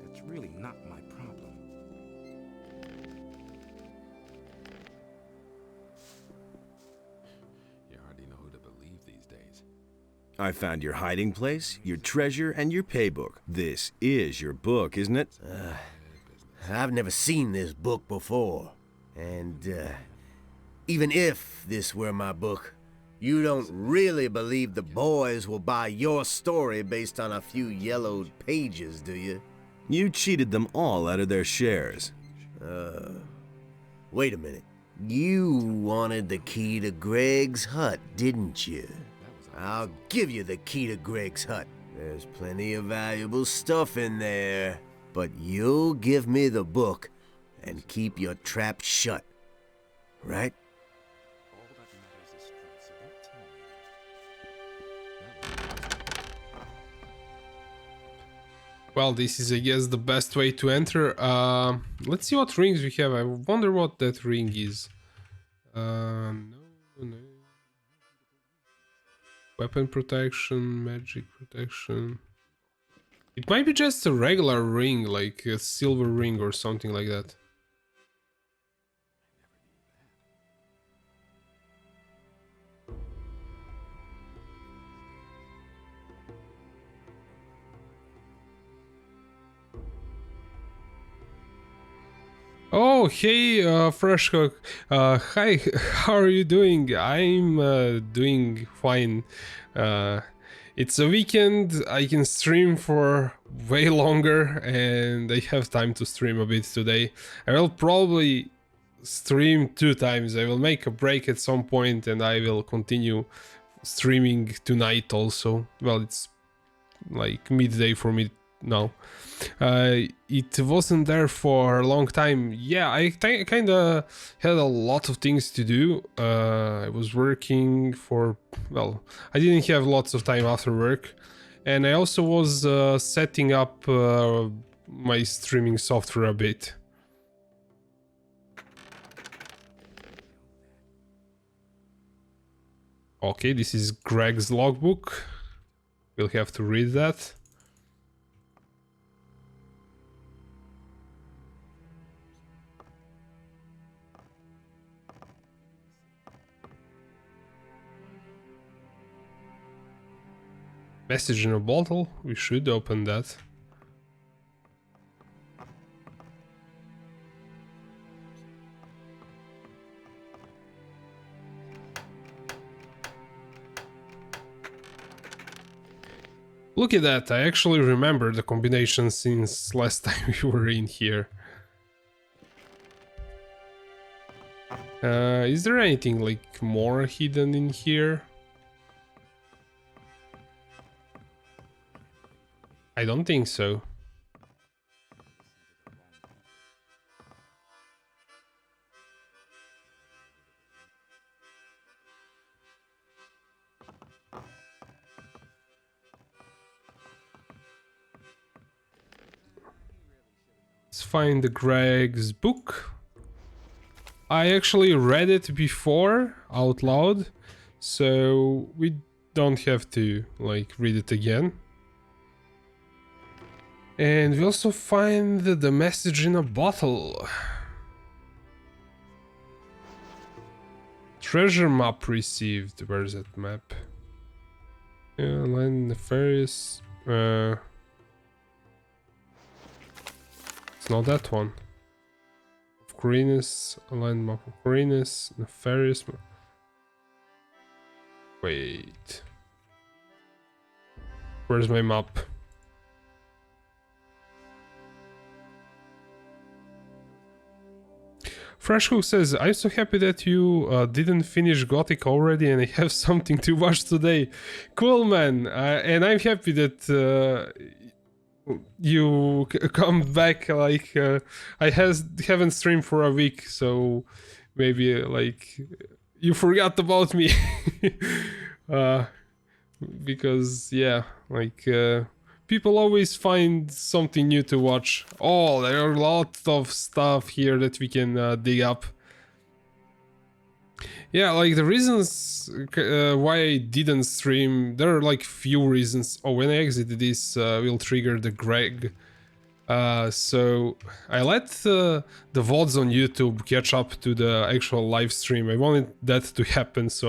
That's really not my problem. You hardly know who to believe these days. I found your hiding place, your treasure, and your paybook. This is your book, isn't it? I've never seen this book before. And, even if this were my book, you don't really believe the boys will buy your story based on a few yellowed pages, do you? You cheated them all out of their shares. Wait a minute. You wanted the key to Greg's hut, didn't you? I'll give you the key to Greg's hut. There's plenty of valuable stuff in there, but you'll give me the book and keep your trap shut, right? Well, this is, I guess, the best way to enter. Let's see what rings we have. I wonder what that ring is. No. Weapon protection, magic protection. It might be just a regular ring, like a silver ring or something like that. Oh, hey, Fresh Cook. Hi, how are you doing? I'm doing fine. It's a weekend, I can stream for way longer, and I have time to stream a bit today. I will probably stream 2 times. I will make a break at some point, and I will continue streaming tonight also. Well, it's like midday for me now. It wasn't there for a long time. Yeah, I kind of had a lot of things to do. I was working for, well, I didn't have lots of time after work, and I also was setting up my streaming software a bit. Okay, this is Greg's logbook. We'll have to read that. Message in a bottle. We should open that. Look at that, I actually remember the combination since last time we were in here. Is there anything like more hidden in here? I don't think so. Let's find the Greg's book. I actually read it before out loud, so we don't have to like read it again. And we also find the message in a bottle. Treasure map received. Where's that map? Yeah, land nefarious. It's not that one. Khorinis, a land map of Khorinis, nefarious map. Wait. Where's my map? Freshcook says, I'm so happy that you didn't finish Gothic already and I have something to watch today. Cool, man. And I'm happy that you come back. Like, I haven't streamed for a week, so maybe like you forgot about me. Because, yeah, like... people always find something new to watch. Oh, there are a lot of stuff here that we can dig up. Yeah, like the reasons why I didn't stream, there are like few reasons. Oh, when I exit this, will trigger the Greg. So I let the VODs on YouTube catch up to the actual live stream. I wanted that to happen, so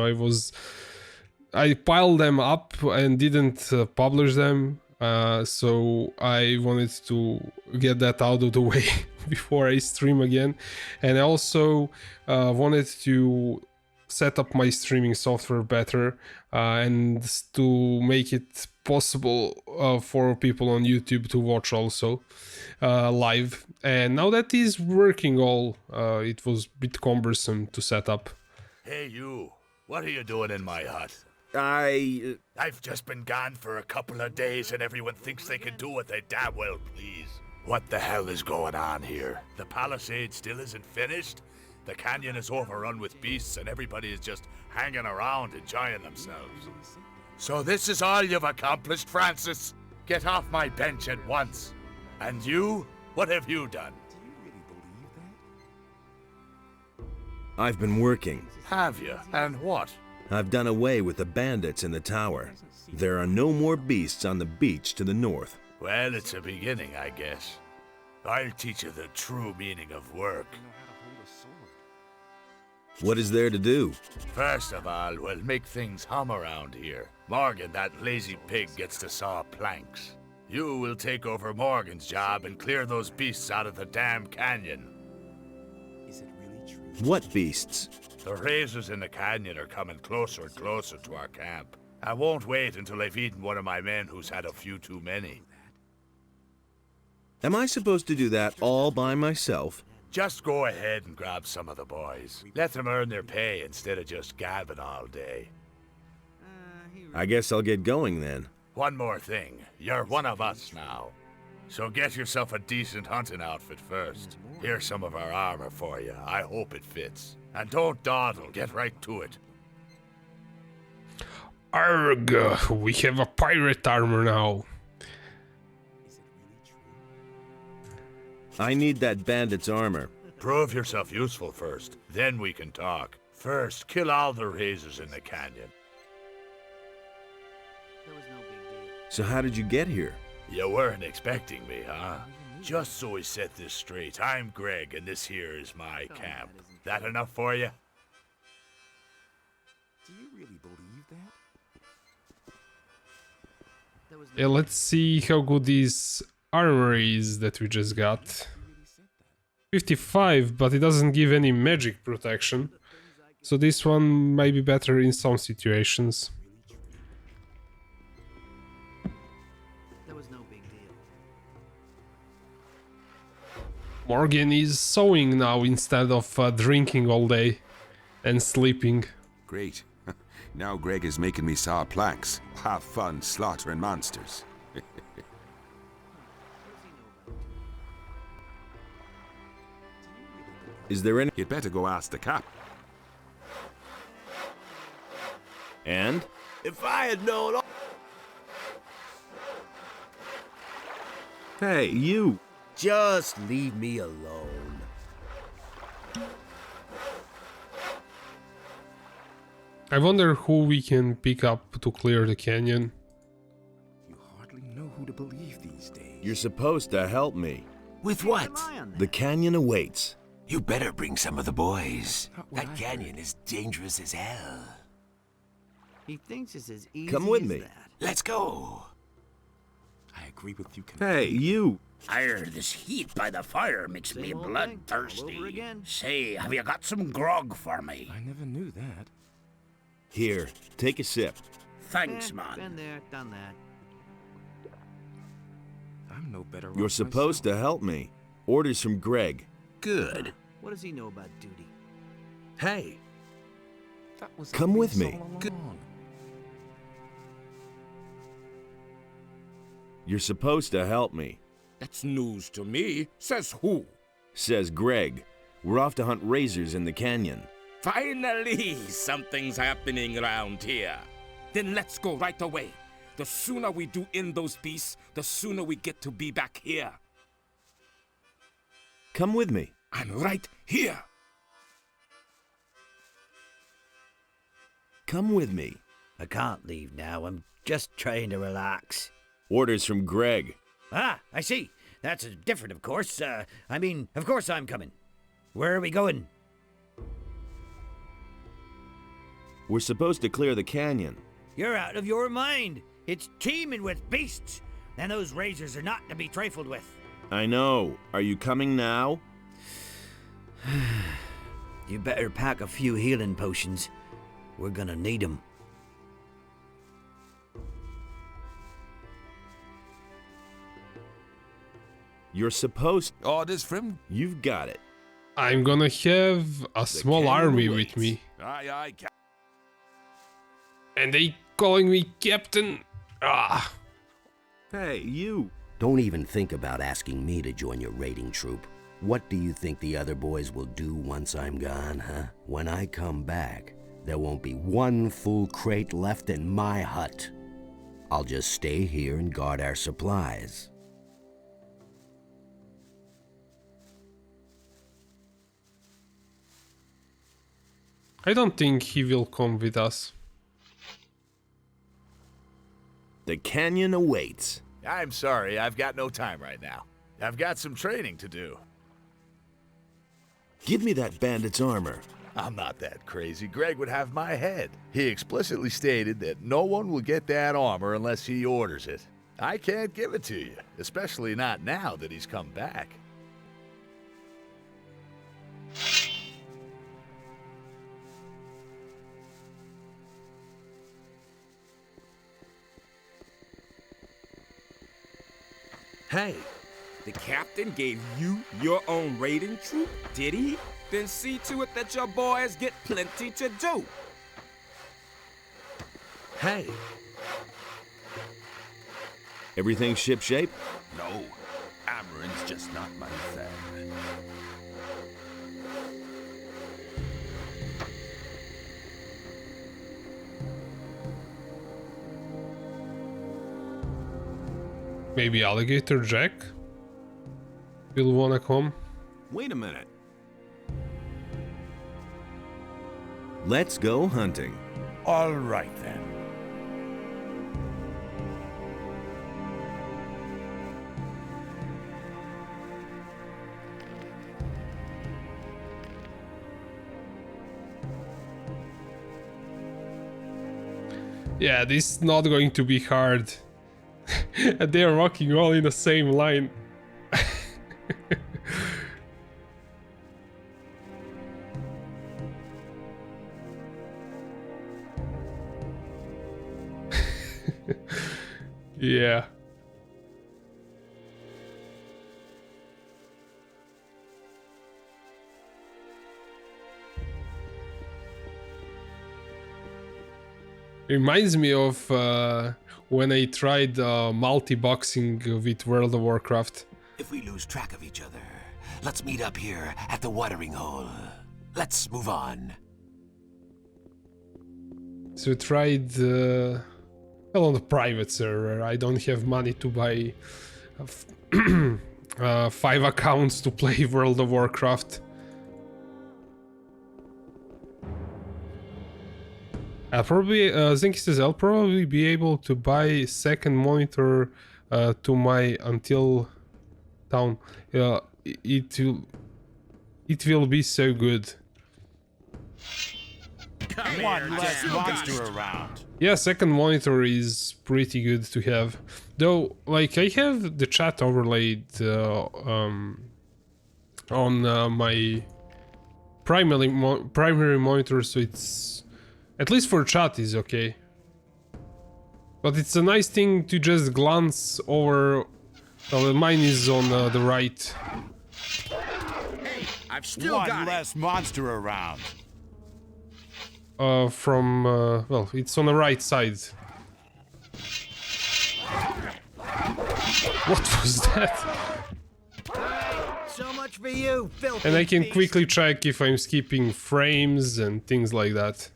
I piled them up and didn't publish them. So I wanted to get that out of the way before I stream again, and I also wanted to set up my streaming software better and to make it possible for people on YouTube to watch also live. And now that is working all, it was a bit cumbersome to set up. Hey you, what are you doing in my hut? I've just been gone for a couple of days and everyone thinks they can do what they damn well please. What the hell is going on here? The palisade still isn't finished? The canyon is overrun with beasts and everybody is just hanging around enjoying themselves. So this is all you've accomplished, Francis? Get off my bench at once. And you? What have you done? I've been working. Have you? And what? I've done away with the bandits in the tower. There are no more beasts on the beach to the north. Well, it's a beginning, I guess. I'll teach you the true meaning of work. What is there to do? First of all, we'll make things hum around here. Morgan, that lazy pig, gets to saw planks. You will take over Morgan's job and clear those beasts out of the damn canyon. Is it really true? What beasts? The razors in the canyon are coming closer and closer to our camp. I won't wait until I've eaten one of my men who's had a few too many. Am I supposed to do that all by myself? Just go ahead and grab some of the boys. Let them earn their pay instead of just gabbing all day. I guess I'll get going then. One more thing. You're one of us now. So get yourself a decent hunting outfit first. Here's some of our armor for you. I hope it fits. And don't dawdle. Get right to it. Arg, we have a pirate armor now. I need that bandit's armor. Prove yourself useful first, then we can talk. First, kill all the razors in the canyon. So how did you get here? You weren't expecting me, huh? Just so we set this straight, I'm Greg and this here is my camp. That enough for you? Do you really believe that? Yeah, let's see how good this armor is that we just got. 55, but it doesn't give any magic protection. So this one might be better in some situations. Morgan is sewing now instead of drinking all day and sleeping. Great. Now Greg is making me saw planks. Have fun slaughtering monsters. Is there any... You'd better go ask the cap. And? If I had known... Hey, you! Just leave me alone. I wonder who we can pick up to clear the canyon. You hardly know who to believe these days. You're supposed to help me. With what? The canyon awaits. You better bring some of the boys. That canyon is dangerous as hell. He thinks it's as easy Come with as me. that. Let's go. I agree with you. Hey, you! This heat by the fire makes me Same old thing, bloodthirsty. all over again. Say, have you got some grog for me? I never knew that. Here, take a sip. Thanks, Been man. there, done that. I'm no better off You're supposed to help me. Orders from Greg. Good. What does he know about duty? Hey! That was Come with me. Good. You're supposed to help me. That's news to me. Says who? Says Greg. We're off to hunt razors in the canyon. Finally, something's happening around here. Then let's go right away. The sooner we do end those beasts, the sooner we get to be back here. Come with me. I'm right here. Come with me. I can't leave now. I'm just trying to relax. Orders from Greg. Ah, I see. That's different, of course. Of course I'm coming. Where are we going? We're supposed to clear the canyon. You're out of your mind. It's teeming with beasts, and those razors are not to be trifled with. I know. Are you coming now? You better pack a few healing potions. We're gonna need them. You're supposed... Orders from... You've got it. I'm gonna have a small army with me. Aye, aye. And they calling me captain. Ah. Hey, you. Don't even think about asking me to join your raiding troop. What do you think the other boys will do once I'm gone, huh? When I come back, there won't be one full crate left in my hut. I'll just stay here and guard our supplies. I don't think he will come with us. The canyon awaits. I'm sorry, I've got no time right now. I've got some training to do. Give me that bandit's armor. I'm not that crazy. Greg would have my head. He explicitly stated that no one will get that armor unless he orders it. I can't give it to you, especially not now that he's come back. Hey, the captain gave you your own raiding troop, did he? Then see to it that your boys get plenty to do. Hey. Everything shipshape? No, Amarin's just not my thing. Maybe Alligator Jack will wanna come. Wait a minute. Let's go hunting. All right, then. Yeah, this is not going to be hard. And they are walking all in the same line. Yeah. Reminds me of when I tried multi-boxing with World of Warcraft. If we lose track of each other, let's meet up here at the watering hole. Let's move on. So I tried well, on the private server. I don't have money to buy 5 accounts to play World of Warcraft. I'll probably, Zinky says, I'll probably be able to buy a second monitor to my until town. It will be so good. One less monster around. Yeah, second monitor is pretty good to have. Though, like, I have the chat overlaid on my primary monitor, so it's, at least for chat, is okay. But it's a nice thing to just glance over. Well, mine is on the right. Hey, I've still got one less monster around. From well, it's on the right side. What was that? So much for you, filthy And I can beast. quickly check if I'm skipping frames and things like that.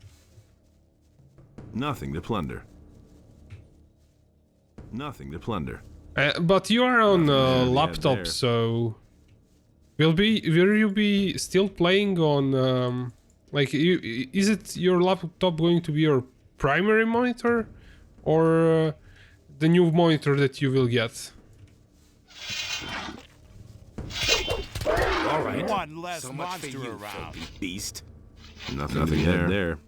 Nothing to plunder. Nothing to plunder. But you are on laptop, there. so will you be still playing on like is it your laptop going to be your primary monitor or the new monitor that you will get? All right. One less So much for monster you, around. filthy beast. Nothing there.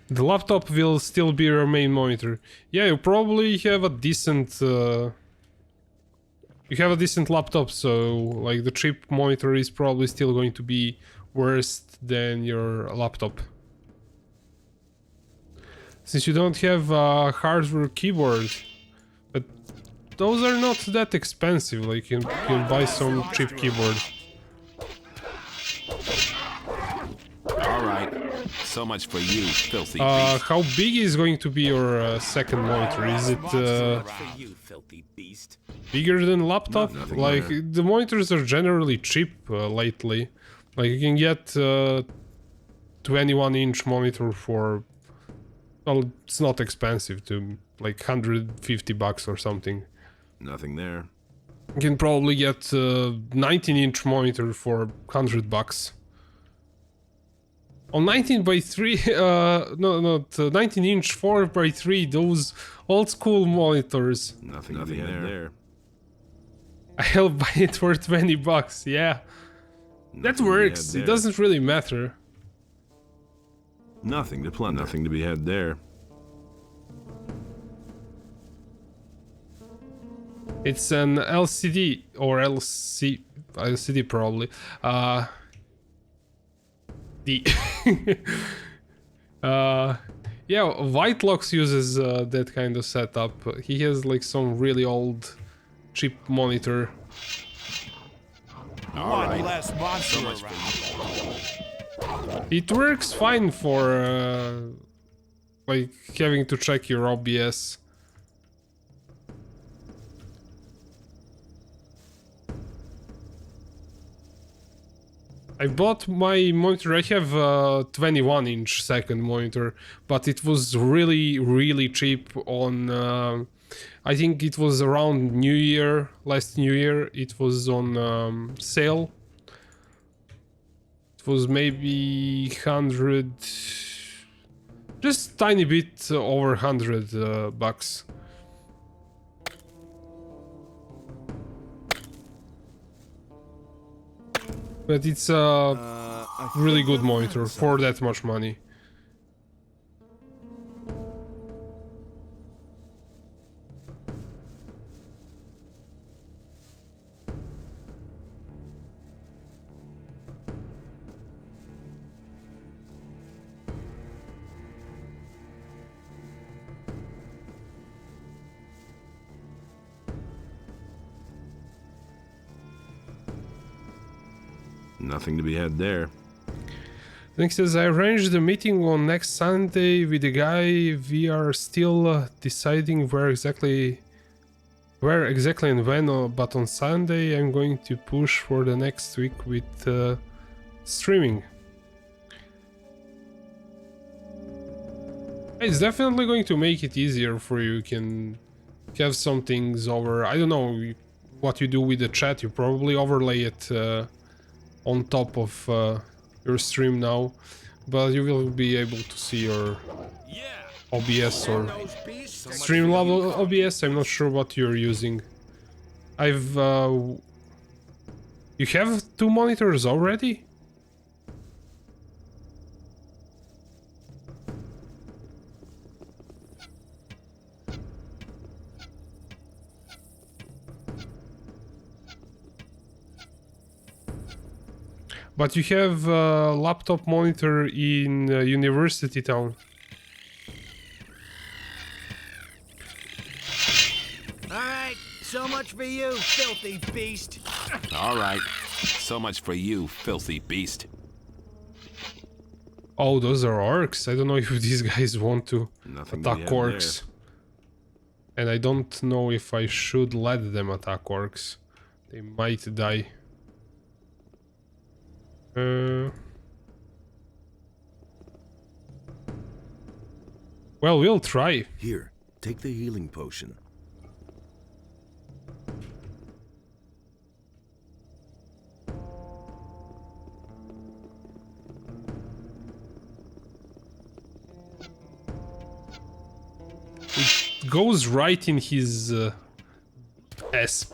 The laptop will still be your main monitor. Yeah, you probably have a decent you have a decent laptop, so like the cheap monitor is probably still going to be worse than your laptop. Since you don't have a hardware keyboard, but those are not that expensive, like you can buy some cheap keyboard. Alright, so much for you, filthy beast. How big is going to be your second monitor? Is it bigger than laptop? Like, the monitors are generally cheap lately. Like, you can get 21-inch monitor for... Well, it's not expensive to like $150 or something. Nothing there. You can probably get 19-inch monitor for $100. On 19x3, no, not 19-inch 4x3, those old school monitors. Nothing there. I'll buy it for $20, yeah. That works, it doesn't really matter. Nothing to plunder. Nothing to be had there. It's an LCD or LCD probably. Yeah, Whitelocks uses that kind of setup. He has like some really old cheap monitor. One less monster around. It works fine for like having to check your OBS. I bought my monitor. I have a 21-inch second monitor, but it was really cheap on I think it was around New Year, last New Year. It was on sale. It was maybe 100, just tiny bit over $100 but it's a really good monitor for that much money. Nothing to be had there. Next says, I arranged a meeting on next Sunday with the guy. We are still deciding where exactly and when, but on Sunday I'm going to push for the next week with streaming. It's definitely going to make it easier for you. You can have some things over, I don't know what you do with the chat, you probably overlay it on top of your stream now, but you will be able to see your OBS or stream level OBS. I'm not sure what you're using. You have two monitors already? But you have a laptop monitor in University Town. Alright, so much for you, filthy beast. Alright, so much for you, filthy beast. Oh, those are orcs. I don't know if these guys want to attack orcs. And I don't know if I should let them attack orcs. They might die. Well, we'll try. Here, take the healing potion. It goes right in his ass.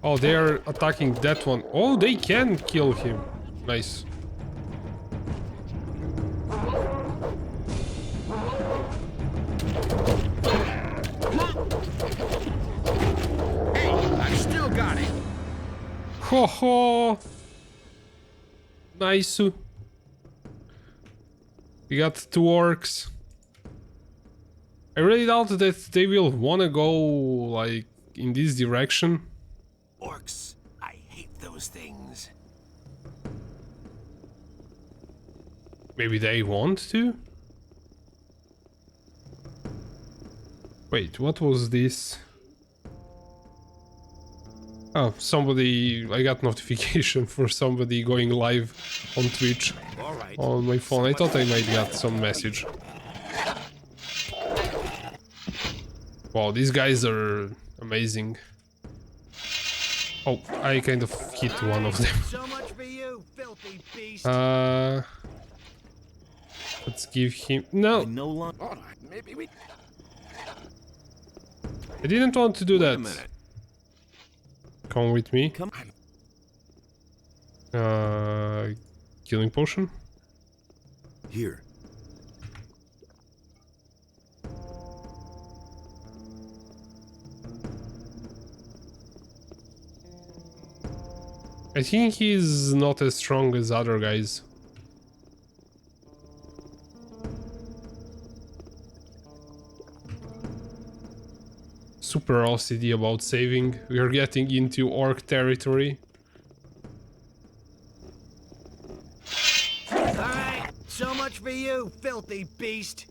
Oh, they are attacking that one. Oh, they can kill him. Nice. Hey, I still got it. Ho ho. Nice. We got two orcs. I really doubt that they will wanna go, like, in this direction. Orcs, I hate those things. Maybe they want to? Wait, what was this? Oh, somebody... I got notification for somebody going live on Twitch on my phone. I thought I might get some message. Wow, these guys are amazing. Oh, I kind of hit one of them. Let's give him... No! I didn't want to do that. Come with me. Healing potion? Here. I think he's not as strong as other guys. Super OCD about saving. We are getting into orc territory. Alright, so much for you, filthy beast.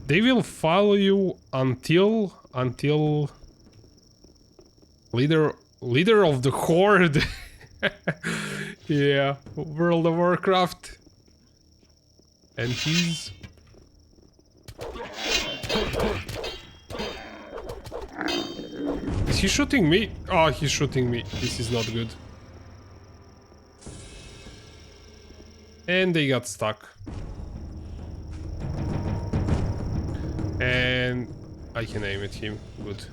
They will follow you until leader of the horde. Yeah, World of Warcraft. And he's... Is he shooting me? Oh, he's shooting me. This is not good. And they got stuck. And I can aim at him. Good.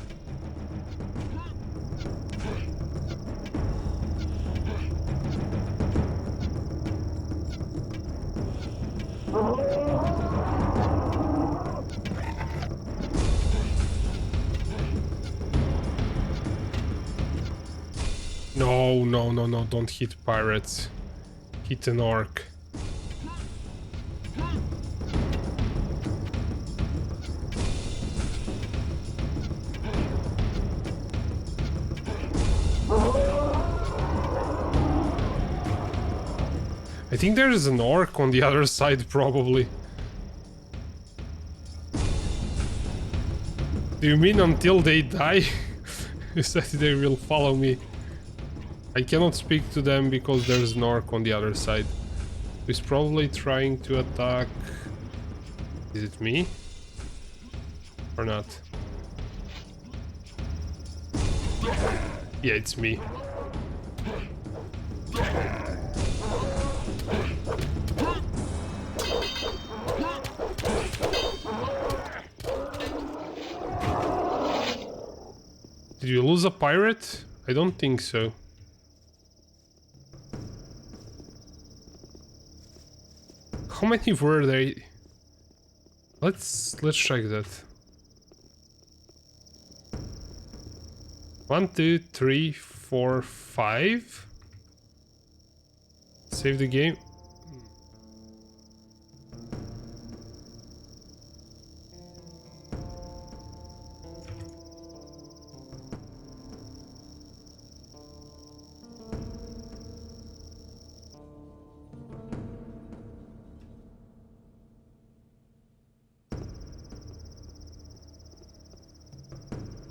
No, no, no, no, don't hit pirates. Hit an orc. I think there's an orc on the other side, probably. Do you mean until they die? You said they will follow me. I cannot speak to them because there's an orc on the other side. He's probably trying to attack... Is it me? Or not? Yeah, it's me. Did you lose a pirate? I don't think so. How many were there? Let's check that. 1, 2, 3, 4, 5. Save the game.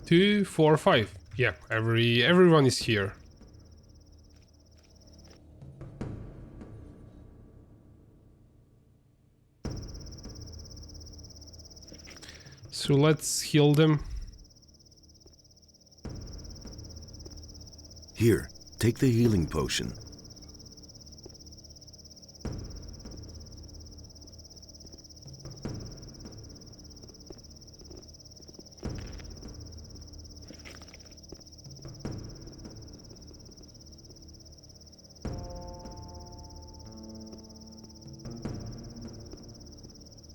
Two, 4, 5. Yeah, everyone is here. So let's heal them. Here, take the healing potion.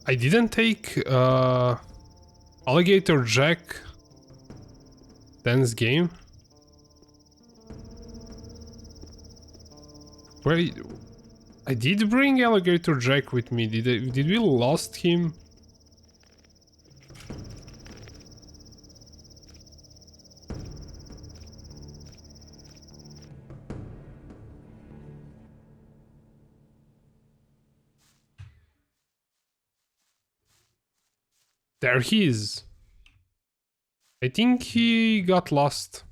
I didn't take Alligator Jack Dan's game. I did bring Alligator Jack with me. Did we lost him? There he is. I think he got lost.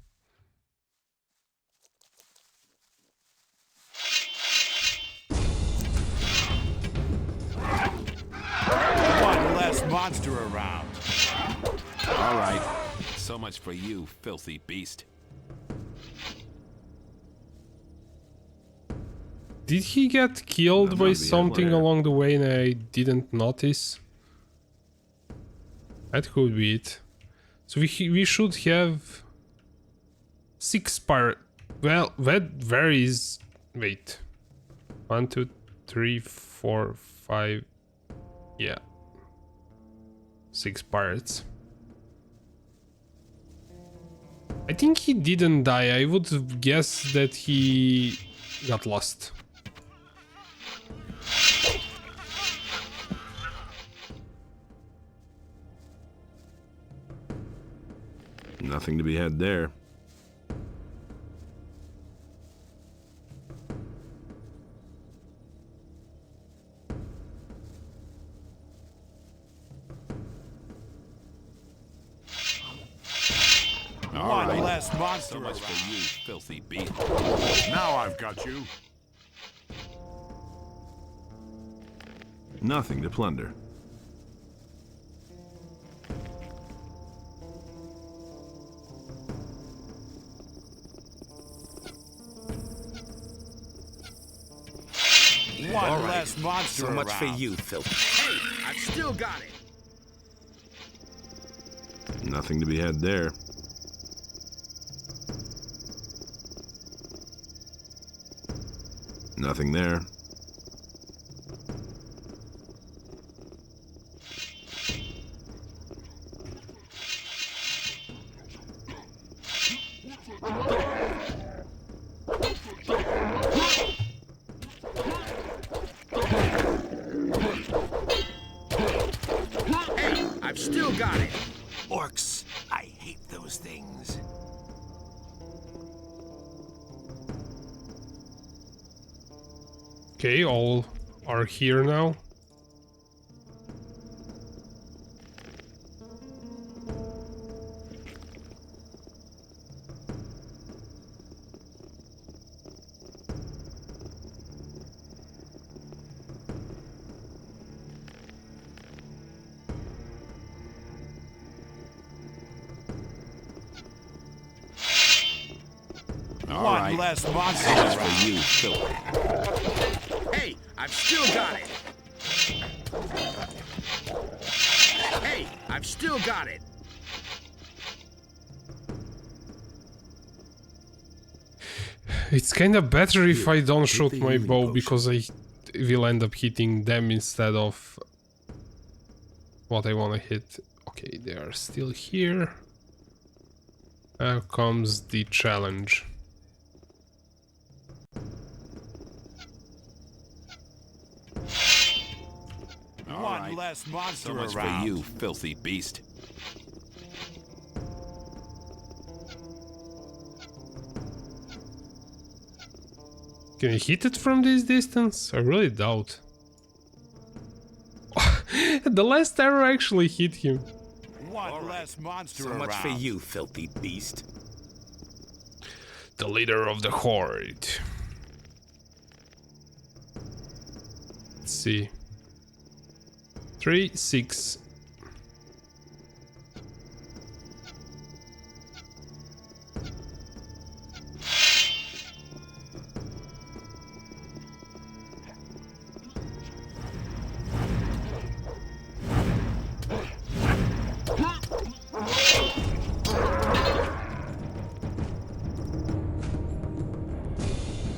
One less monster around. All right. So much for you, filthy beast. Did he get killed by something along the way and I didn't notice? That could be it. So we should have 6 pirate. Well, that varies. Wait. 1, 2, 3, 4, 5. Yeah. 6 pirates. I think he didn't die. I would guess that he got lost. Nothing to be had there. One less monster So much around. for you, filthy beast. Now I've got you. Nothing to plunder. One less monster So much for around. you, filthy. Hey, I've still got it. Nothing to be had there. Nothing there. Hey, I've still got it. Orcs. I hate those things. Okay, all are here now. One less monster So much around. for you, filthy. Hey, I've still got it. Hey, I've still got it. It's kinda better if I don't shoot my bow because I will end up hitting them instead of what I wanna hit. Okay, they are still here. Now comes the challenge. One less monster So much around. for you, filthy beast. Can I hit it from this distance? I really doubt. The last arrow actually hit him. One less monster So around. much for you, filthy beast. The leader of the horde. Let's see. 3, 6.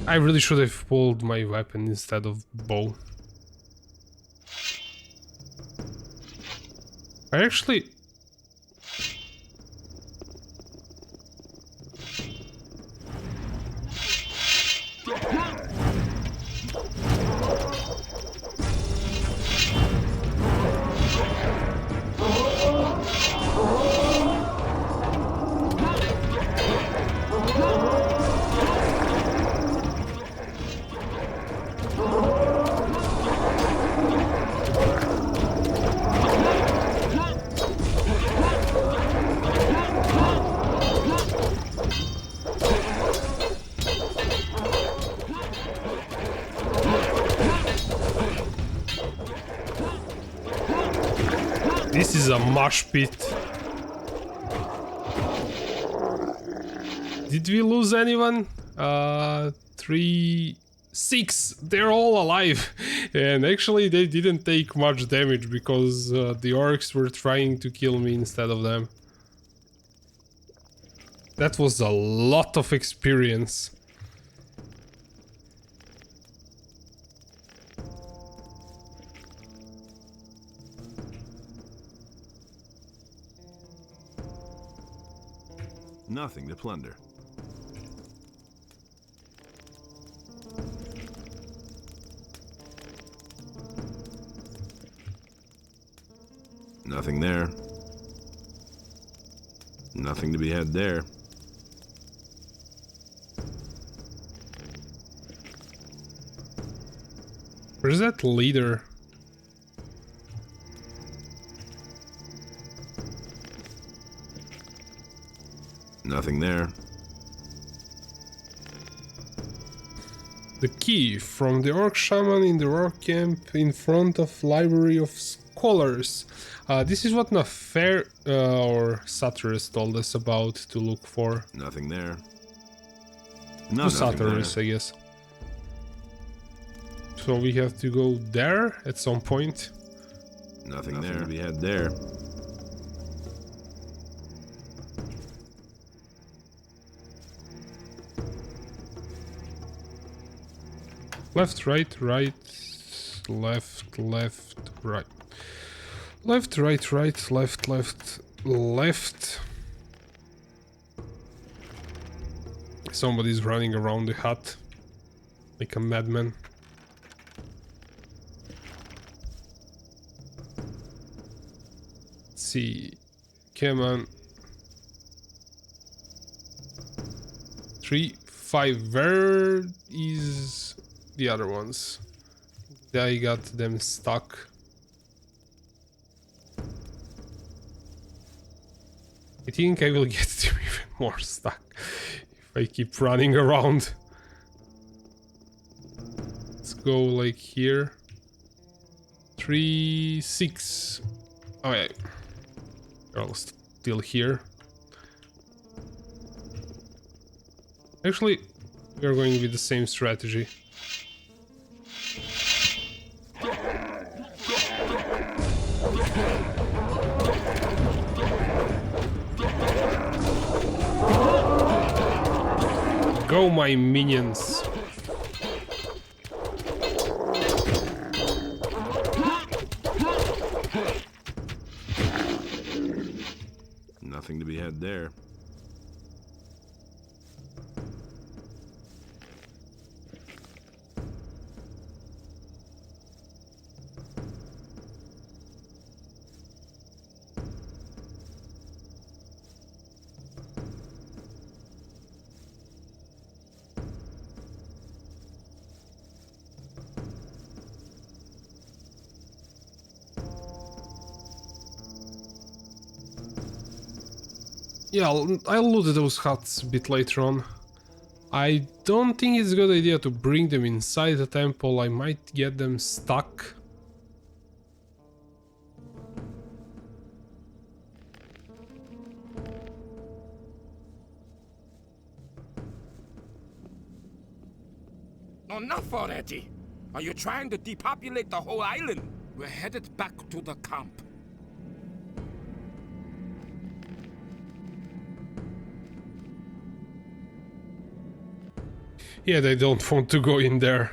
I really should have pulled my weapon instead of bow. I actually... This is a mosh pit. Did we lose anyone? 3, 6. They're all alive. And actually they didn't take much damage because the orcs were trying to kill me instead of them. That was a lot of experience. Nothing to plunder. Nothing there. Nothing to be had there. Where's that leader? Nothing there. The key from the orc shaman in the orc camp in front of Library of Scholars. This is what Nafair or Xardas told us about to look for. Nothing there. No, Xardas, I guess. So we have to go there at some point. Nothing there to be had there. Left, right, right, left, left, right. Left, right, right, left, left, left. Somebody's running around the hut like a madman. Let's see. Come on. 3, 5. Where is the other ones? I got them stuck. I think I will get them even more stuck if I keep running around. Let's go like here. 3, 6. Oh yeah, they're all still here. Actually, we are going with the same strategy. Go, my minions! Nothing to be had there. Yeah, I'll loot those huts a bit later on. I don't think it's a good idea to bring them inside the temple. I might get them stuck. Enough already! Are you trying to depopulate the whole island? We're headed back to the camp. Yeah, they don't want to go in there.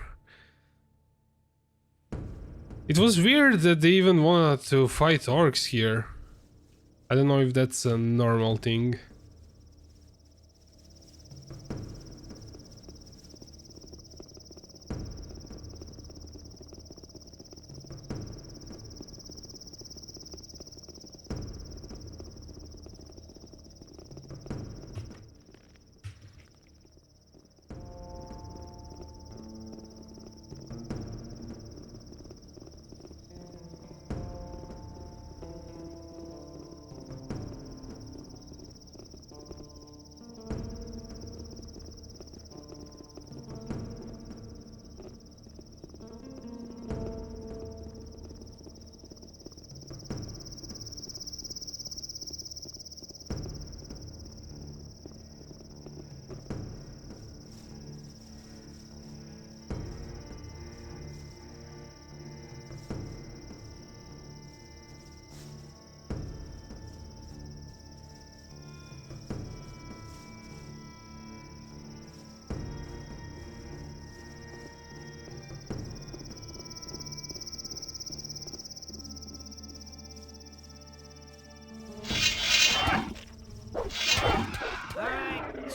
It was weird that they even wanted to fight orcs here. I don't know if that's a normal thing.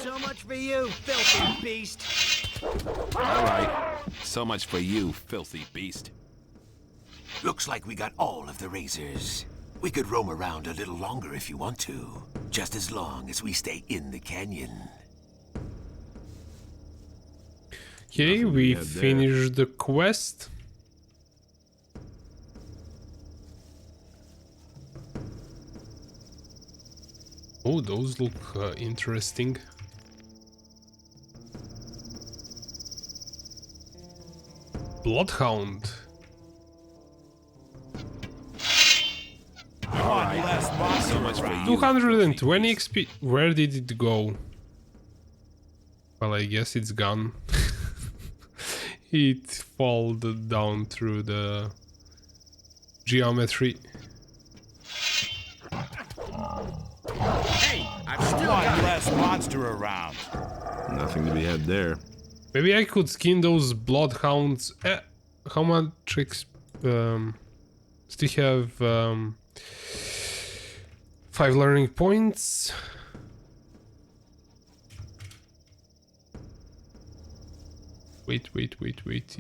So much for you, filthy beast. Alright, so much for you, filthy beast. Looks like we got all of the razors. We could roam around a little longer if you want to, just as long as we stay in the canyon. Okay, we finished the quest. Oh, those look interesting. Bloodhound. So much for you. 220 XP. Where did it go? Well, I guess it's gone. It fell down through the geometry. Hey, I've still got less monster around. Nothing to be had there. Maybe I could skin those bloodhounds. How much still have 5 learning points. Wait.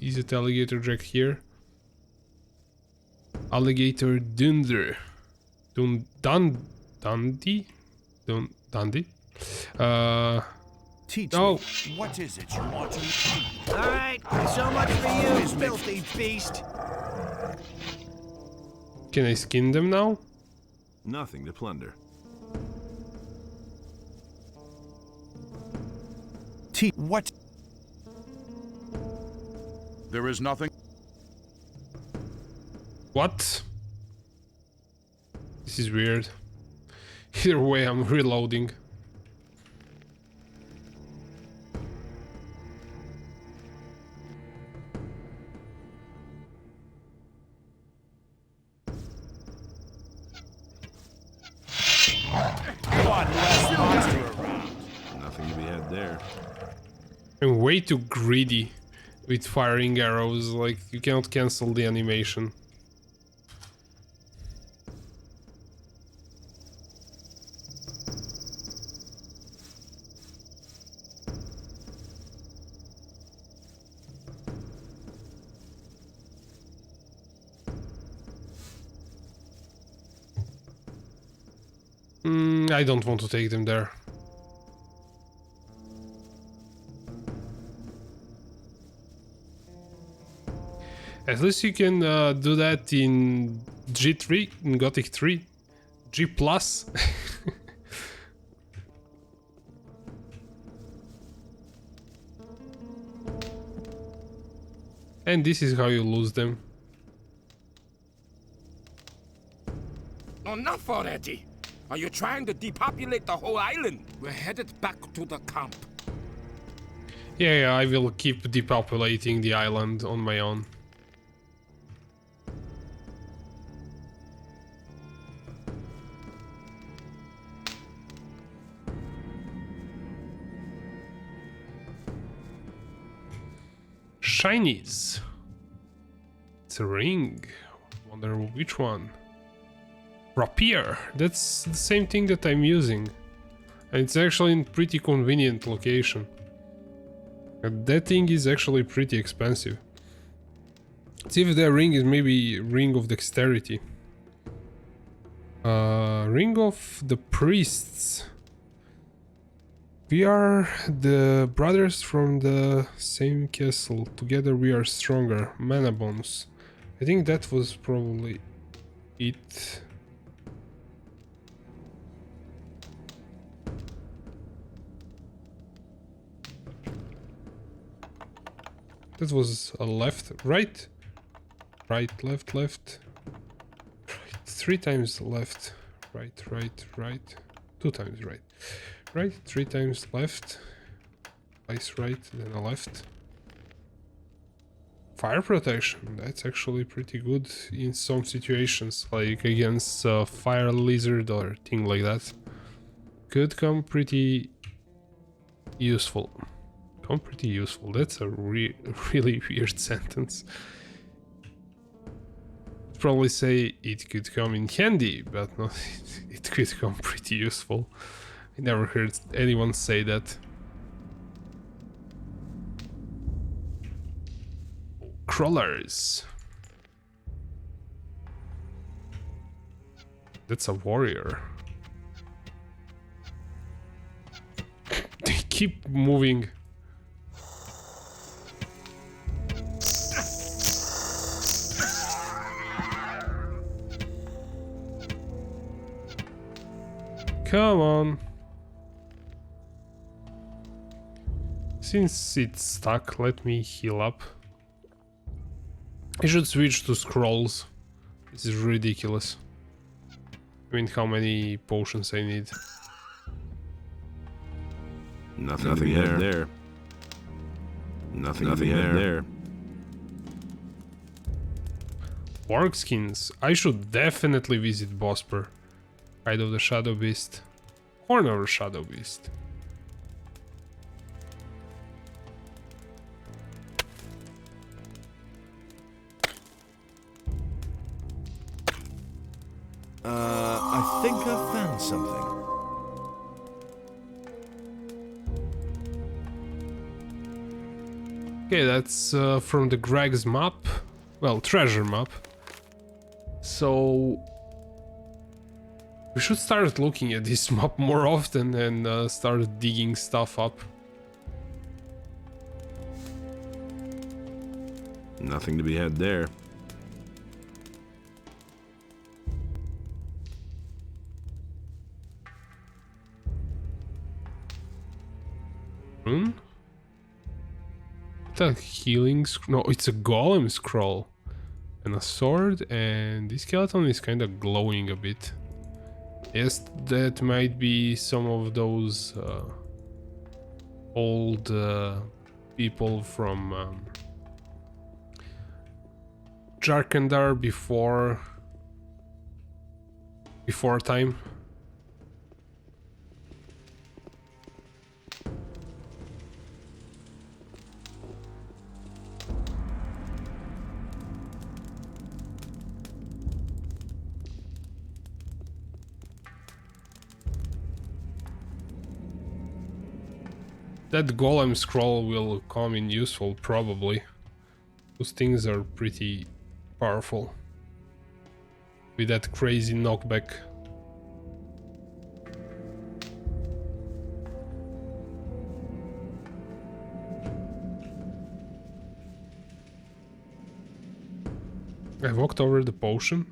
Is it alligator jack here? Alligator dunder. Dundee? Teach me. What is it you want to... Alright, so much for you, filthy beast. Can I skin them now? Nothing to plunder. What? There is nothing. What? This is weird. Either way, I'm reloading. Nothing to be had there. I'm way too greedy with firing arrows, like you cannot cancel the animation. I don't want to take them there. At least you can do that in G3, in Gothic 3. G+. And this is how you lose them. Enough already! Are you trying to depopulate the whole island? We're headed back to the camp. Yeah, I will keep depopulating the island on my own. Shinies. It's a ring. Wonder which one. Rapier. That's the same thing that I'm using. And it's actually in pretty convenient location. And that thing is actually pretty expensive. Let's see if the ring is maybe Ring of Dexterity. Ring of the Priests. We are the brothers from the same castle. Together we are stronger. Mana bones. I think that was probably it. That was a left, right, left, right, 3 times left, right, 2 times right, 3 times left, twice right, then a left. Fire protection, that's actually pretty good in some situations, like against a fire lizard or thing like that. Could come pretty useful. Pretty useful. That's a really weird sentence. I'd probably say it could come in handy, but not it could come pretty useful. I never heard anyone say that. crawlers. That's a warrior. They keep moving. Come on. Since it's stuck, let me heal up. I should switch to scrolls. This is ridiculous. I mean, how many potions I need? Nothing there. Nothing there. Orc skins. I should definitely visit Bospor. Hide of the Shadow Beast. Horn of the Shadow Beast. I think I found something. Okay, that's from the Greg's map. Well, treasure map. So we should start looking at this map more often and start digging stuff up. Nothing to be had there. It's a healing no, it's a golem scroll and a sword, and this skeleton is kind of glowing a bit. Yes, that might be some of those old people from Jarkandar before time. That golem scroll will come in useful, probably. Those things are pretty powerful. With that crazy knockback. I walked over the potion.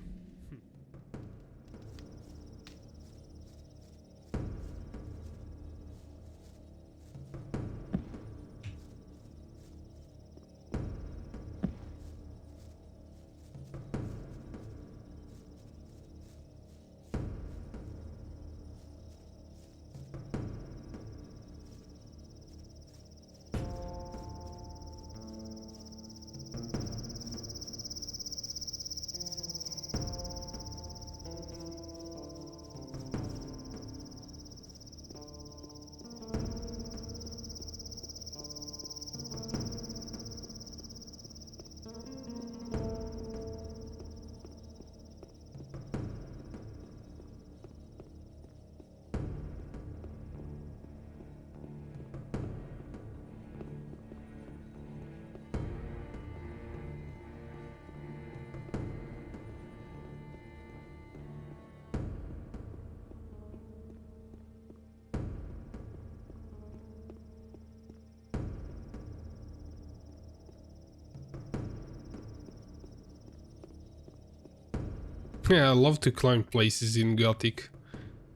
Yeah, I love to climb places in Gothic.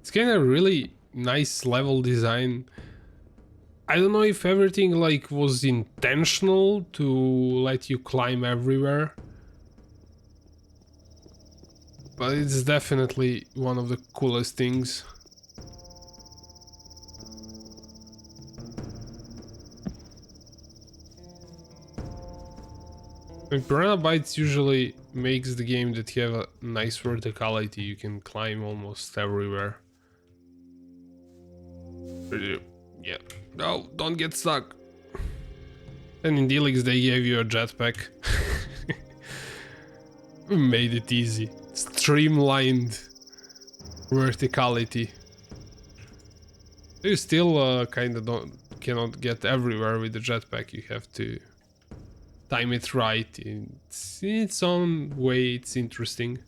It's kind of really nice level design. I don't know if everything like was intentional to let you climb everywhere, but it's definitely one of the coolest things. And Piranha Bytes usually makes the game that you have a nice verticality, you can climb almost everywhere. Yeah, no, don't get stuck. And in Delix they gave you a jetpack. We made it easy. Streamlined verticality. You still kinda cannot get everywhere with the jetpack, you have to time it right. It's, in its own way, it's interesting.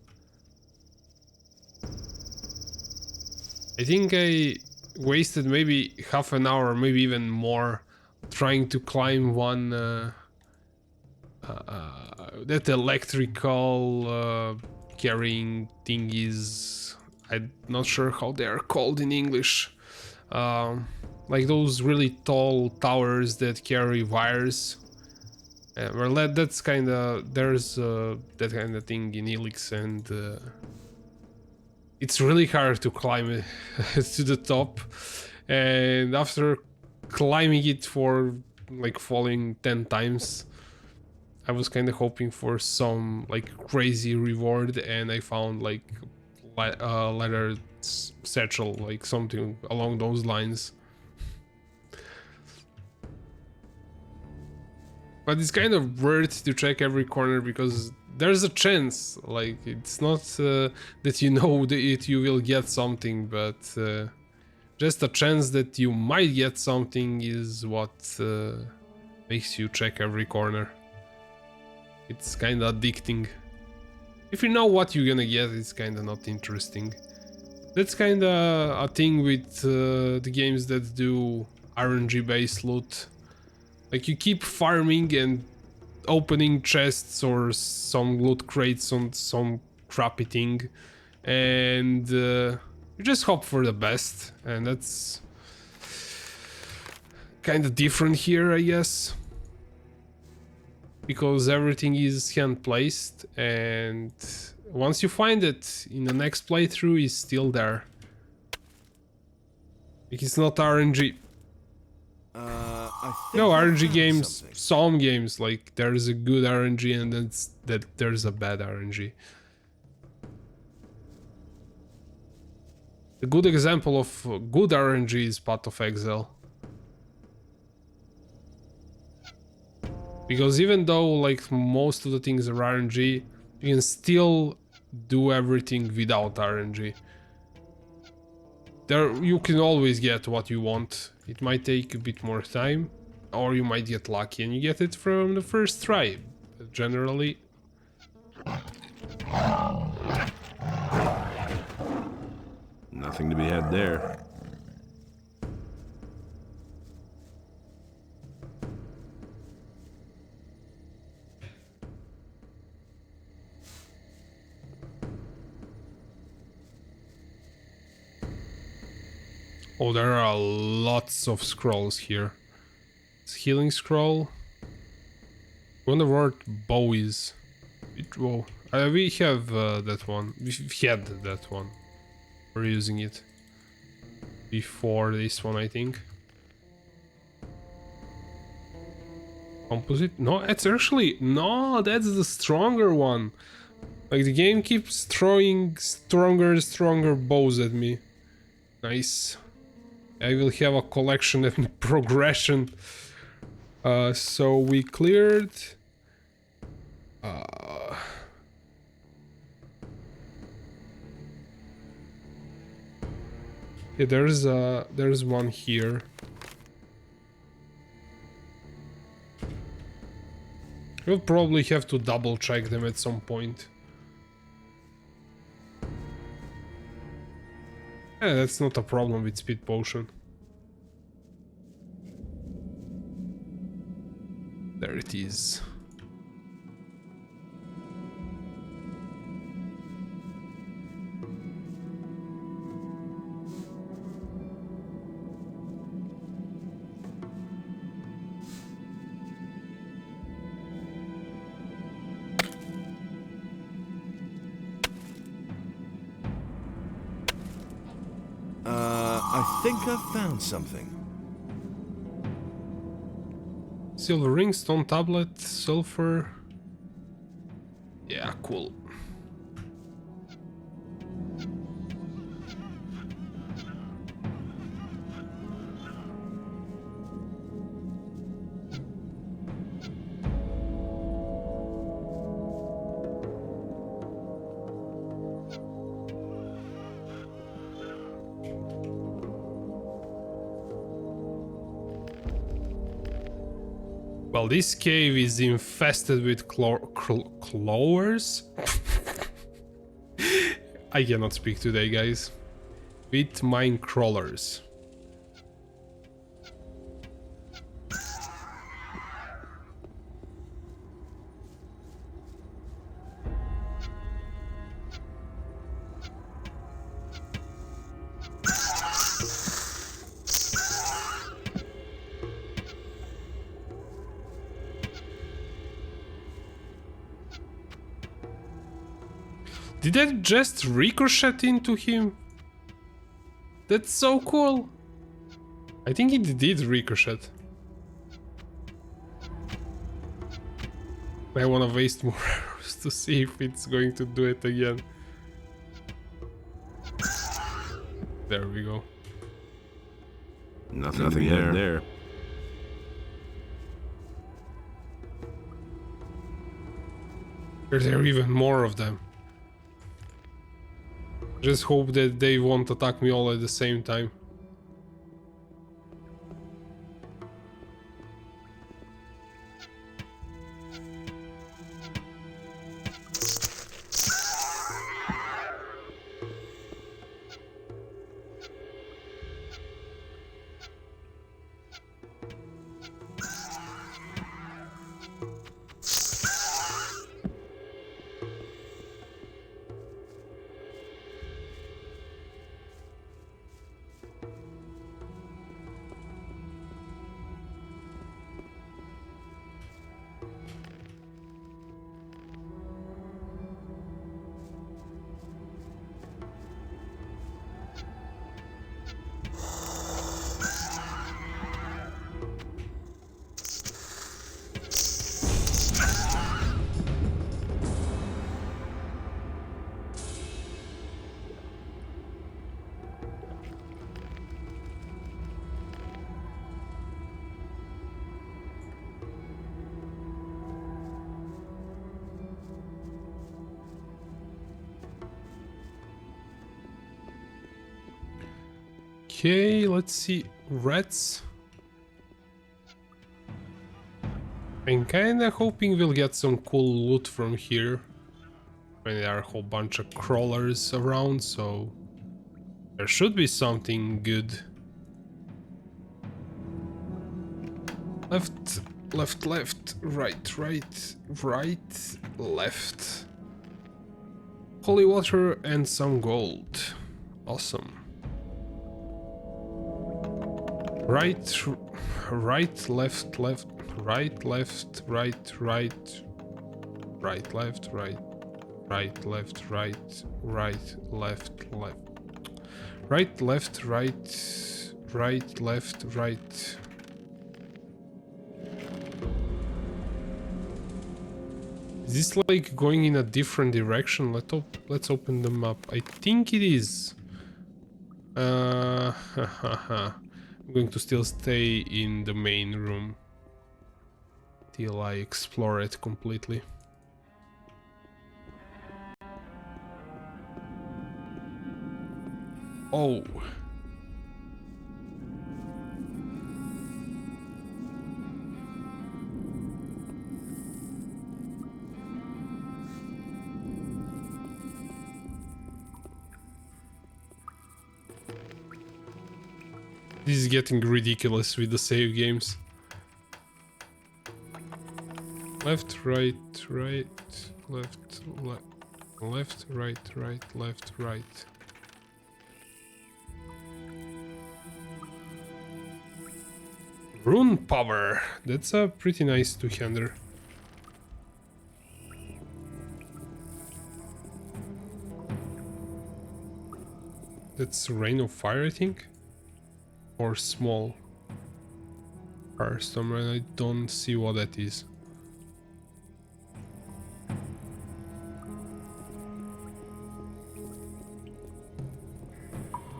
I think I wasted maybe half an hour, maybe even more, trying to climb one that electrical carrying thingies. I'm not sure how they are called in English. Like those really tall towers that carry wires. Well, that's kind of, there's that kind of thing in Helix, and it's really hard to climb it to the top. And after climbing it for like falling 10 times, I was kind of hoping for some like crazy reward, and I found like leather satchel, like something along those lines. But it's kind of worth to check every corner, because there's a chance, like it's not that you know that you will get something, but just a chance that you might get something is what makes you check every corner. It's kind of addicting. If you know what you're gonna get, it's kind of not interesting. That's kind of a thing with the games that do RNG based loot. Like you keep farming and opening chests or some loot crates on some crappy thing, and you just hope for the best, and that's kind of different here, I guess, because everything is hand placed, and once you find it in the next playthrough, it's still there. Like it's not RNG. No, RNG games, some games, like there's a good RNG and then there's a bad RNG. A good example of good RNG is Path of Exile. Because even though like most of the things are RNG, you can still do everything without RNG. There, you can always get what you want. It might take a bit more time, or you might get lucky and you get it from the first try, but generally. Nothing to be had there. Oh, there are lots of scrolls here. It's healing scroll. I wonder what bow is. We have that one. We've had that one. We're using it before this one, I think. Composite? No, it's actually... No, that's the stronger one. Like, the game keeps throwing stronger and stronger bows at me. Nice. I will have a collection and progression. So we cleared... yeah, there's one here. We'll probably have to double check them at some point. Yeah, that's not a problem with speed potion. There it is. I think I've found something. Silver ring, stone tablet, sulfur. Yeah, cool. Well, this cave is infested with clowers. I cannot speak today, guys. With mine crawlers. Did that just ricochet into him? That's so cool. I think it did ricochet. I wanna waste more arrows to see if it's going to do it again. There we go. Nothing to be had there. There are even more of them. Just hope that they won't attack me all at the same time. Okay, let's see. Rats. I'm kinda hoping we'll get some cool loot from here. I mean, there are a whole bunch of crawlers around, so there should be something good. Left, left, left, right, right, right, left. Holy water and some gold. Awesome. Right, right, left, left, right, left, right, right, right, left, right, right, left, right, right, left, left, right, left, right, right, left, right. Is this like going in a different direction? Let's open them up. I think it is. I'm going to still stay in the main room till I explore it completely. Oh. This is getting ridiculous with the save games. Left, right, right, left, left, right, right, left, right. Rune power. That's a pretty nice two-hander. That's Rain of Fire, I think. Or small Firestorm, and I don't see what that is.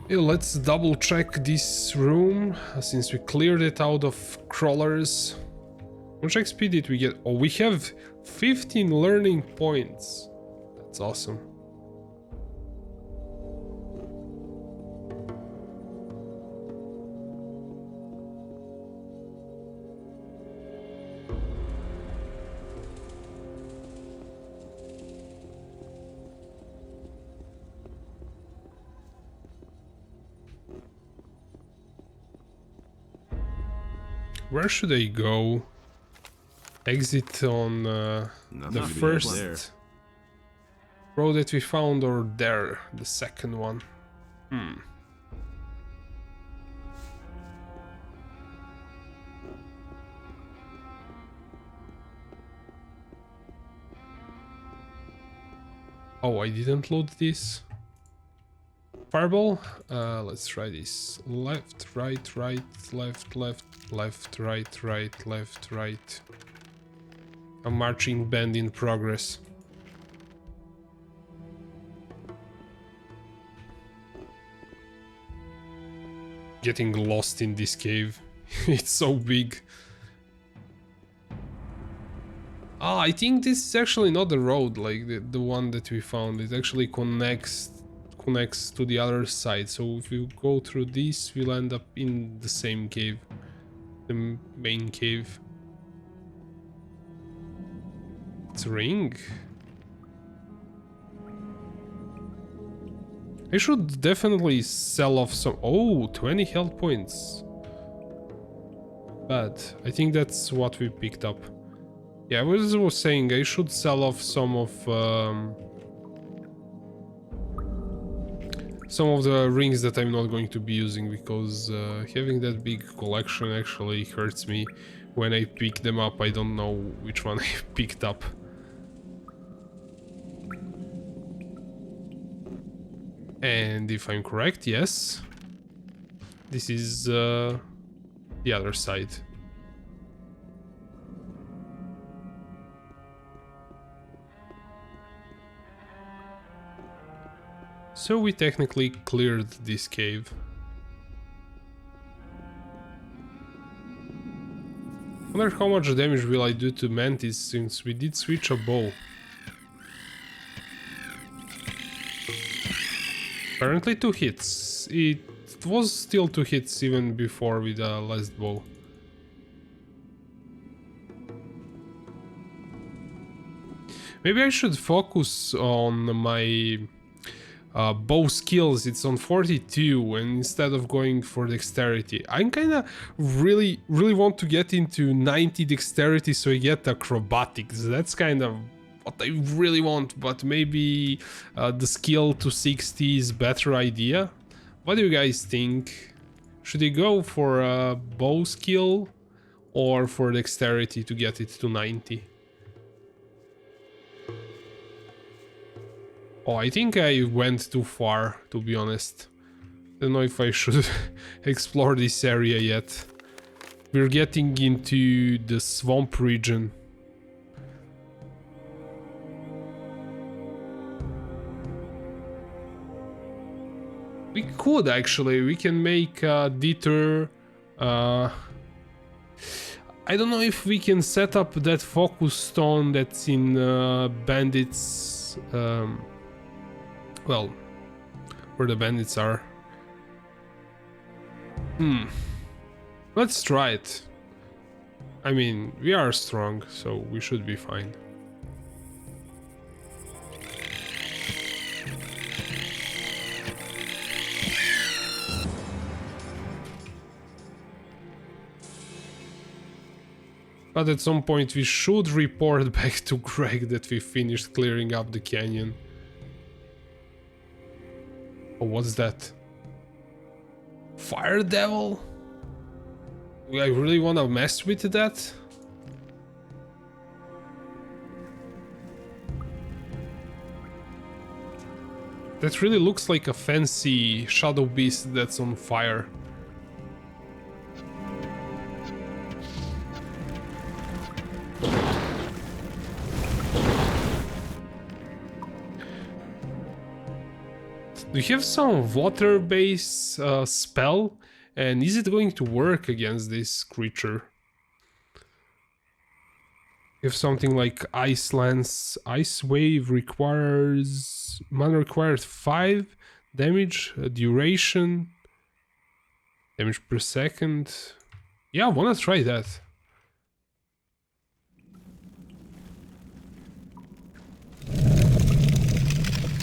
Yeah, let's double check this room since we cleared it out of crawlers. How much XP did we get? Oh, we have 15 learning points. That's awesome. Where should I go? Exit on the first road that we found, or there, the second one? Oh, I didn't load this. Fireball? Let's try this. Left, right, right, left, left, left, right, right, left, right. A marching band in progress. Getting lost in this cave. It's so big. Ah, I think this is actually not the road, like the one that we found. It actually connects to the other side. So if you go through this, we'll end up in the same cave. The main cave. It's a ring. I should definitely sell off some... Oh, 20 health points. Bad. I think that's what we picked up. Yeah, I was saying I should sell off some of the rings that I'm not going to be using, because having that big collection actually hurts me. When I pick them up, I don't know which one I picked up. And if I'm correct, yes, this is the other side. So we technically cleared this cave. I wonder how much damage will I do to Mantis, since we did switch a bow. Apparently 2 hits. It was still 2 hits even before with the last bow. Maybe I should focus on my bow skills. It's on 42, and instead of going for dexterity, I'm kinda really want to get into 90 dexterity so I get acrobatics. That's kind of what I really want, but maybe the skill to 60 is a better idea. What do you guys think? Should I go for a bow skill or for dexterity to get it to 90? Oh, I think I went too far, to be honest. Don't know if I should explore this area yet. We're getting into the swamp region. We could actually, we can make a deter. I don't know if we can set up that focus stone that's in bandits. Well, where the bandits are. Let's try it. I mean, we are strong, so we should be fine. But at some point we should report back to Greg that we finished clearing up the canyon. Oh, what's that? Fire Devil? Do I really want to mess with that? That really looks like a fancy shadow beast that's on fire. Do you have some water-based spell? And is it going to work against this creature? If something like Ice Lance, Ice Wave requires... mana requires 5 damage, duration, damage per second. Yeah, I wanna try that.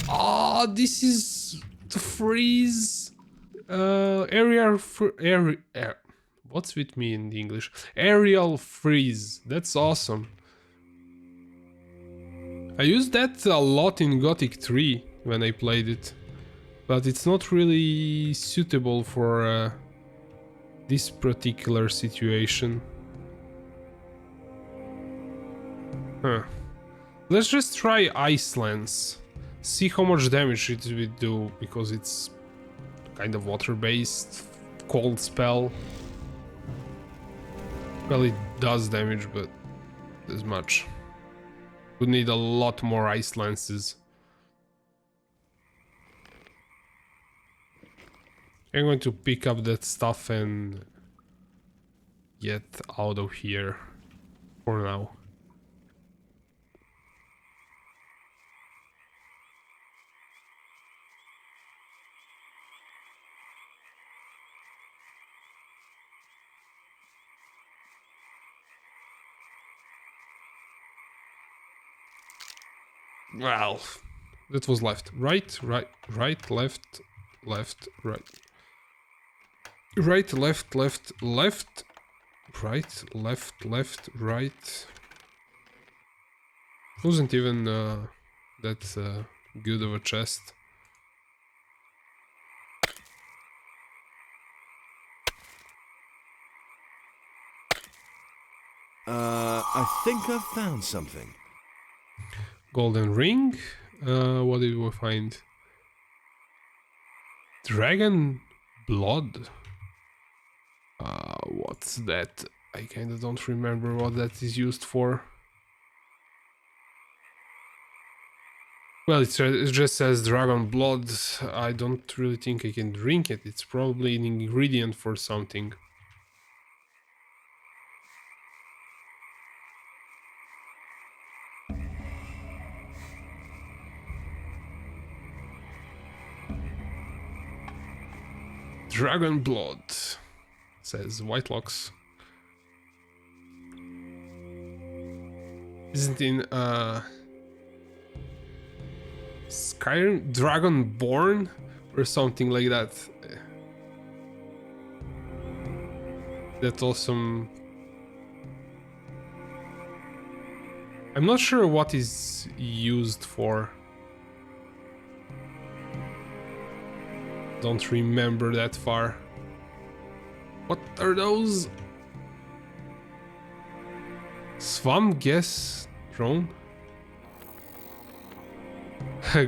Oh, this is to freeze area for area. What's with me in English? Aerial freeze. That's awesome. I used that a lot in Gothic 3 when I played it, but it's not really suitable for this particular situation. Huh. Let's just try Ice Lance. See how much damage it will do, because it's kind of water-based cold spell. Well, it does damage, but as much. Would need a lot more Ice Lances. I'm going to pick up that stuff and get out of here for now. Well, that was left, right, right, right, left, left, right. Right, left, left, left, right, left, left, right. Wasn't even that good of a chest. I think I've found something. Golden ring? What did we find? Dragon blood? What's that? I kinda don't remember what that is used for. Well, it just says dragon blood. I don't really think I can drink it. It's probably an ingredient for something. Dragon blood, says Whitelocks. Isn't in Skyrim Dragonborn or something like that? That's awesome. I'm not sure what is used for. Don't remember that far. What are those? Swamp gas drone?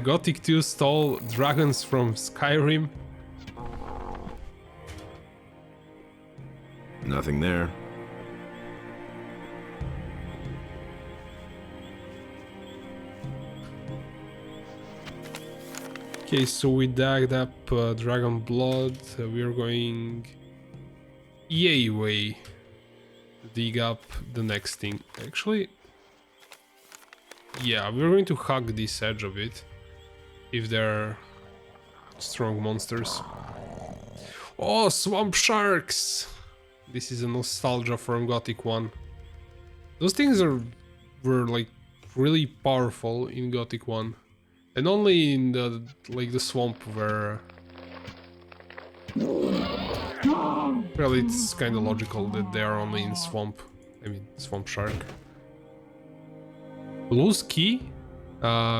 Gothic 2 stole dragons from Skyrim. Nothing there. Okay, so we dug up dragon blood. We are going yay way to dig up the next thing. Actually, yeah, we're going to hug this edge of it if they're strong monsters. Oh, swamp sharks! This is a nostalgia from Gothic 1. Those things were like really powerful in Gothic 1. And only in the swamp where... Well, it's kind of logical that they are only in swamp. I mean, swamp shark. Loose key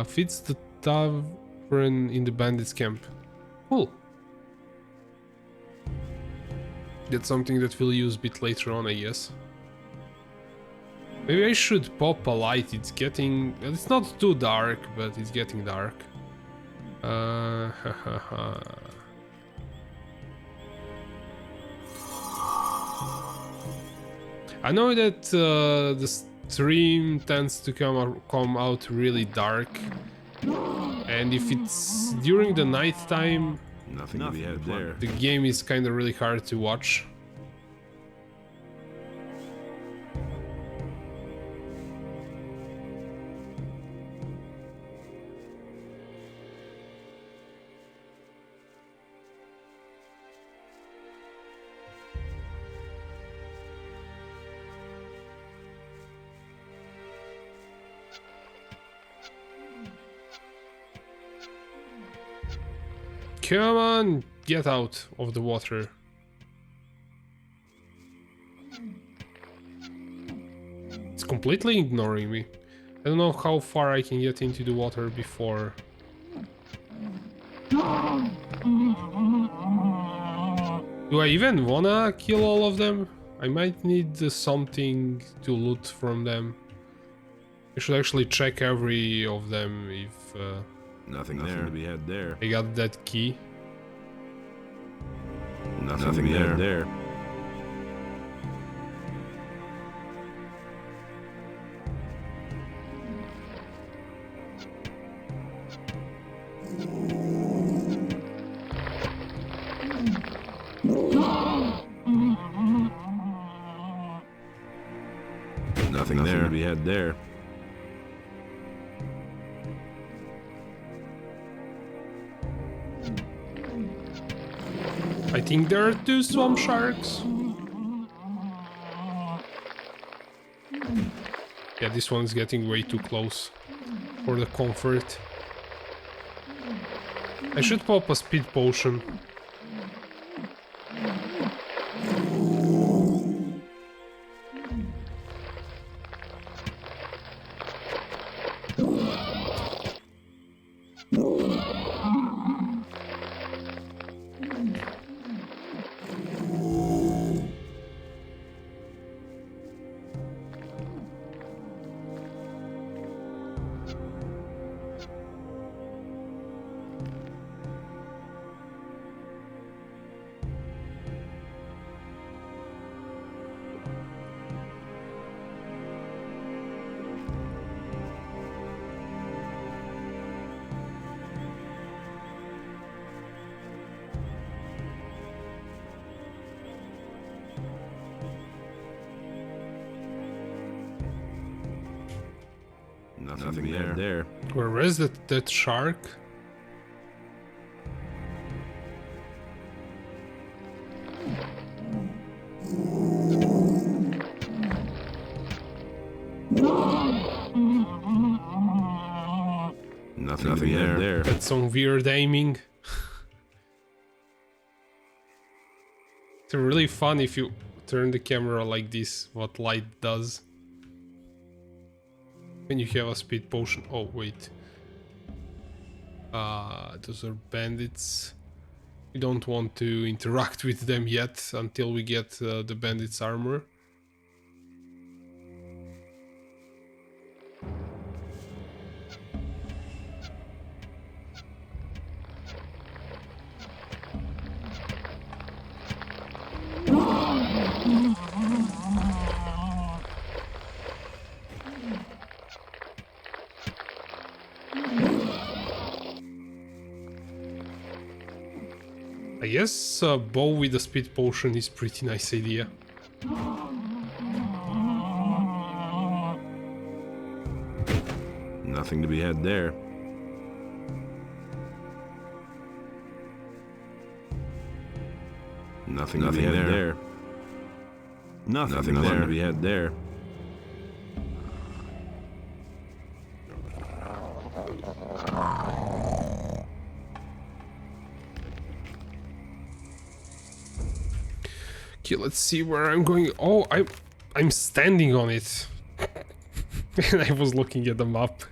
fits the tavern in the bandits camp. Cool. That's something that we'll use a bit later on, I guess. Maybe I should pop a light. It's getting... It's not too dark, but it's getting dark. I know that the stream tends to come out really dark. And if it's during the night time... Nothing to be had there. The game is kind of really hard to watch. Come on, get out of the water. It's completely ignoring me. I don't know how far I can get into the water before. Do I even wanna kill all of them? I might need something to loot from them. I should actually check every of them if... Nothing there to be had there. I got that key. Nothing to be had there. Nothing there to be had there. I think there are 2 swamp sharks. Yeah, this one's getting way too close for the comfort. I should pop a speed potion. Nothing there. Where is that shark? Nothing there. That's some weird aiming. It's really fun if you turn the camera like this, what light does. When you have a speed potion. Oh, wait. Those are bandits. We don't want to interact with them yet until we get the bandits' armor. I guess a bow with a speed potion is pretty nice idea. Nothing to be had there. Nothing to be had there. Nothing to be had there. Okay, let's see where I'm going. Oh, I'm standing on it. And I was looking at the map.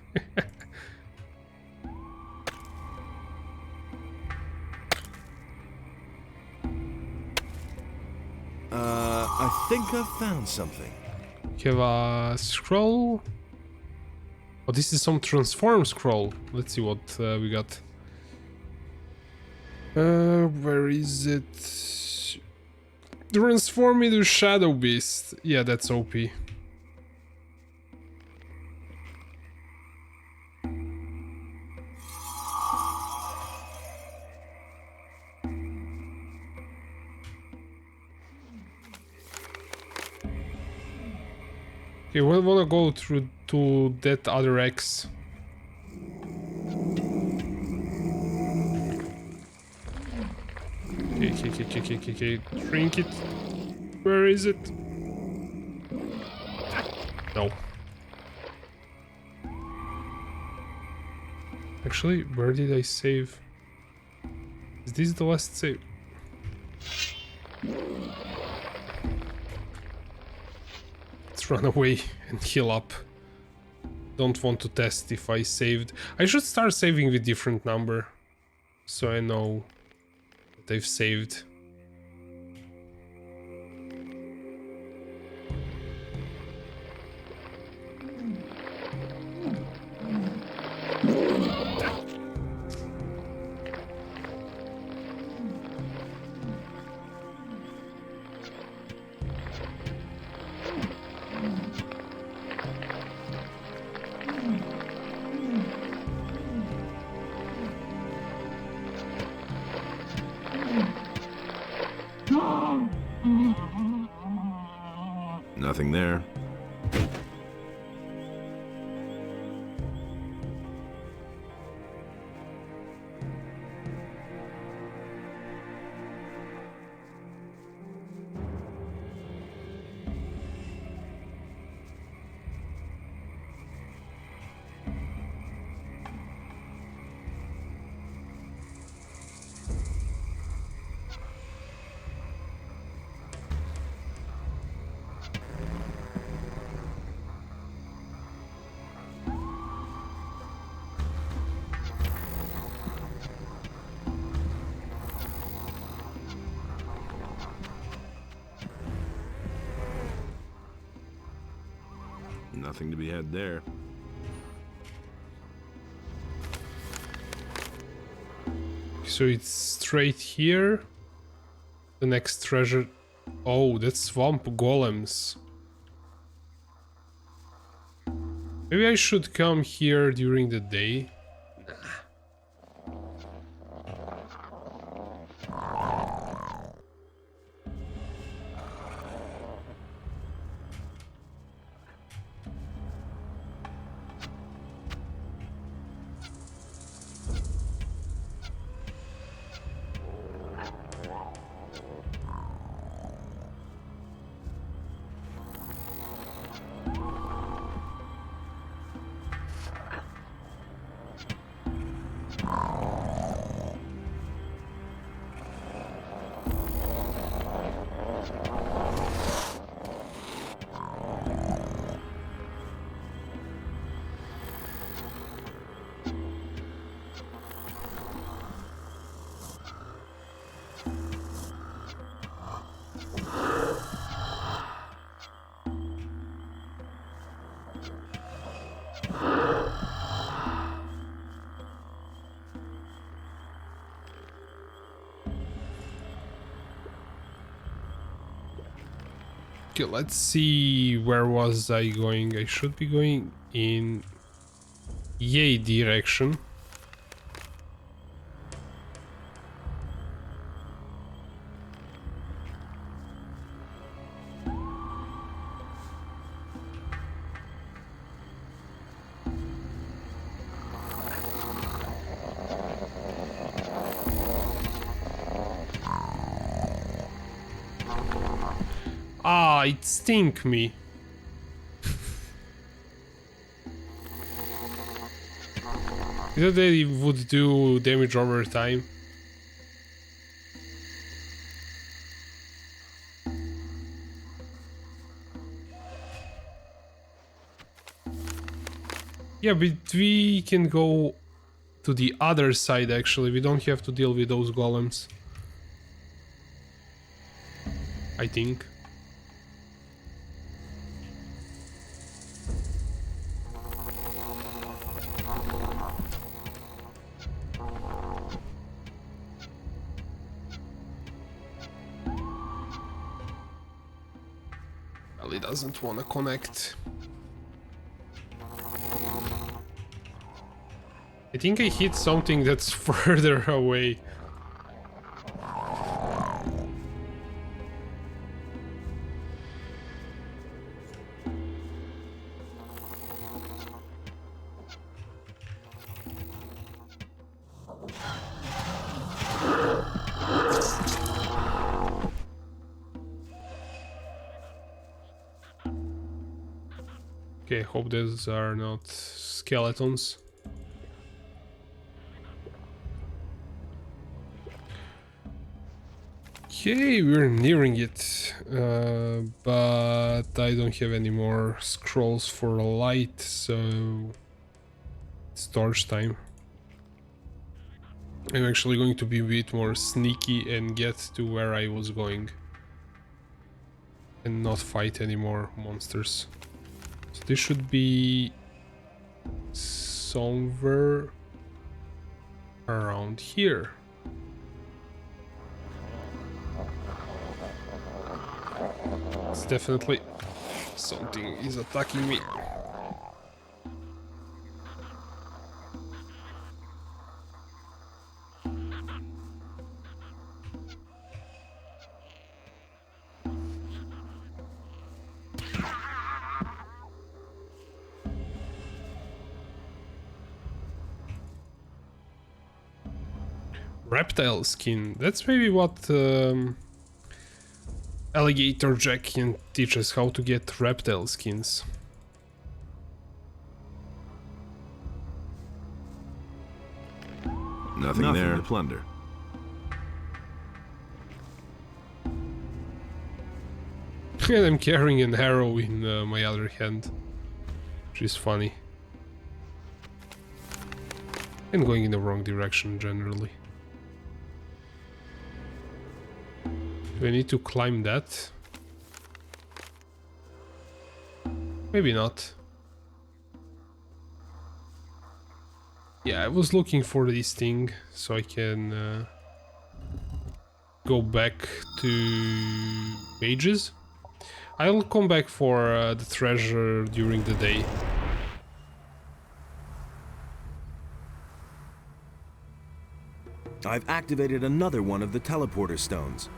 I think I've found something. We have a scroll. Oh, this is some transform scroll. Let's see what we got. Where is it? Transform into Shadow Beast. Yeah, that's OP. Okay, we wanna go through to that other X. Okay. Drink it. Where is it? No. Actually, where did I save? Is this the last save? Let's Let's run away and heal up. Don't want to test if I saved. I should start saving with different number, so I know that I've saved. Nothing there. Nothing to be had there. So it's straight here. The next treasure. Oh, that's swamp golems. Maybe I should come here during the day. Okay, let's see, where was I going? I should be going in yay direction. Ah, it stink me. You know they would do damage over time. Yeah, but we can go to the other side actually. We don't have to deal with those golems, I think. Well, he doesn't want to connect. I think I hit something that's further away. Okay, hope these are not skeletons. Okay, we're nearing it. but I don't have any more scrolls for light, so it's torch time. I'm actually going to be a bit more sneaky and get to where I was going and not fight any more monsters. So this should be somewhere around here. It's definitely something is attacking me. Reptile skin. That's maybe what Alligator Jack can teach us, how to get reptile skins. Nothing there to plunder. And I'm carrying an arrow in my other hand, which is funny. And going in the wrong direction generally. Do I need to climb that? Maybe not. Yeah, I was looking for this thing so I can go back to pages. I'll come back for the treasure during the day. I've activated another one of the teleporter stones.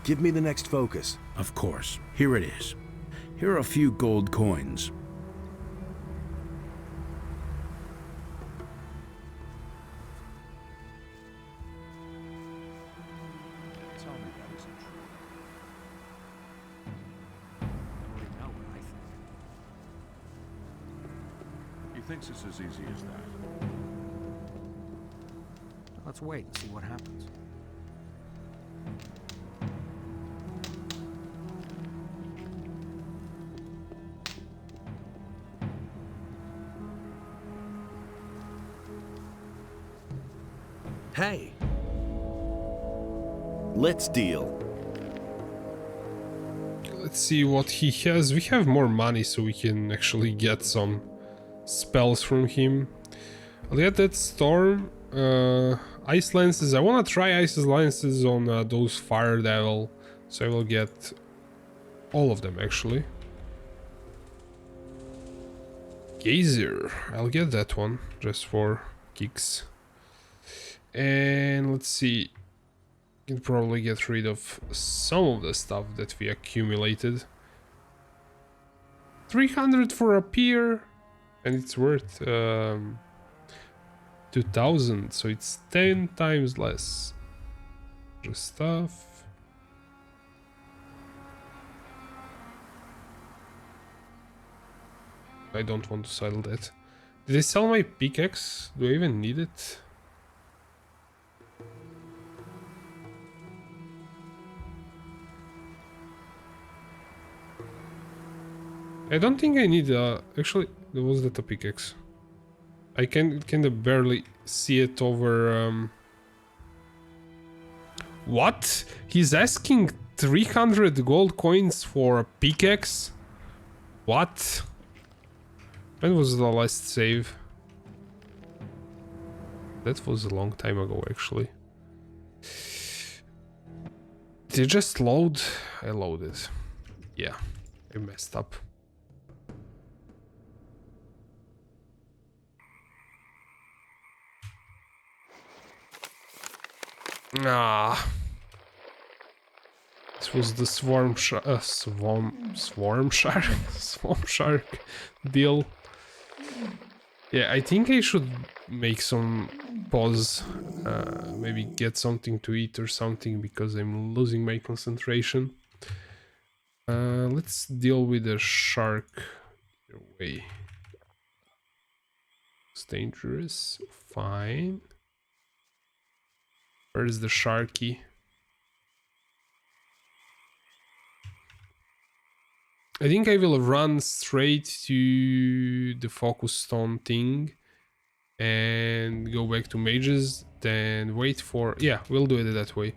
Give me the next focus. Of course. Here it is. Here are a few gold coins. Tell me that isn't true. You already know what I think. He thinks it's as easy as that. Let's wait and see what happens. Hey! Let's deal. Let's see what he has. We have more money, so we can actually get some spells from him. I'll get that storm. Ice lances. I want to try ice lances on those fire devil, so I will get all of them actually. Gazer. I'll get that one just for kicks. And let's see. Can probably get rid of some of the stuff that we accumulated. 300 for a pier, and it's worth 2000, so it's 10 times less. Just stuff. I don't want to sell that. Did I sell my pickaxe? Do I even need it? I don't think I need actually, there was that a pickaxe. I can barely see it over What? He's asking 300 gold coins for a pickaxe? What? When was the last save? That was a long time ago actually. Did it just load? I loaded. Yeah, I messed up. Ah, this was the swamp shark deal. Yeah, I think I should make some pause, maybe get something to eat or something because I'm losing my concentration. Let's deal with the shark. Either way, it's dangerous. Fine. Where's the sharky? I think I will run straight to the focus stone thing and go back to mages, then wait for... Yeah, we'll do it that way.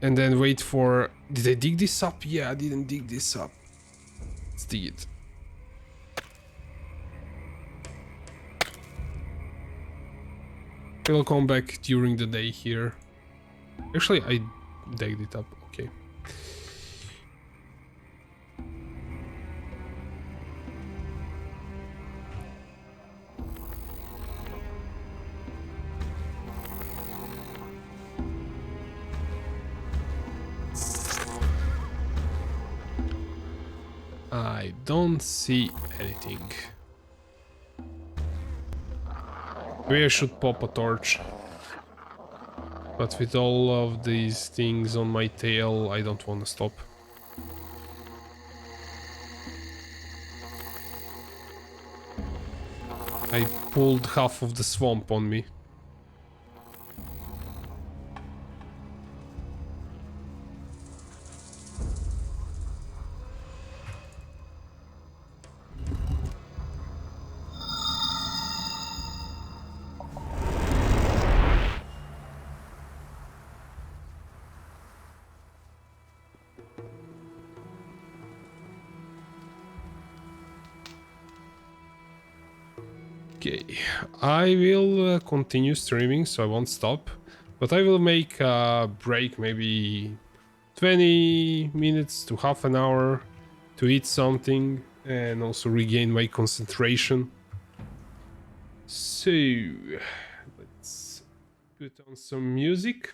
And then wait for... Did I dig this up? Yeah, I didn't dig this up. Let's dig it. We'll come back during the day here. Actually, I digged it up. Okay. I don't see anything. Maybe I should pop a torch. But with all of these things on my tail, I don't want to stop. I pulled half of the swamp on me. Okay, I will continue streaming, so I won't stop, but I will make a break, maybe 20 minutes to half an hour to eat something and also regain my concentration. So, let's put on some music.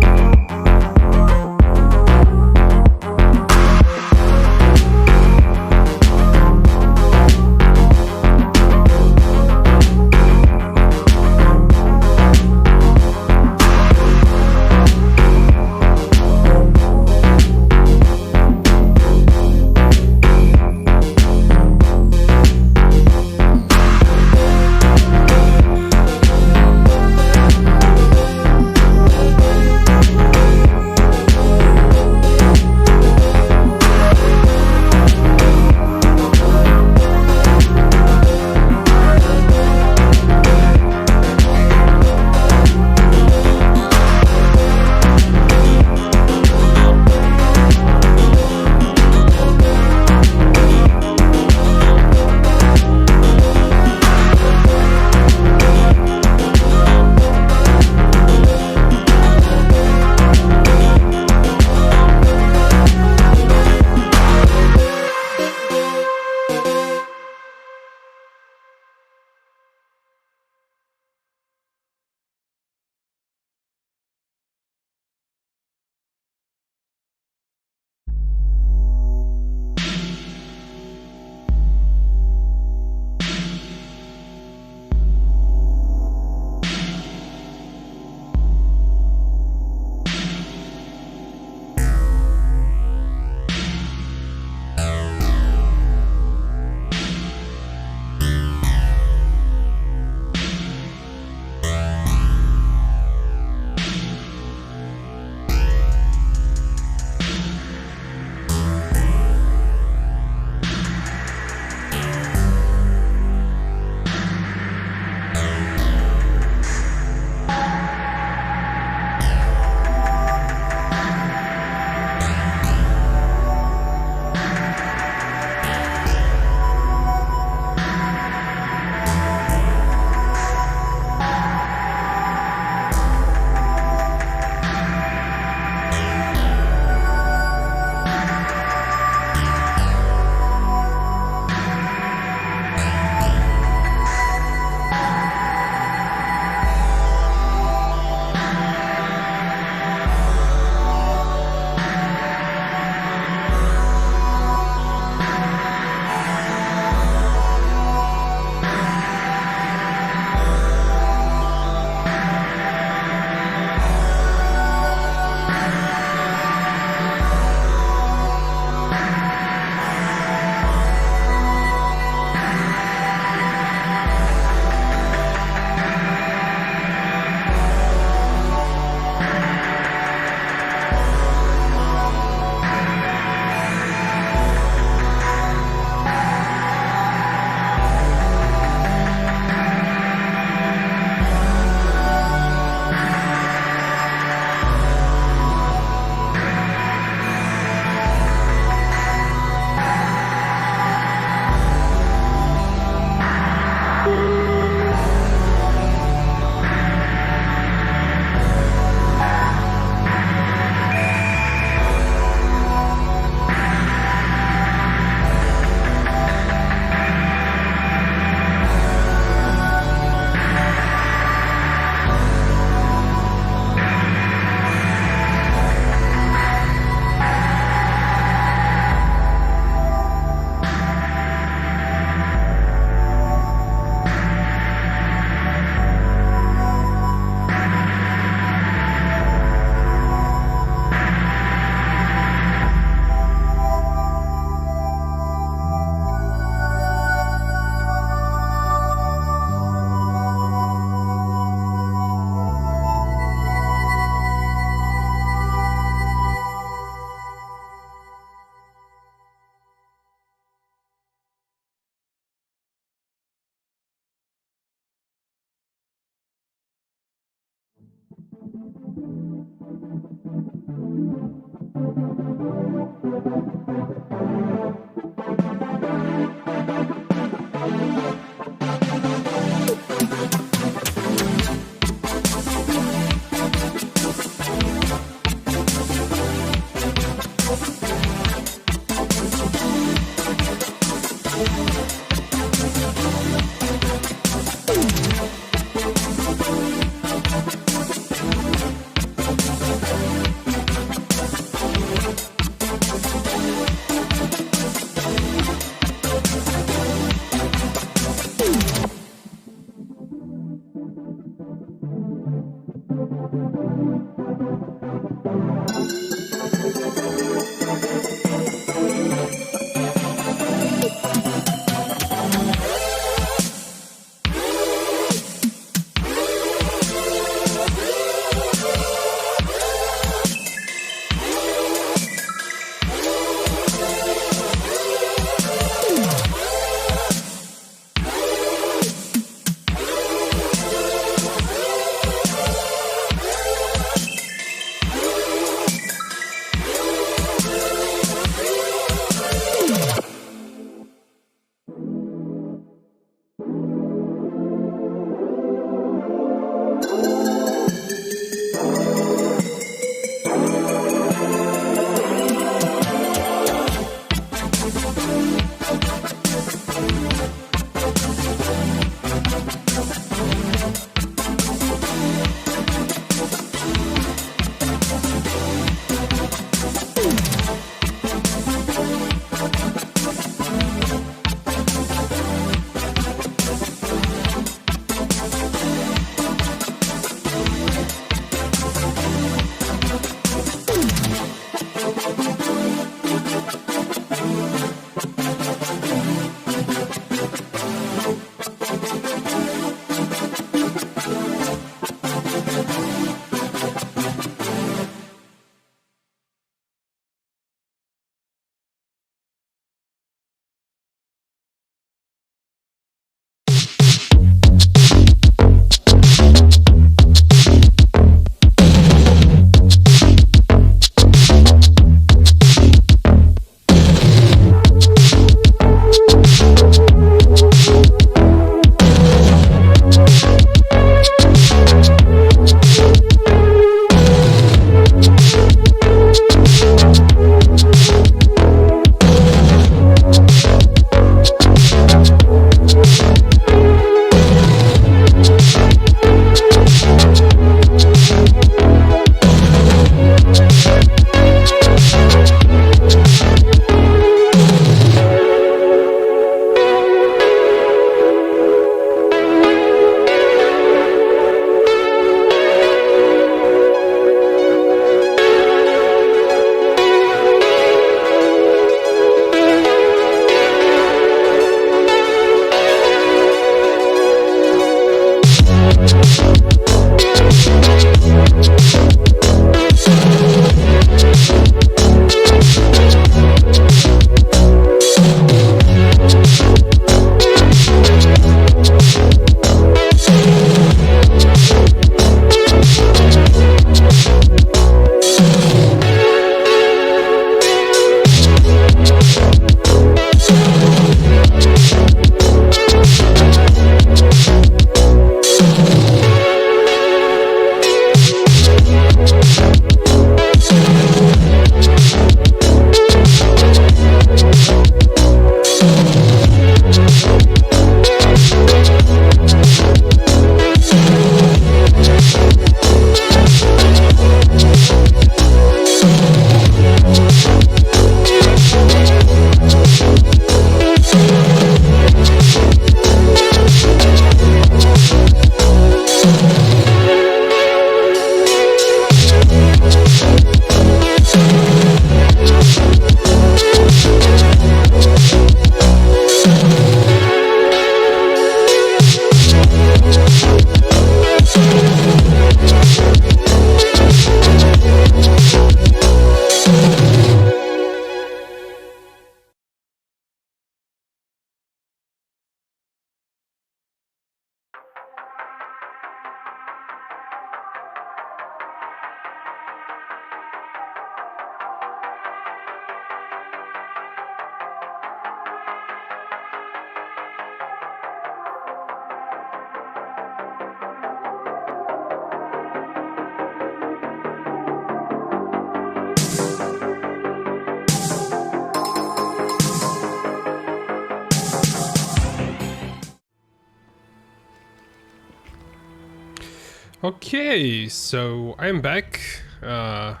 Okay, so I'm back. The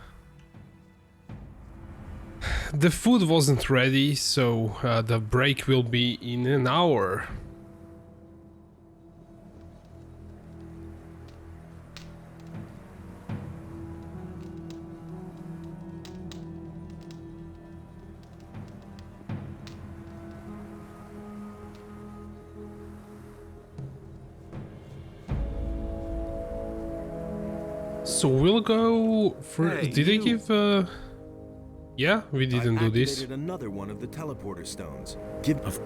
food wasn't ready, so the break will be in an hour. So we'll go for. Hey, did I give? Yeah, we didn't do this. Activated another one of the teleporter stones. Give.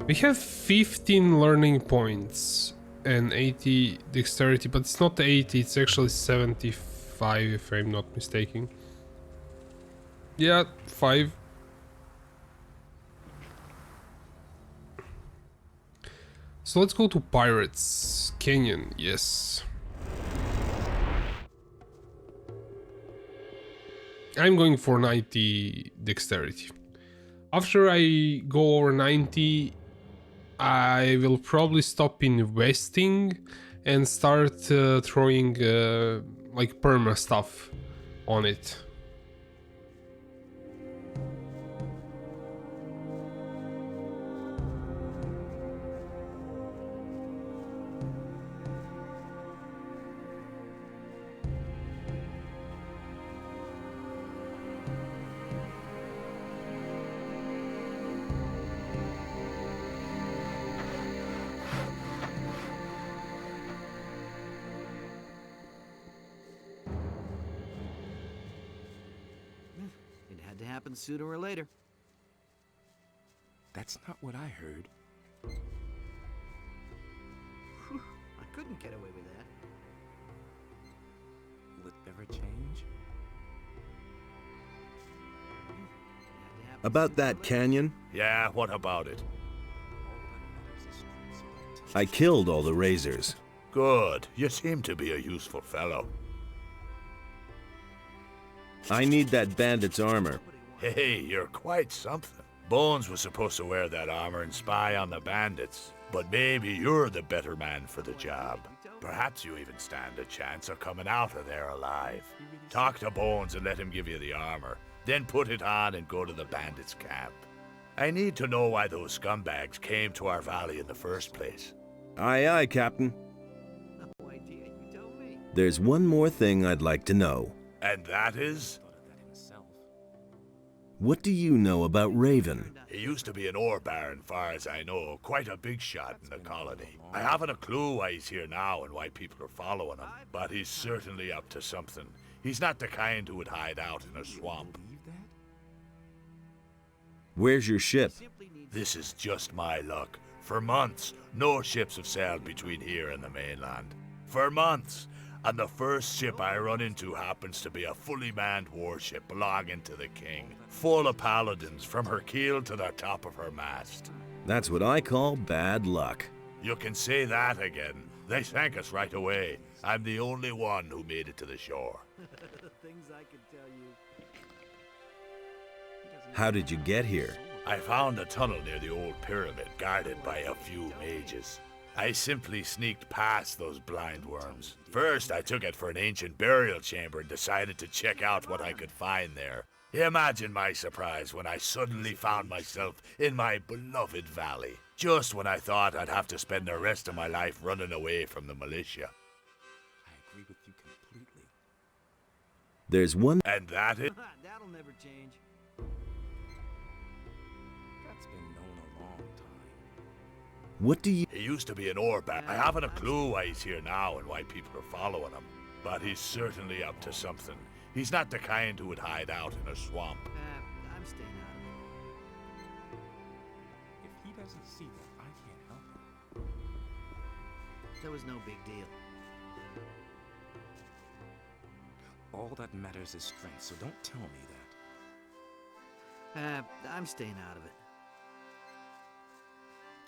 We have 15 learning points and 80 dexterity, but it's not 80. It's actually 75, if I'm not mistaken. Yeah, 5. So let's go to Pirates Canyon, yes. I'm going for 90 dexterity. After I go over 90, I will probably stop investing and start throwing like perma stuff on it. It had to happen sooner or later. That's not what I heard. Whew, I couldn't get away with that. Will it ever change? About that canyon? Yeah, what about it? I killed all the razors. Good. You seem to be a useful fellow. I need that bandit's armor. Hey, you're quite something. Bones was supposed to wear that armor and spy on the bandits, but maybe you're the better man for the job. Perhaps you even stand a chance of coming out of there alive. Talk to Bones and let him give you the armor, then put it on and go to the bandits' camp. I need to know why those scumbags came to our valley in the first place. Aye, aye, Captain. There's one more thing I'd like to know. And that is? What do you know about Raven? He used to be an ore baron, far as I know, quite a big shot in the colony. I haven't a clue why he's here now and why people are following him, but he's certainly up to something. He's not the kind who would hide out in a swamp. Where's your ship? This is just my luck. For months, no ships have sailed between here and the mainland. For months. And the first ship I run into happens to be a fully manned warship belonging to the king, full of paladins from her keel to the top of her mast. That's what I call bad luck. You can say that again. They sank us right away. I'm the only one who made it to the shore. Things I could tell you. How did you get here? I found a tunnel near the old pyramid, guarded by a few mages. I simply sneaked past those blind worms. First, I took it for an ancient burial chamber and decided to check out what I could find there. Imagine my surprise when I suddenly found myself in my beloved valley, just when I thought I'd have to spend the rest of my life running away from the militia. I agree with you completely. There's one... And that is... That'll never change. That's been known a long time. What do you... He used to be an ore baron. I haven't a clue why he's here now and why people are following him, but he's certainly up to something. He's not the kind who would hide out in a swamp. I'm staying out of it. If he doesn't see that, I can't help him. That was no big deal. All that matters is strength, so don't tell me that. I'm staying out of it.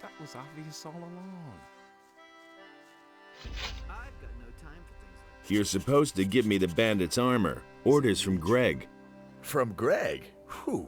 That was obvious all along. I've got no time for things like You're supposed to give me the bandit's armor. Orders from Greg. From Greg? Whew.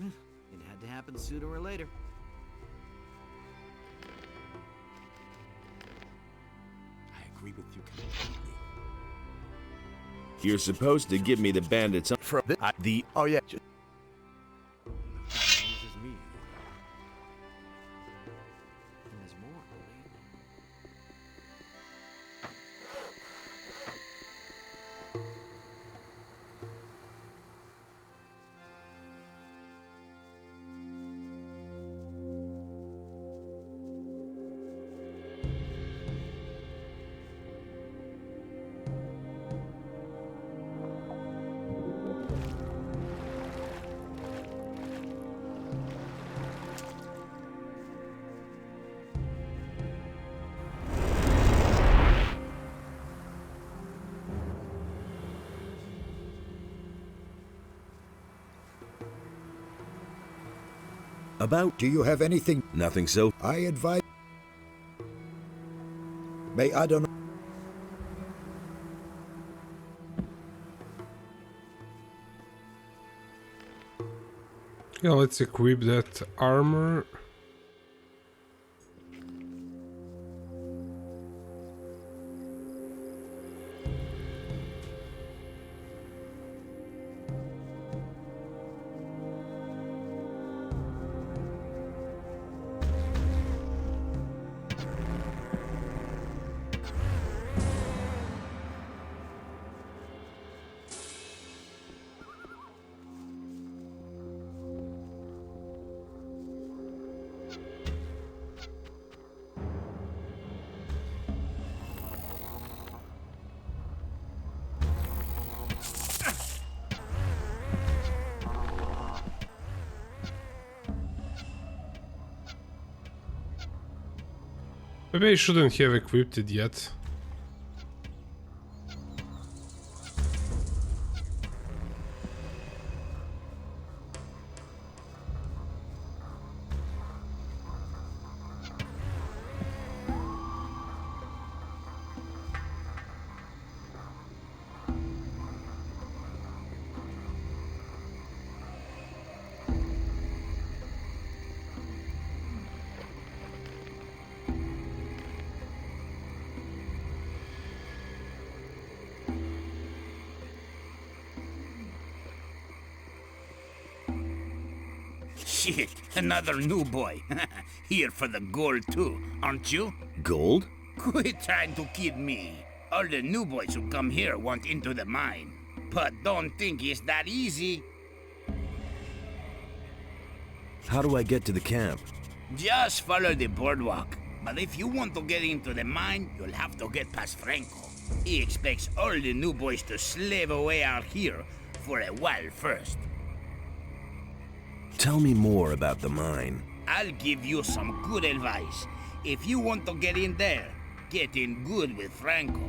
It had to happen sooner or later. I agree with you completely. You're supposed to give me the bandits From the oh yeah. About, do you have anything? Nothing, so I advise. May I don't know. Yeah, let's equip that armor. Maybe I shouldn't have equipped it yet. Shit, another new boy. Here for the gold too, aren't you? Gold? Quit trying to kid me. All the new boys who come here want into the mine. But don't think it's that easy. How do I get to the camp? Just follow the boardwalk. But if you want to get into the mine, you'll have to get past Franco. He expects all the new boys to slave away out here for a while first. Tell me more about the mine. I'll give you some good advice. If you want to get in there, get in good with Franco.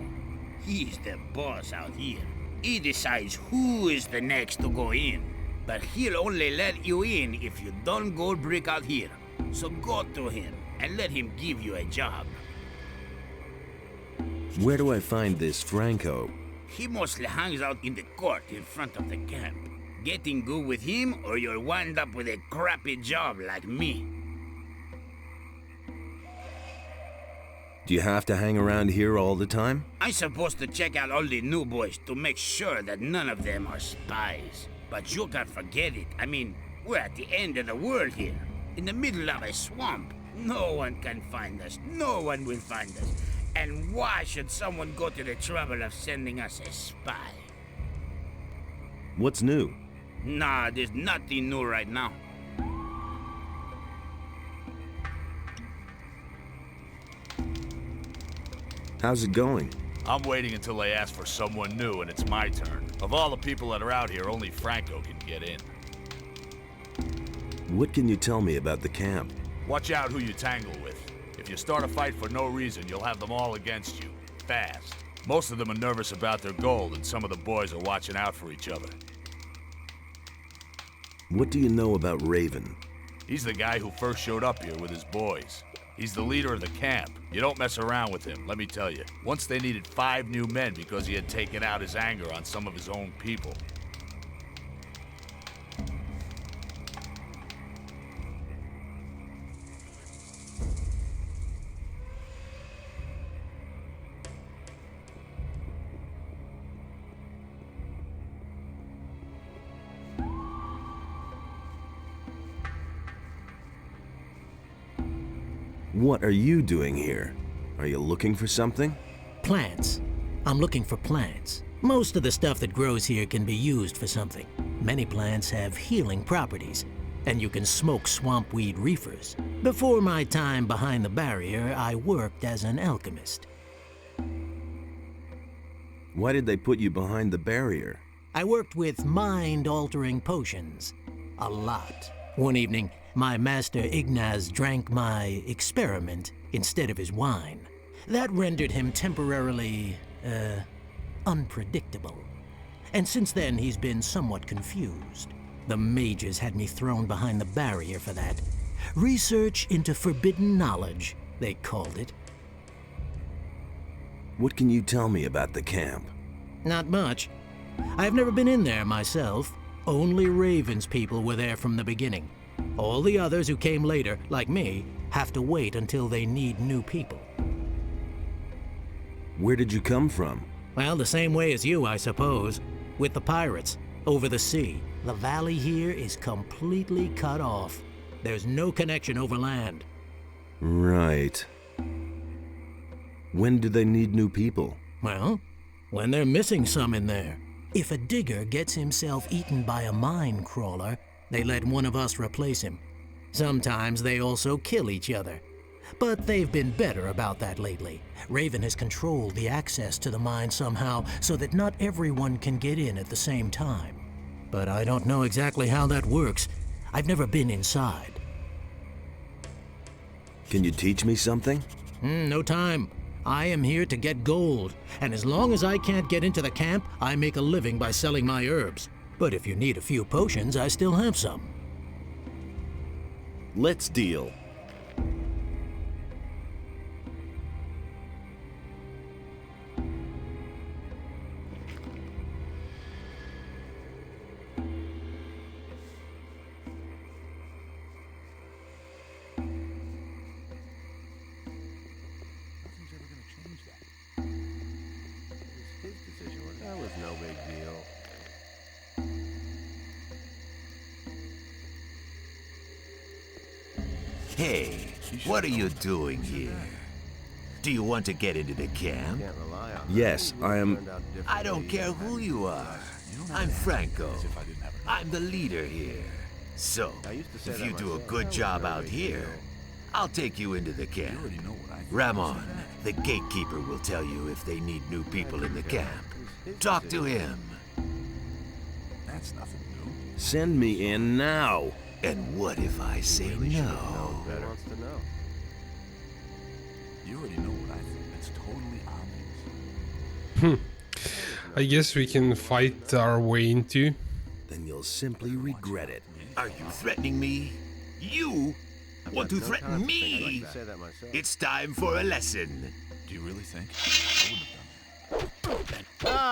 He's the boss out here. He decides who is the next to go in. But he'll only let you in if you don't gold brick out here. So go to him and let him give you a job. Where do I find this Franco? He mostly hangs out in the court in front of the camp. Get in good with him or you'll wind up with a crappy job like me. Do you have to hang around here all the time? I'm supposed to check out all the new boys to make sure that none of them are spies. But you can't forget it. I mean, we're at the end of the world here. In the middle of a swamp. No one can find us. No one will find us. And why should someone go to the trouble of sending us a spy? What's new? Nah, there's nothing new right now. How's it going? I'm waiting until they ask for someone new and it's my turn. Of all the people that are out here, only Franco can get in. What can you tell me about the camp? Watch out who you tangle with. If you start a fight for no reason, you'll have them all against you. Fast. Most of them are nervous about their gold, and some of the boys are watching out for each other. What do you know about Raven? He's the guy who first showed up here with his boys. He's the leader of the camp. You don't mess around with him, let me tell you. Once they needed 5 new men because he had taken out his anger on some of his own people. What are you doing here? Are you looking for something? Plants. I'm looking for plants. Most of the stuff that grows here can be used for something. Many plants have healing properties, and you can smoke swampweed reefers. Before my time behind the barrier, I worked as an alchemist. Why did they put you behind the barrier? I worked with mind-altering potions. A lot. One evening, my master Ignaz drank my experiment instead of his wine. That rendered him temporarily, unpredictable. And since then, he's been somewhat confused. The mages had me thrown behind the barrier for that. Research into forbidden knowledge, they called it. What can you tell me about the camp? Not much. I've never been in there myself. Only Raven's people were there from the beginning. All the others who came later, like me, have to wait until they need new people. Where did you come from? Well, the same way as you, I suppose. With the pirates, over the sea. The valley here is completely cut off. There's no connection over land. Right. When do they need new people? Well, when they're missing some in there. If a digger gets himself eaten by a mine crawler, they let one of us replace him. Sometimes they also kill each other. But they've been better about that lately. Raven has controlled the access to the mine somehow so that not everyone can get in at the same time. But I don't know exactly how that works. I've never been inside. Can you teach me something? No time. I am here to get gold, and as long as I can't get into the camp, I make a living by selling my herbs. But if you need a few potions, I still have some. Let's deal. That was no big deal. Hey, what are you doing here? Do you want to get into the camp? Yes, I am... I don't care who you are. I'm Franco. I'm the leader here. So, if you do a good job out here, I'll take you into the camp. Ramon, the gatekeeper, will tell you if they need new people in the camp. Talk to him. That's nothing new. Send me in now. And what if I say no? Who wants to know? You already know what I think. It's totally obvious. I guess we can fight our way into. Then you'll simply regret it. Are you threatening me? You want to threaten me? It's time for a lesson. Do you really think? I wouldn't have done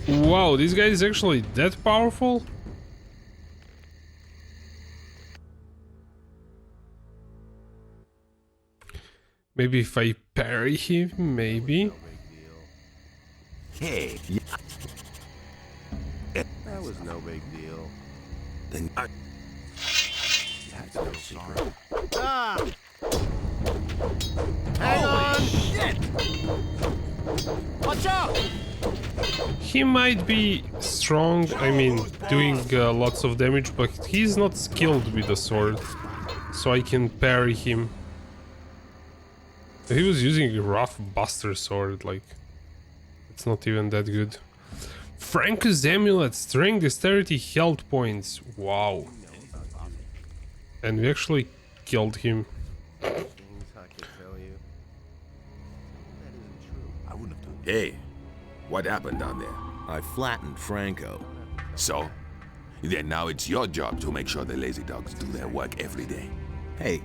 that. Wow, this guy is actually that powerful? Maybe if I parry him, maybe. Hey. That was no big deal. Then That's no sorry. Ah! Hang on! Shit! Watch out! He might be strong, I mean, doing lots of damage, but he's not skilled with the sword. So I can parry him. He was using a rough buster sword, like, it's not even that good. Franco's amulet, strength, dexterity, health points. Wow. And we actually killed him. Hey, what happened down there? I flattened Franco. So? Then now it's your job to make sure the lazy dogs do their work every day. Hey,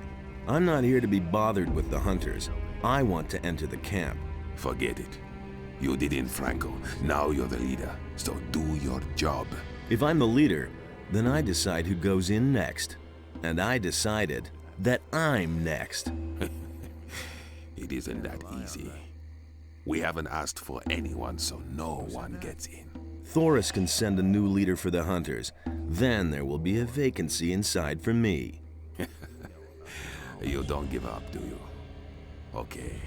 I'm not here to be bothered with the hunters. I want to enter the camp. Forget it. You did in Franco. Now you're the leader. So do your job. If I'm the leader, then I decide who goes in next. And I decided that I'm next. It isn't that easy. We haven't asked for anyone, so no one gets in. Thoris can send a new leader for the hunters. Then there will be a vacancy inside for me. You don't give up, do you? Okay.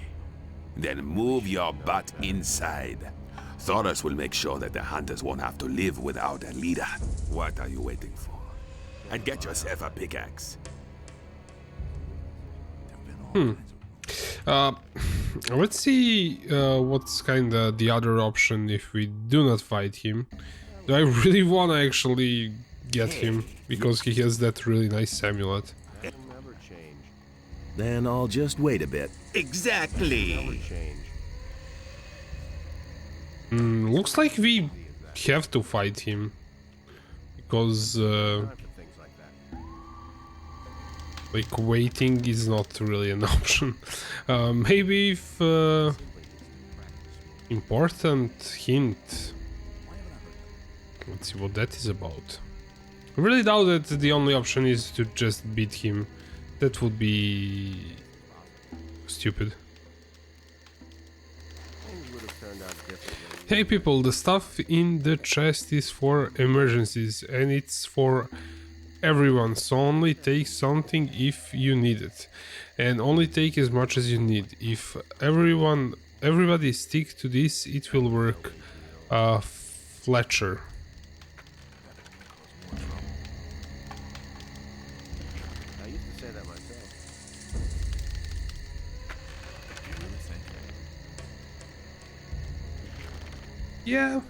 Then move your butt inside. Xardas will make sure that the hunters won't have to live without a leader. What are you waiting for? And get yourself a pickaxe. Let's see what's kinda the other option if we do not fight him. Do I really wanna actually get him? Because he has that really nice amulet. Then I'll just wait a bit. Exactly. Looks like we have to fight him. Because like waiting is not really an option. Maybe if important hint. Let's see what that is about. I really doubt that the only option is to just beat him. That would be stupid. Hey people, the stuff in the chest is for emergencies and it's for everyone, so only take something if you need it, and only take as much as you need. If everybody stick to this, it will work. Fletcher. I used to say that myself. Yeah,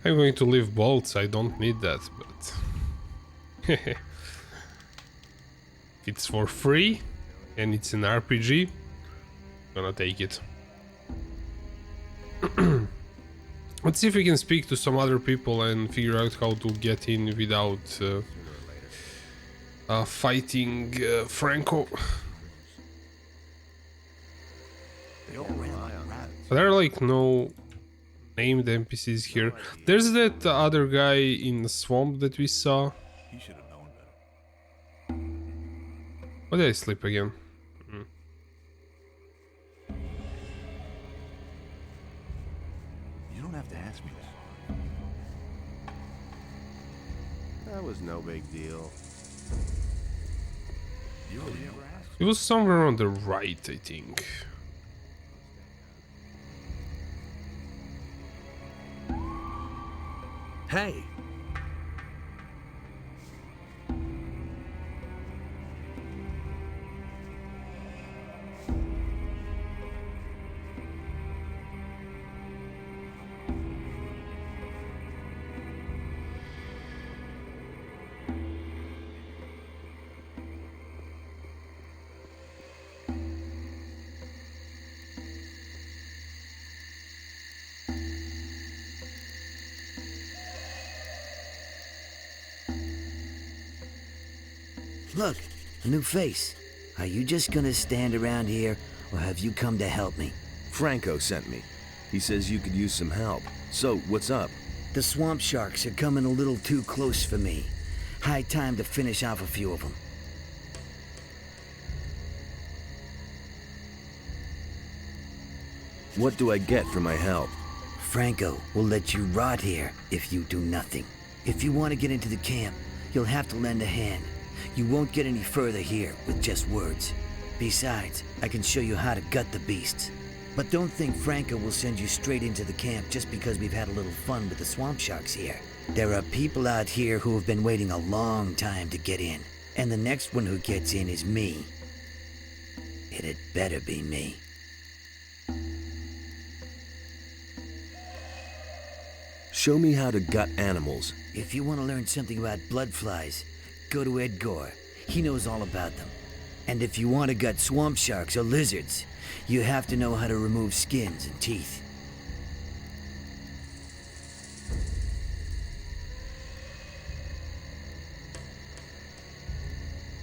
I'm going to leave bolts, I don't need that, but it's for free and it's an RPG, I'm gonna take it. Let's see if we can speak to some other people and figure out how to get in without fighting Franco. There are like no named NPCs here. There's that other guy in the swamp that we saw. He should have known better. Why did I sleep again? You don't have to ask me that. That was no big deal. It was somewhere on the right, I think. Hey! Look, a new face. Are you just gonna stand around here, or have you come to help me? Franco sent me. He says you could use some help. So, what's up? The swamp sharks are coming a little too close for me. High time to finish off a few of them. What do I get for my help? Franco will let you rot here if you do nothing. If you want to get into the camp, you'll have to lend a hand. You won't get any further here with just words. Besides, I can show you how to gut the beasts. But don't think Franco will send you straight into the camp just because we've had a little fun with the swamp sharks here. There are people out here who have been waiting a long time to get in. And the next one who gets in is me. It had better be me. Show me how to gut animals. If you want to learn something about blood flies, go to Edgar. He knows all about them. And if you want to gut swamp sharks or lizards, you have to know how to remove skins and teeth.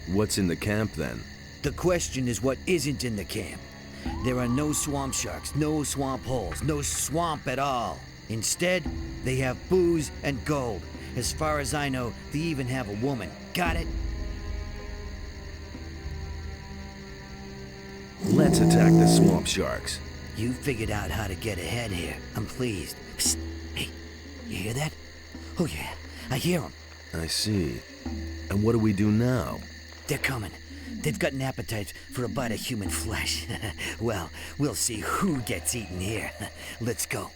What's in the camp then? The question is what isn't in the camp. There are no swamp sharks, no swamp holes, no swamp at all. Instead, they have booze and gold. As far as I know, they even have a woman. Got it? Let's attack the swamp sharks. You figured out how to get ahead here. I'm pleased. Psst. Hey, you hear that? Oh yeah, I hear them. I see. And what do we do now? They're coming. They've got an appetite for a bite of human flesh. Well, we'll see who gets eaten here. Let's go.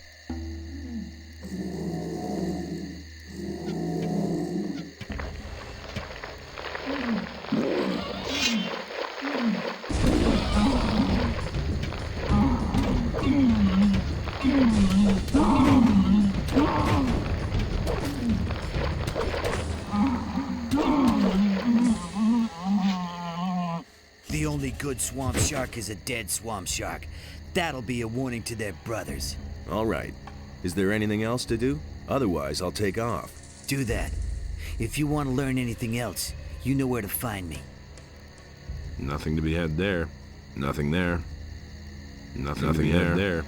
The only good swamp shark is a dead swamp shark. That'll be a warning to their brothers. All right. Is there anything else to do? Otherwise, I'll take off. Do that. If you want to learn anything else, you know where to find me. Nothing to be had there. Nothing there. Nothing to be had there.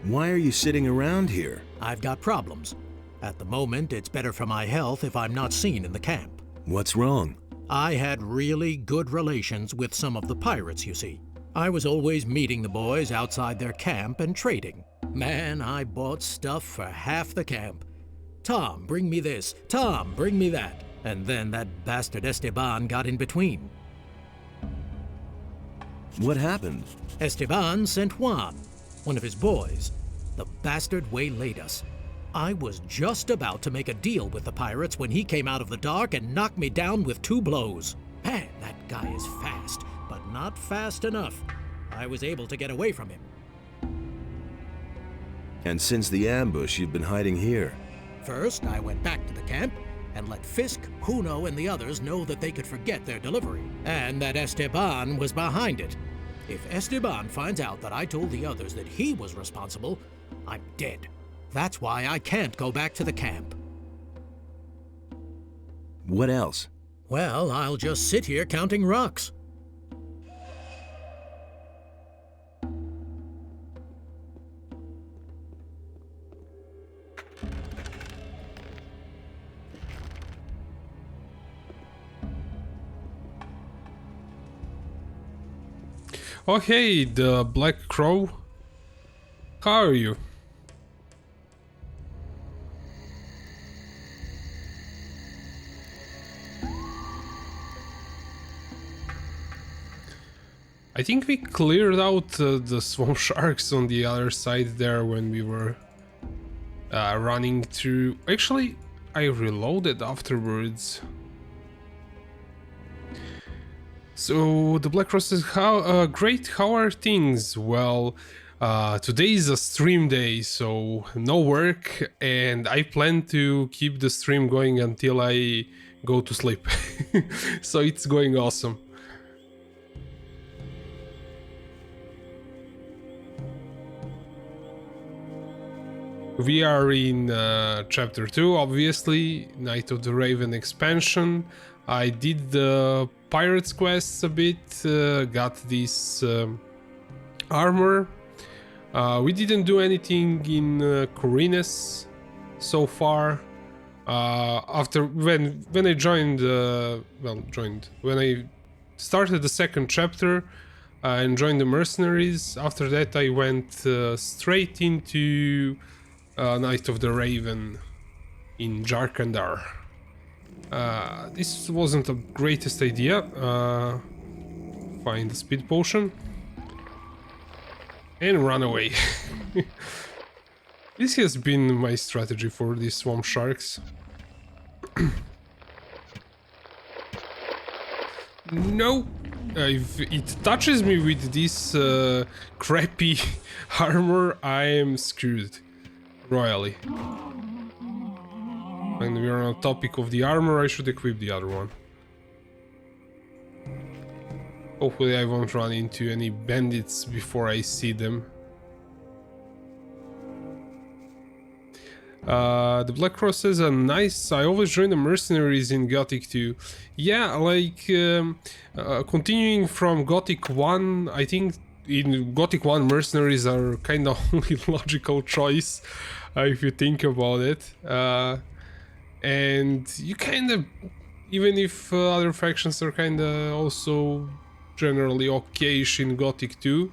Why are you sitting around here? I've got problems. At the moment, it's better for my health if I'm not seen in the camp. What's wrong? I had really good relations with some of the pirates, you see. I was always meeting the boys outside their camp and trading. Man, I bought stuff for half the camp. Tom, bring me this. Tom, bring me that. And then that bastard Esteban got in between. What happened? Esteban sent Juan, one of his boys. The bastard waylaid us. I was just about to make a deal with the pirates when he came out of the dark and knocked me down with 2 blows. Man, that guy is fast, but not fast enough. I was able to get away from him. And since the ambush, you've been hiding here? First, I went back to the camp and let Fisk, Juno, and the others know that they could forget their delivery, and that Esteban was behind it. If Esteban finds out that I told the others that he was responsible, I'm dead. That's why I can't go back to the camp. What else? Well, I'll just sit here counting rocks. Oh hey, the Black Crow. How are you? I think we cleared out the swamp sharks on the other side there when we were running through. Actually, I reloaded afterwards. So the Black Crow says, great, how are things? Well, today is a stream day, so no work, and I plan to keep the stream going until I go to sleep. So it's going awesome. We are in chapter 2, obviously, Night of the Raven expansion. I did the Pirates quests a bit, got this armor. We didn't do anything in Khorinis so far. After when I joined, when I started the second chapter and joined the mercenaries. After that, I went straight into Night of the Raven in Jarkandar. This wasn't the greatest idea. Find the speed potion and run away. This has been my strategy for these swamp sharks. No, if it touches me with this crappy armor, I am screwed royally. And we're on the topic of the armor, I should equip the other one. Hopefully I won't run into any bandits before I see them. The Black Cross says, nice, I always join the mercenaries in Gothic 2. Yeah, like, continuing from Gothic 1, I think in Gothic 1 mercenaries are kind of only logical choice, if you think about it. and you kind of, even if other factions are kind of also generally okay-ish in Gothic 2,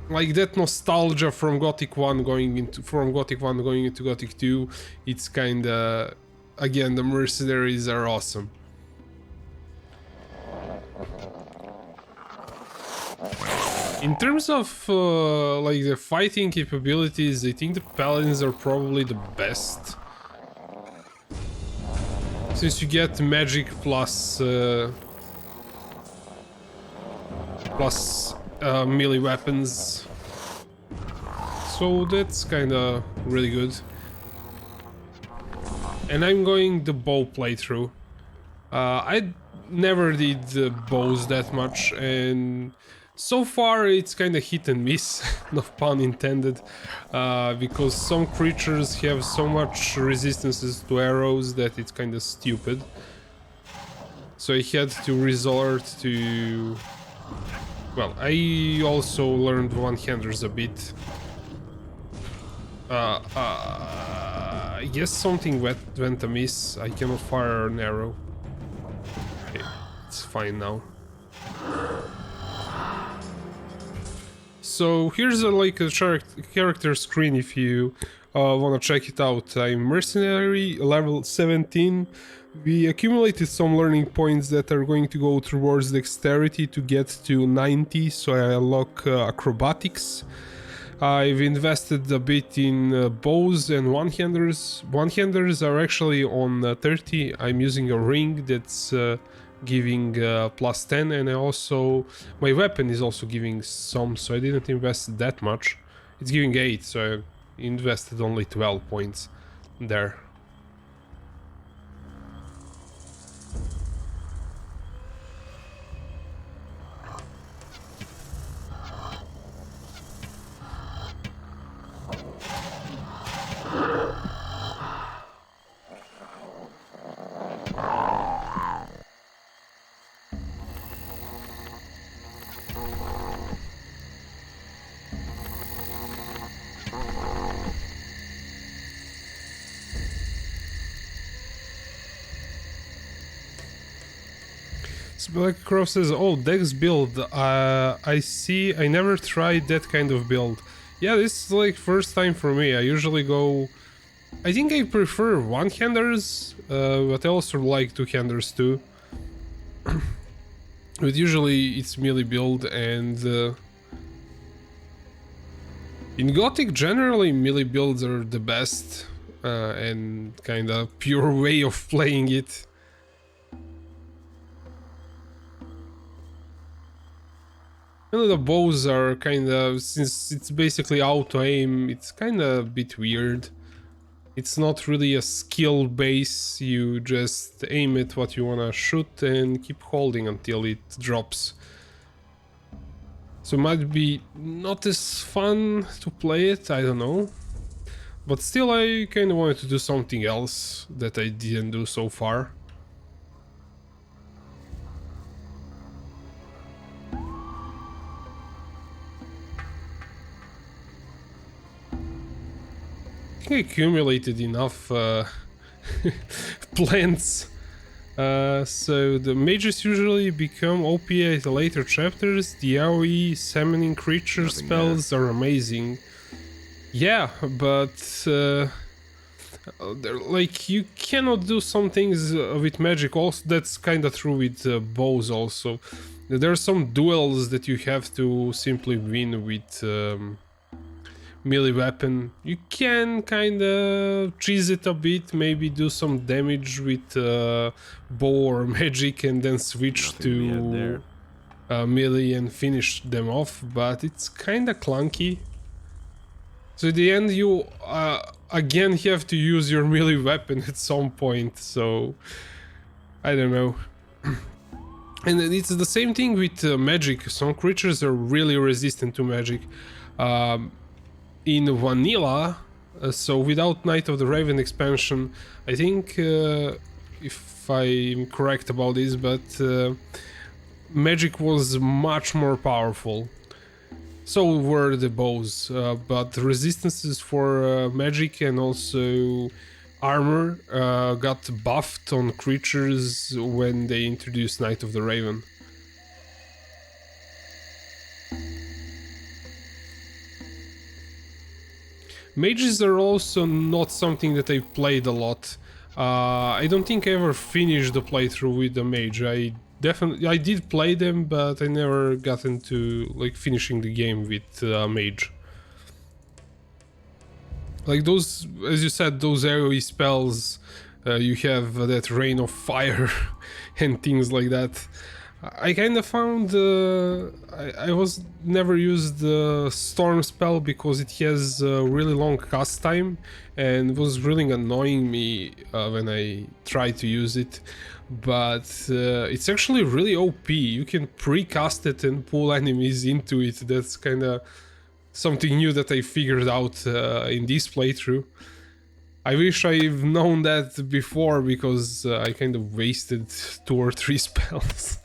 like that nostalgia from Gothic 1 going into Gothic 2, it's kind of, again, the mercenaries are awesome. In terms of like the fighting capabilities, I think the paladins are probably the best, since you get magic plus melee weapons, so that's kind of really good. And I'm going the bow playthrough. I never did the bows that much, and so far it's kind of hit and miss, no pun intended, because some creatures have so much resistances to arrows that it's kind of stupid. So I had to resort to... Well, I also learned one-handers a bit. I guess something went amiss. I cannot fire an arrow. Okay, it's fine now. So here's like a character screen if you wanna check it out. I'm mercenary, level 17. We accumulated some learning points that are going to go towards dexterity to get to 90, so I unlock acrobatics. I've invested a bit in bows and one-handers. One-handers are actually on 30. I'm using a ring that's giving plus 10, and I also, my weapon is also giving some, so I didn't invest that much. It's giving 8, so I invested only 12 points there. Black Crow says, oh, Dex build, I see, I never tried that kind of build. Yeah, this is like first time for me. I usually go, I think I prefer one-handers, but I also like two-handers too. But usually it's melee build, and in Gothic generally melee builds are the best, and kind of pure way of playing it. And the bows are kind of, since it's basically auto-aim, it's kind of a bit weird. It's not really a skill base, you just aim at what you wanna shoot and keep holding until it drops. So it might be not as fun to play it, I don't know. But still I kinda wanted to do something else that I didn't do so far. I accumulated enough plants, so the mages usually become OP at the later chapters. The AoE summoning creature spells are amazing. Yeah, but like you cannot do some things with magic also. That's kind of true with bows also. There are some duels that you have to simply win with melee weapon. You can kinda cheese it a bit, maybe do some damage with bow or magic and then switch to melee and finish them off, but it's kinda clunky. So in the end you again have to use your melee weapon at some point, so I don't know. And it's the same thing with magic. Some creatures are really resistant to magic. In vanilla, so without Night of the Raven expansion, I think, if I'm correct about this, but magic was much more powerful. So were the bows, but the resistances for magic and also armor got buffed on creatures when they introduced Knight of the Raven. Mages are also not something that I've played a lot. I don't think I ever finished the playthrough with the mage. I did play them, but I never got into like finishing the game with mage. Like those, as you said, those AoE spells, you have that rain of fire and things like that. I kind of found I was never used the storm spell because it has a really long cast time and was really annoying me when I tried to use it. But it's actually really OP. You can pre-cast it and pull enemies into it. That's kind of something new that I figured out in this playthrough. I wish I've known that before because I kind of wasted 2 or 3 spells.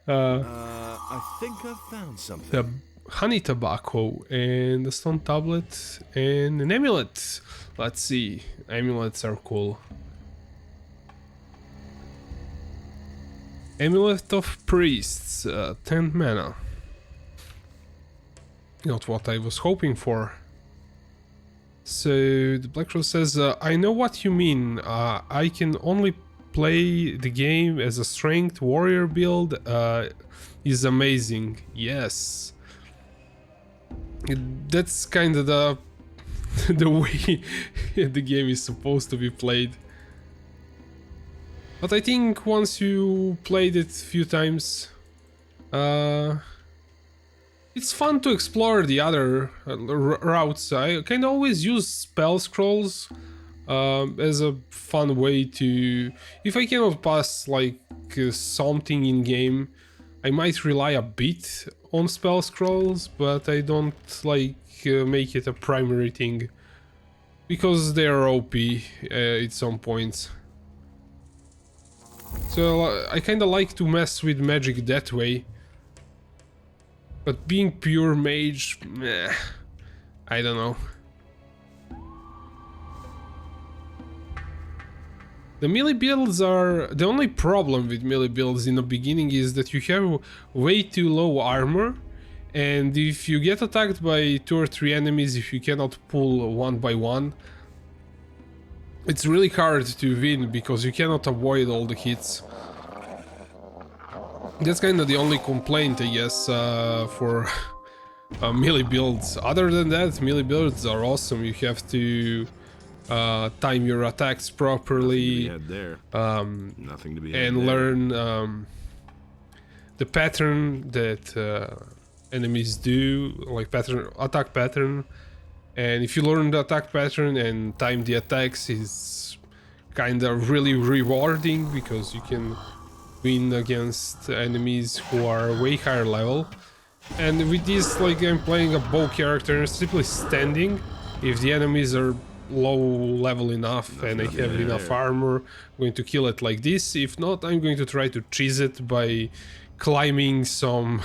I think I've found something. The honey tobacco and the stone tablet and an amulet. Let's see. Amulets are cool. Amulet of Priests, 10 mana. Not what I was hoping for. So the Black Rose says, I know what you mean. I can only play the game as a strength warrior build. Is amazing. Yes. That's kind of the way the game is supposed to be played. But I think once you played it a few times, it's fun to explore the other routes. I can always use spell scrolls as a fun way to... If I cannot pass like something in game, I might rely a bit on spell scrolls, but I don't like make it a primary thing because they are OP at some points. So I kinda like to mess with magic that way. But being pure mage, I don't know. The melee builds are... The only problem with melee builds in the beginning is that you have way too low armor, and if you get attacked by 2 or 3 enemies, if you cannot pull one by one, it's really hard to win because you cannot avoid all the hits. That's kind of the only complaint, I guess, for melee builds. Other than that, melee builds are awesome. You have to time your attacks properly, Nothing to be had and there. learn the pattern that enemies do, like attack pattern. And if you learn the attack pattern and time the attacks, is kind of really rewarding because you can win against enemies who are way higher level. And with this, like, I'm playing a bow character and simply standing. If the enemies are low level enough and I have enough armor, I'm going to kill it like this. If not, I'm going to try to cheese it by climbing some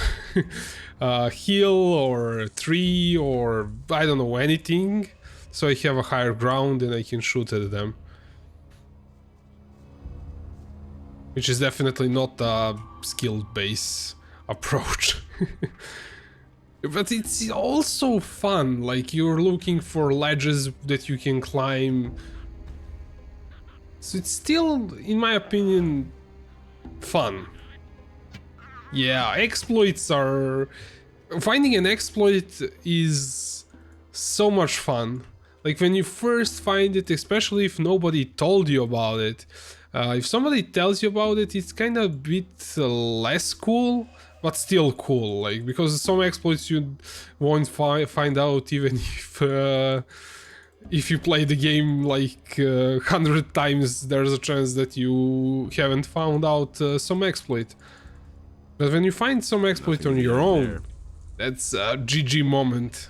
hill or a tree or I don't know, anything, so I have a higher ground and I can shoot at them. Which is definitely not a skill-based approach. But it's also fun, like you're looking for ledges that you can climb. So it's still, in my opinion, fun. Yeah, exploits are... Finding an exploit is so much fun. Like when you first find it, especially if nobody told you about it. If somebody tells you about it, it's kind of a bit less cool, but still cool. Like, because some exploits you won't find out even if you play the game like 100 times, there's a chance that you haven't found out some exploit. But when you find some exploit on your own, that's a GG moment.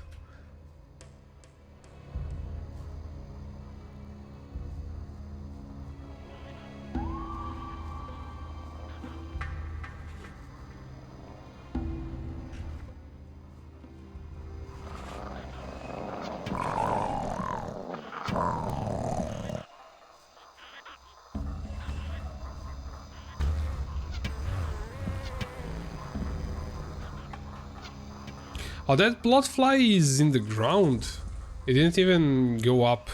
Oh, that bloodfly is in the ground. It didn't even go up.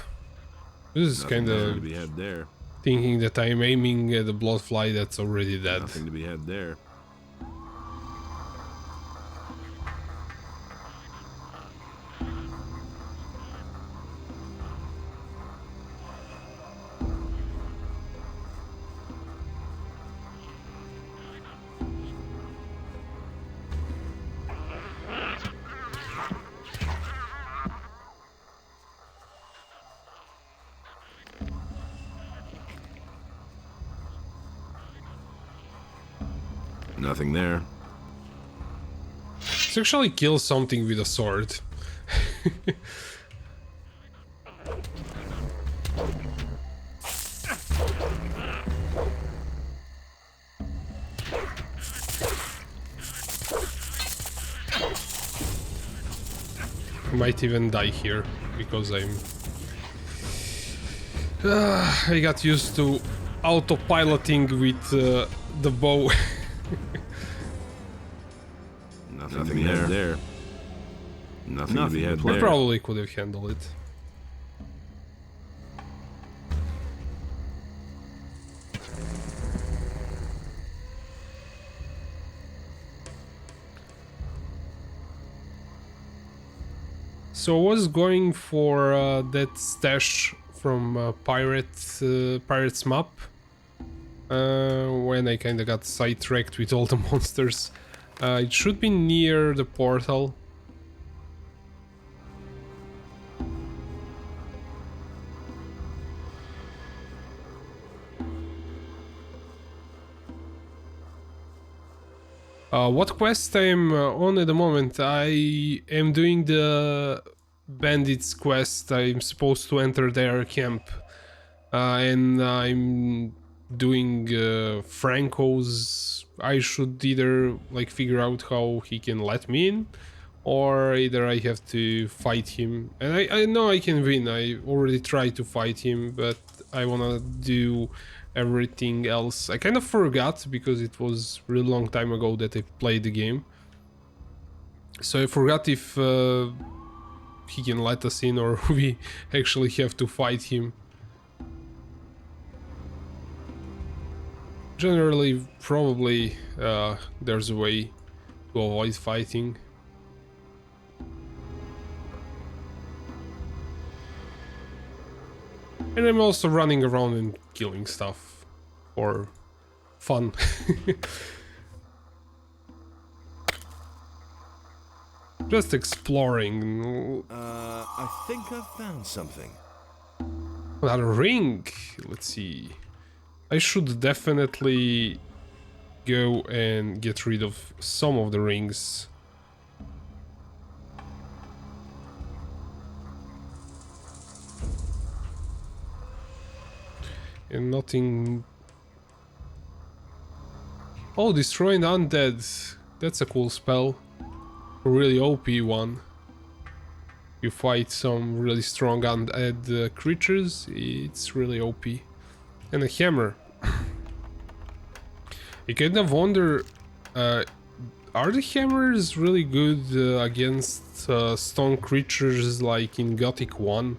This is kind Nothing to of be had there. thinking that I'm aiming at the bloodfly that's already dead. Nothing to be had there. Nothing there. Let's actually kill something with a sword. I might even die here because I got used to autopiloting with the bow. Nothing there. Nothing to be had We there. probably could have handled it. So I was going for that stash from Pirate's map when I kinda got sidetracked with all the monsters. It should be near the portal. What quest I'm on at the moment? I am doing the bandits quest. I'm supposed to enter their camp. And I'm doing Franco's. I should either like figure out how he can let me in, or either I have to fight him. And I know I can win. I already tried to fight him, but I wanna do everything else. I kind of forgot because it was a really long time ago that I played the game. So I forgot if he can let us in or we actually have to fight him. Generally, probably there's a way to avoid fighting. And I'm also running around and killing stuff for fun. Just exploring. I think I've found something. Another ring. Let's see. I should definitely go and get rid of some of the rings. And nothing... Oh, destroying undead. That's a cool spell. A really OP one. You fight some really strong undead creatures. It's really OP. And a hammer. You kind of wonder, are the hammers really good against stone creatures like in Gothic 1?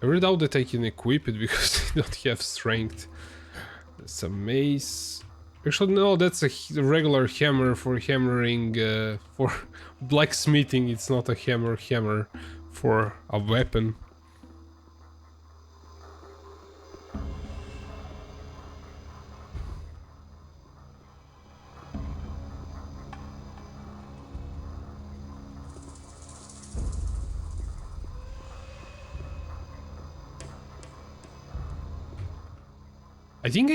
I really doubt that I can equip it because they don't have strength. That's a mace. Actually, no, that's a regular hammer for hammering, for blacksmithing. It's not a hammer for a weapon. I think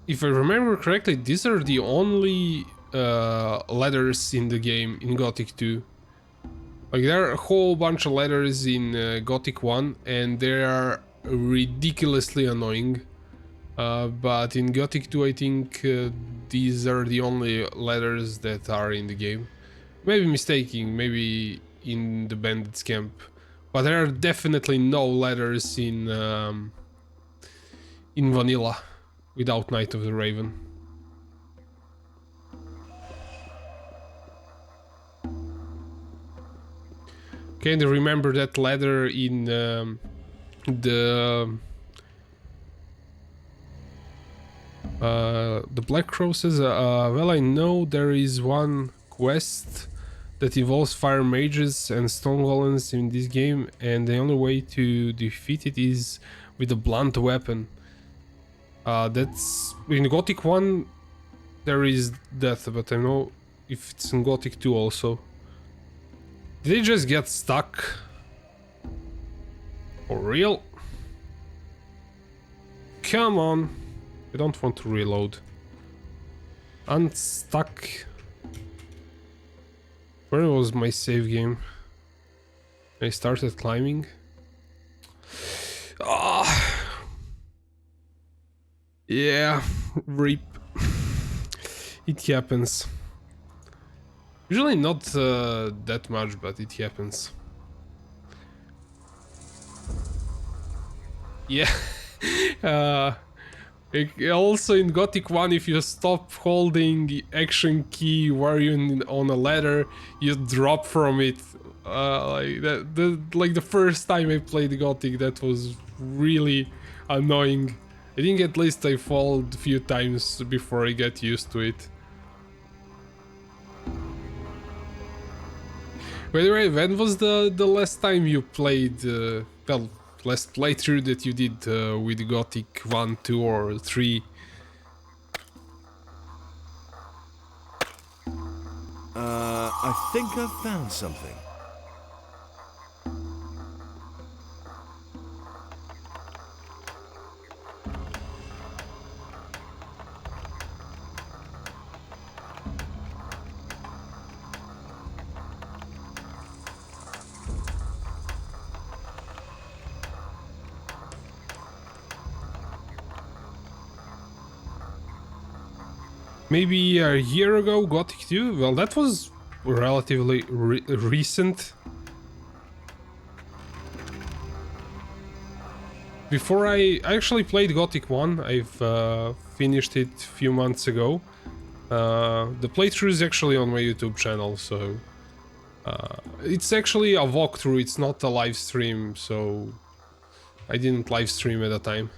if I remember correctly, these are the only letters in the game in Gothic 2. Like there are a whole bunch of letters in Gothic 1 and they are ridiculously annoying. But in Gothic 2 I think these are the only letters that are in the game. Maybe mistaking, maybe in the bandits camp But there are definitely no letters in vanilla without Night of the Raven. Okay, and remember that letter in the Black Crow says, well, I know there is one quest that involves fire mages and stone golems in this game, and the only way to defeat it is with a blunt weapon. That's in Gothic 1 there is that, but I don't know if it's in Gothic 2 also. Did they just get stuck? For real? Come on. I don't want to reload. Unstuck. Where was my save game? I started climbing. Ah. Yeah, rip. It happens. Usually not that much, but it happens. Yeah. Also in Gothic 1, if you stop holding action key while you're on a ladder, you drop from it. Like the first time I played Gothic, that was really annoying. I think at least I fall a few times before I get used to it. By the way, when was the last time you played, well, last playthrough that you did with Gothic 1, 2 or 3? I think I've found something. Maybe a year ago, Gothic 2? Well, that was relatively recent. Before I actually played Gothic 1, I've finished it a few months ago. The playthrough is actually on my YouTube channel, so... it's actually a walkthrough, it's not a live stream, so... I didn't live stream at the time.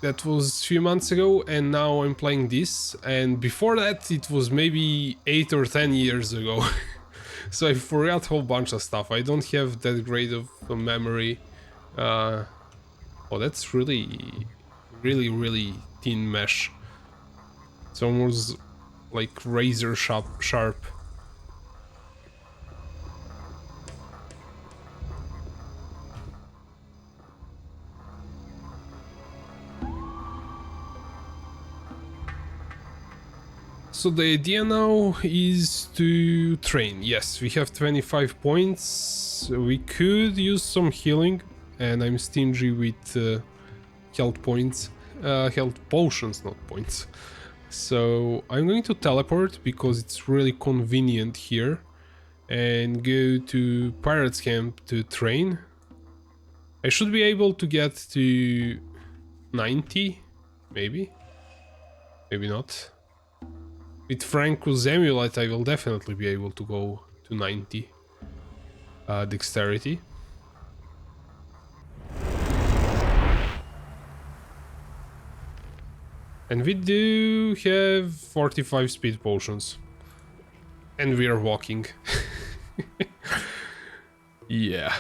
That was a few months ago, and now I'm playing this, and before that it was maybe 8 or 10 years ago. So I forgot a whole bunch of stuff. I don't have that great of a memory. Oh, that's really thin mesh. It's almost like razor sharp. So the idea now is to train. Yes, we have 25 points. We could use some healing, and I'm stingy with health points. Health potions, not points. So I'm going to teleport because it's really convenient here, and go to Pirates Camp to train. I should be able to get to 90, maybe not. With Franco's amulet, I will definitely be able to go to 90 dexterity. And we do have 45 speed potions. And we are walking. Yeah.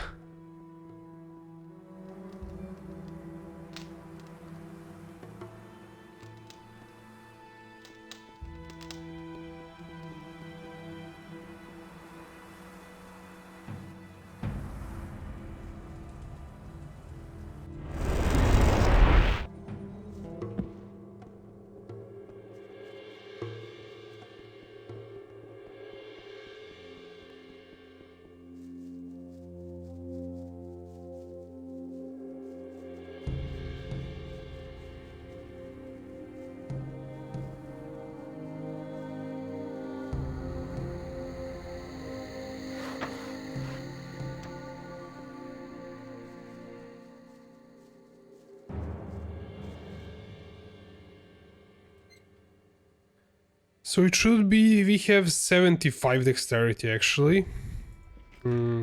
So it should be, we have 75 dexterity actually.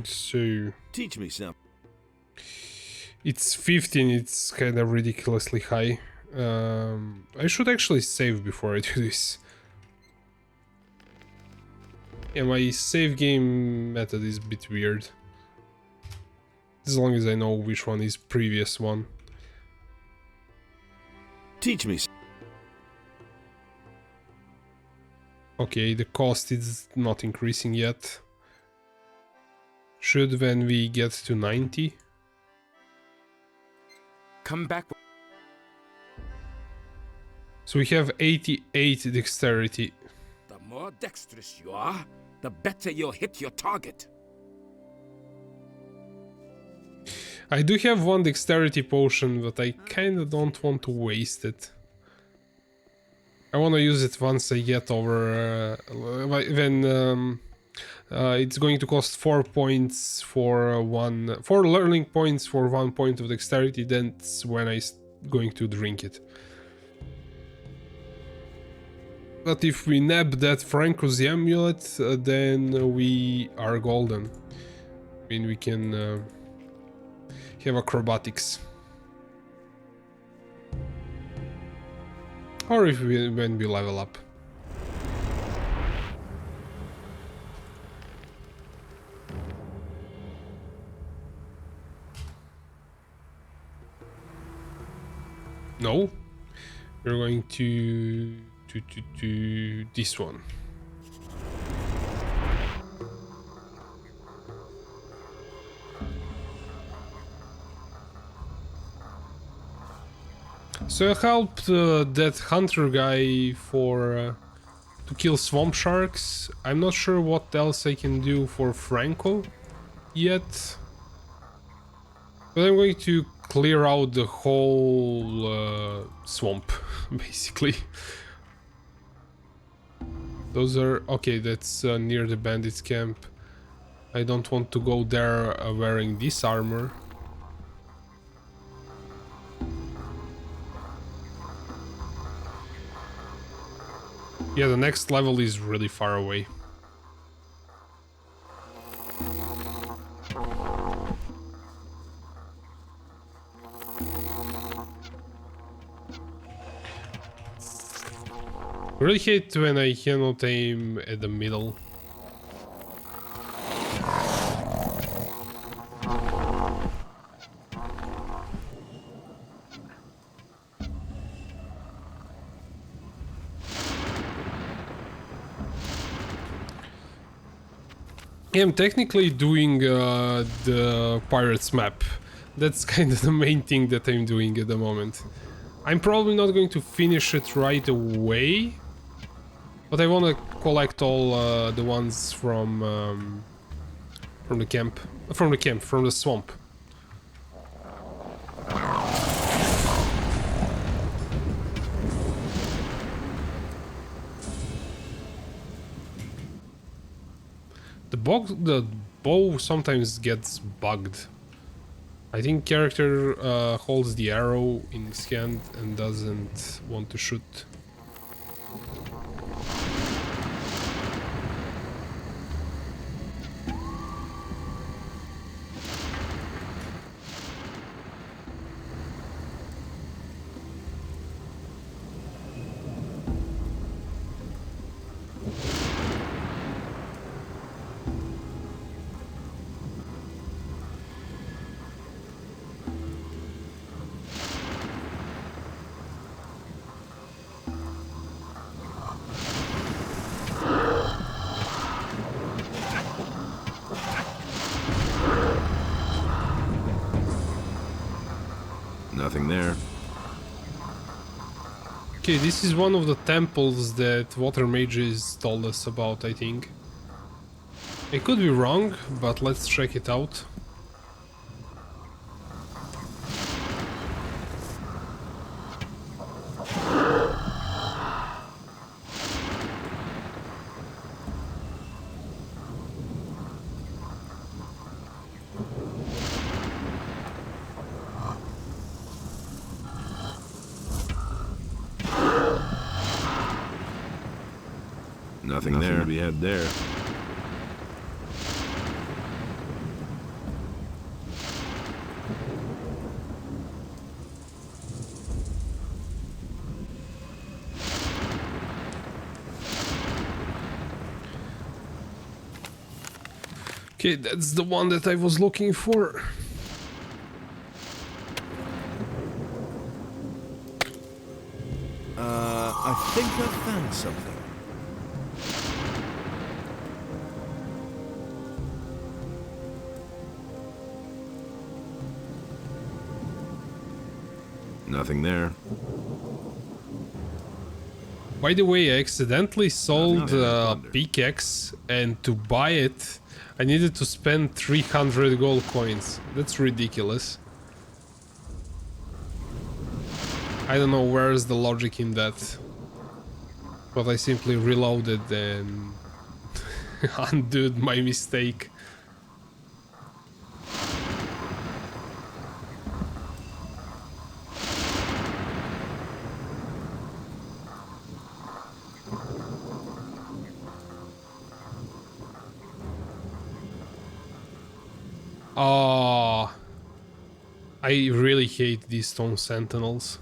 So teach me some. It's 15, it's kind of ridiculously high. I should actually save before I do this. Yeah, my save game method is a bit weird. As long as I know which one is previous one. Teach me. Okay, the cost is not increasing yet. Should when we get to 90. Come back. So we have 88 dexterity. The more dexterous you are, the better you'll hit your target. I do have one dexterity potion, but I kinda don't want to waste it. I wanna use it once I get over... when it's going to cost 4 points for 4 learning points for 1 point of dexterity, that's when I'm going to drink it. But if we nab that Franco's amulet, then we are golden. I mean, we can have acrobatics. Or if when we level up. No, we're going to this one. So I helped that hunter guy for to kill swamp sharks. I'm not sure what else I can do for Franco yet, but I'm going to clear out the whole swamp, basically. Those are... okay, that's near the bandits camp. I don't want to go there wearing this armor. Yeah, the next level is really far away. I really hate when I cannot aim at the middle. Yeah, I'm technically doing the pirates map. That's kind of the main thing that I'm doing at the moment. I'm probably not going to finish it right away, but I want to collect all the ones from the swamp. The bow sometimes gets bugged. I think character holds the arrow in his hand and doesn't want to shoot. Nothing there. Okay, this is one of the temples that water mages told us about, I think. I could be wrong, but let's check it out. Nothing there to be had there. Okay, that's the one that I was looking for. I think I found something. Nothing there. By the way, I accidentally sold a pickaxe, and to buy it, I needed to spend 300 gold coins. That's ridiculous. I don't know where's the logic in that. But I simply reloaded and undid my mistake. Oh, I really hate these stone sentinels.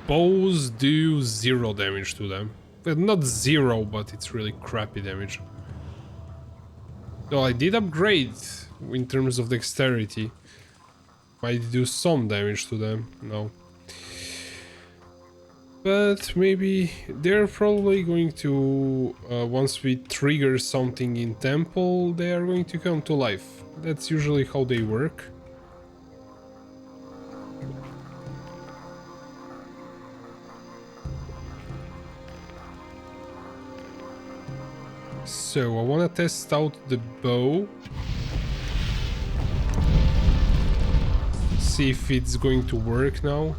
Bows do 0 damage to them. Well, not 0, but it's really crappy damage. Though I did upgrade in terms of dexterity. Might do some damage to them, no. But maybe they're probably going to, once we trigger something in temple, they are going to come to life. That's usually how they work. So I want to test out the bow. See if it's going to work now.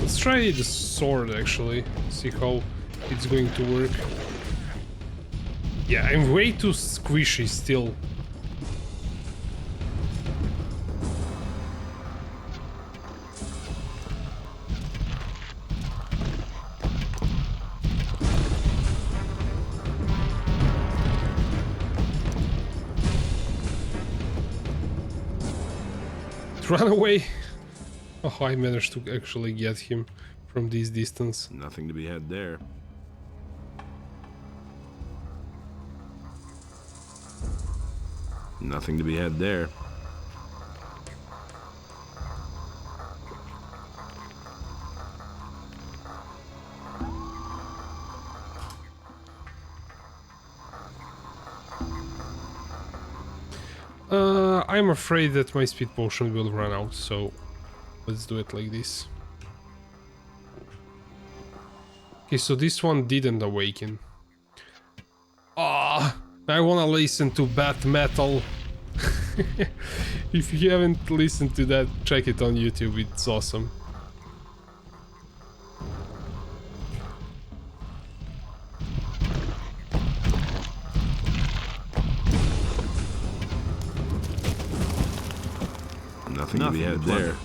Let's try the sword actually, see how it's going to work. Yeah, I'm way too squishy still. Run away! Oh, I managed to actually get him from this distance. Nothing to be had there. Nothing to be had there. I'm afraid that my speed potion will run out, so let's do it like this. Okay, so this one didn't awaken. Ah, I wanna listen to Bat Metal. If you haven't listened to that, check it on YouTube, it's awesome. Nothing to be had there.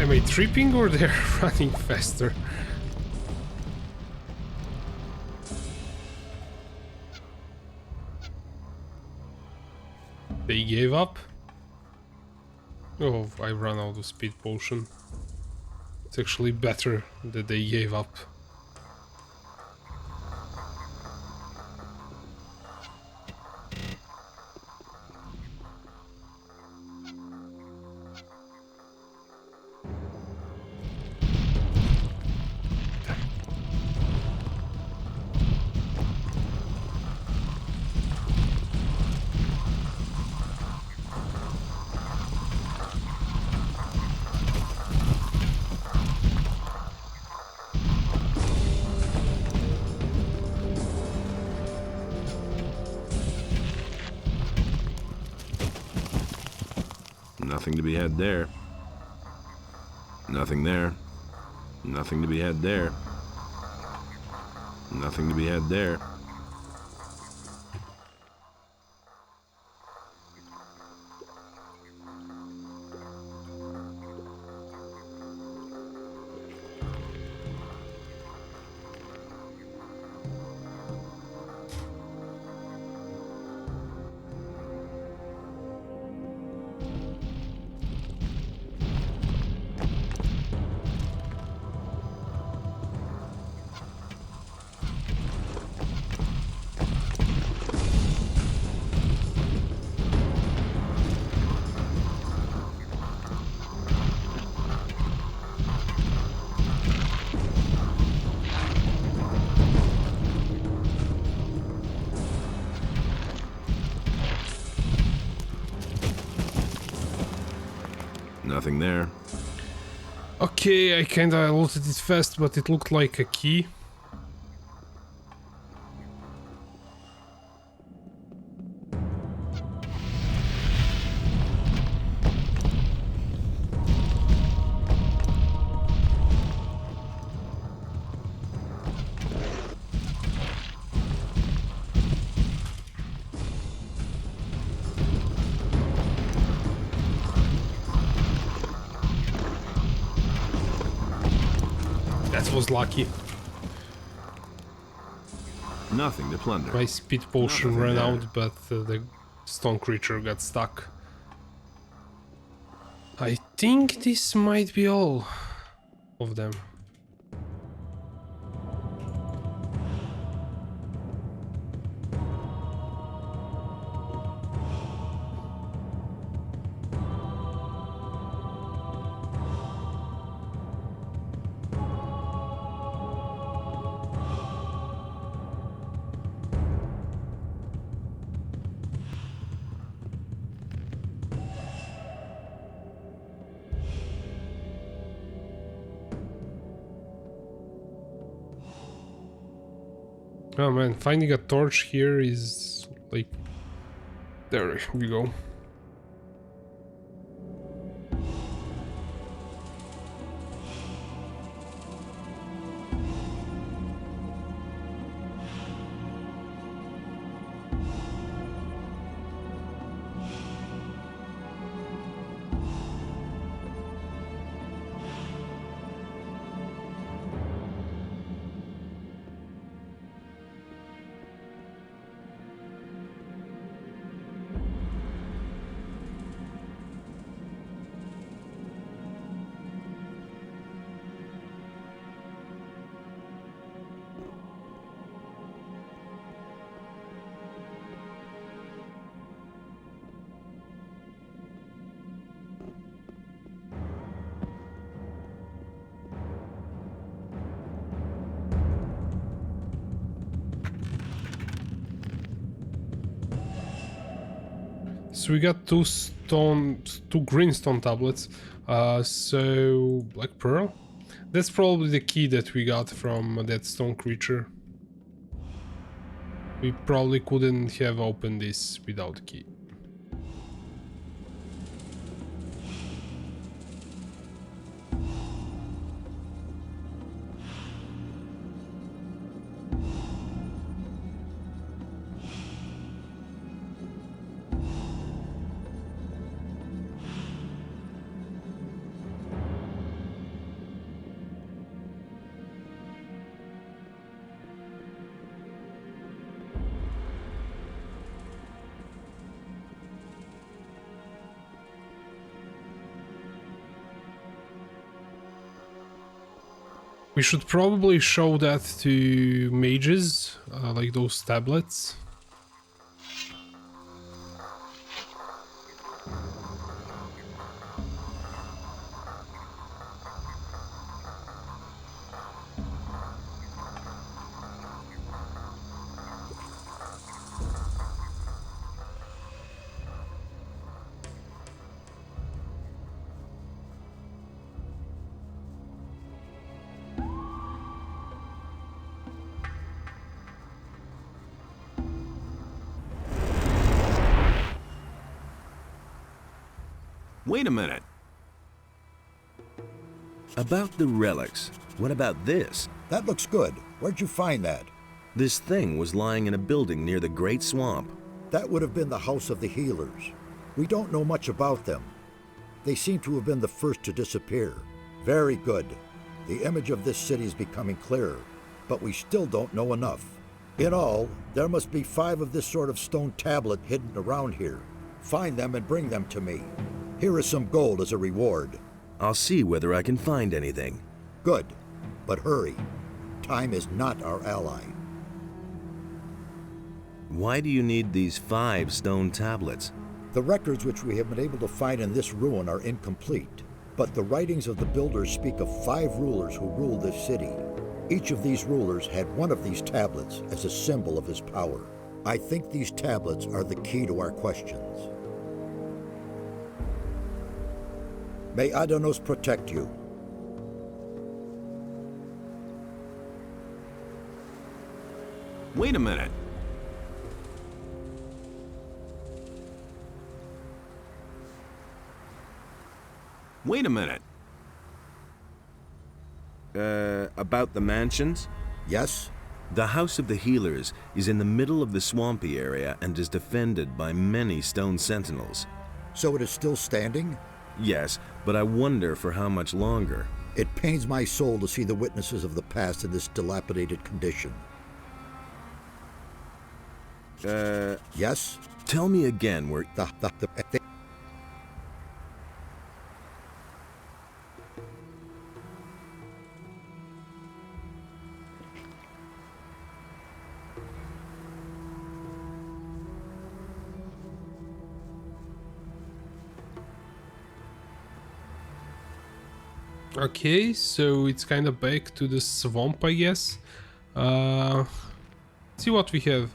Am I tripping or they're running faster? They gave up? Oh, I ran out of speed potion. It's actually better that they gave up. Nothing to be had there. Nothing there. Nothing to be had there. Nothing to be had there. Nothing there. Okay, I kinda loaded it fast, but it looked like a key. Was lucky. Nothing to plunder. My speed potion ran out, but the stone creature got stuck. I think this might be all of them. Oh man, finding a torch here is like... There we go. So we got two green stone tablets. So Black Pearl. That's probably the key that we got from that stone creature. We probably couldn't have opened this without key. We should probably show that to mages, like those tablets. Wait a minute. About the relics, what about this? That looks good. Where'd you find that? This thing was lying in a building near the Great Swamp. That would have been the House of the Healers. We don't know much about them. They seem to have been the first to disappear. Very good. The image of this city is becoming clearer, but we still don't know enough. In all, there must be 5 of this sort of stone tablet hidden around here. Find them and bring them to me. Here is some gold as a reward. I'll see whether I can find anything. Good, but hurry. Time is not our ally. Why do you need these 5 stone tablets? The records which we have been able to find in this ruin are incomplete, but the writings of the builders speak of 5 rulers who ruled this city. Each of these rulers had one of these tablets as a symbol of his power. I think these tablets are the key to our questions. May Adanos protect you. Wait a minute. Wait a minute. About the mansions? Yes? The House of the Healers is in the middle of the swampy area and is defended by many stone sentinels. So it is still standing? Yes, but I wonder for how much longer. It pains my soul to see the witnesses of the past in this dilapidated condition. Yes? Tell me again where... Okay, so it's kind of back to the swamp, I guess. Let's see what we have.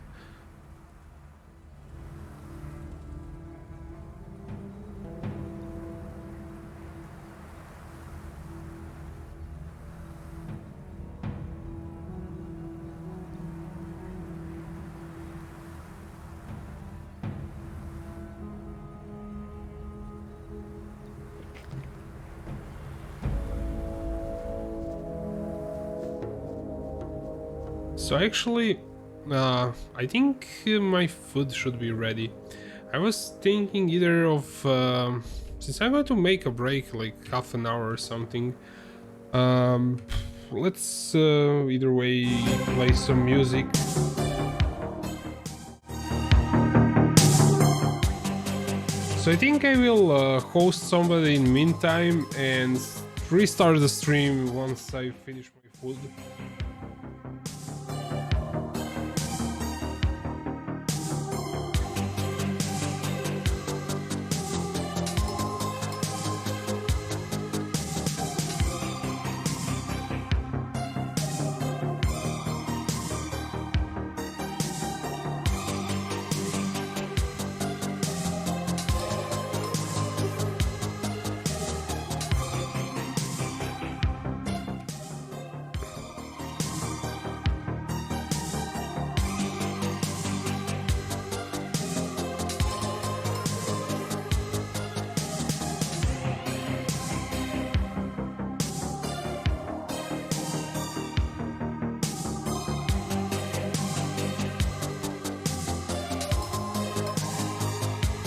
So actually, I think my food should be ready. I was thinking either of, since I'm going to make a break, like half an hour or something, let's either way play some music. So I think I will host somebody in meantime and restart the stream once I finish my food.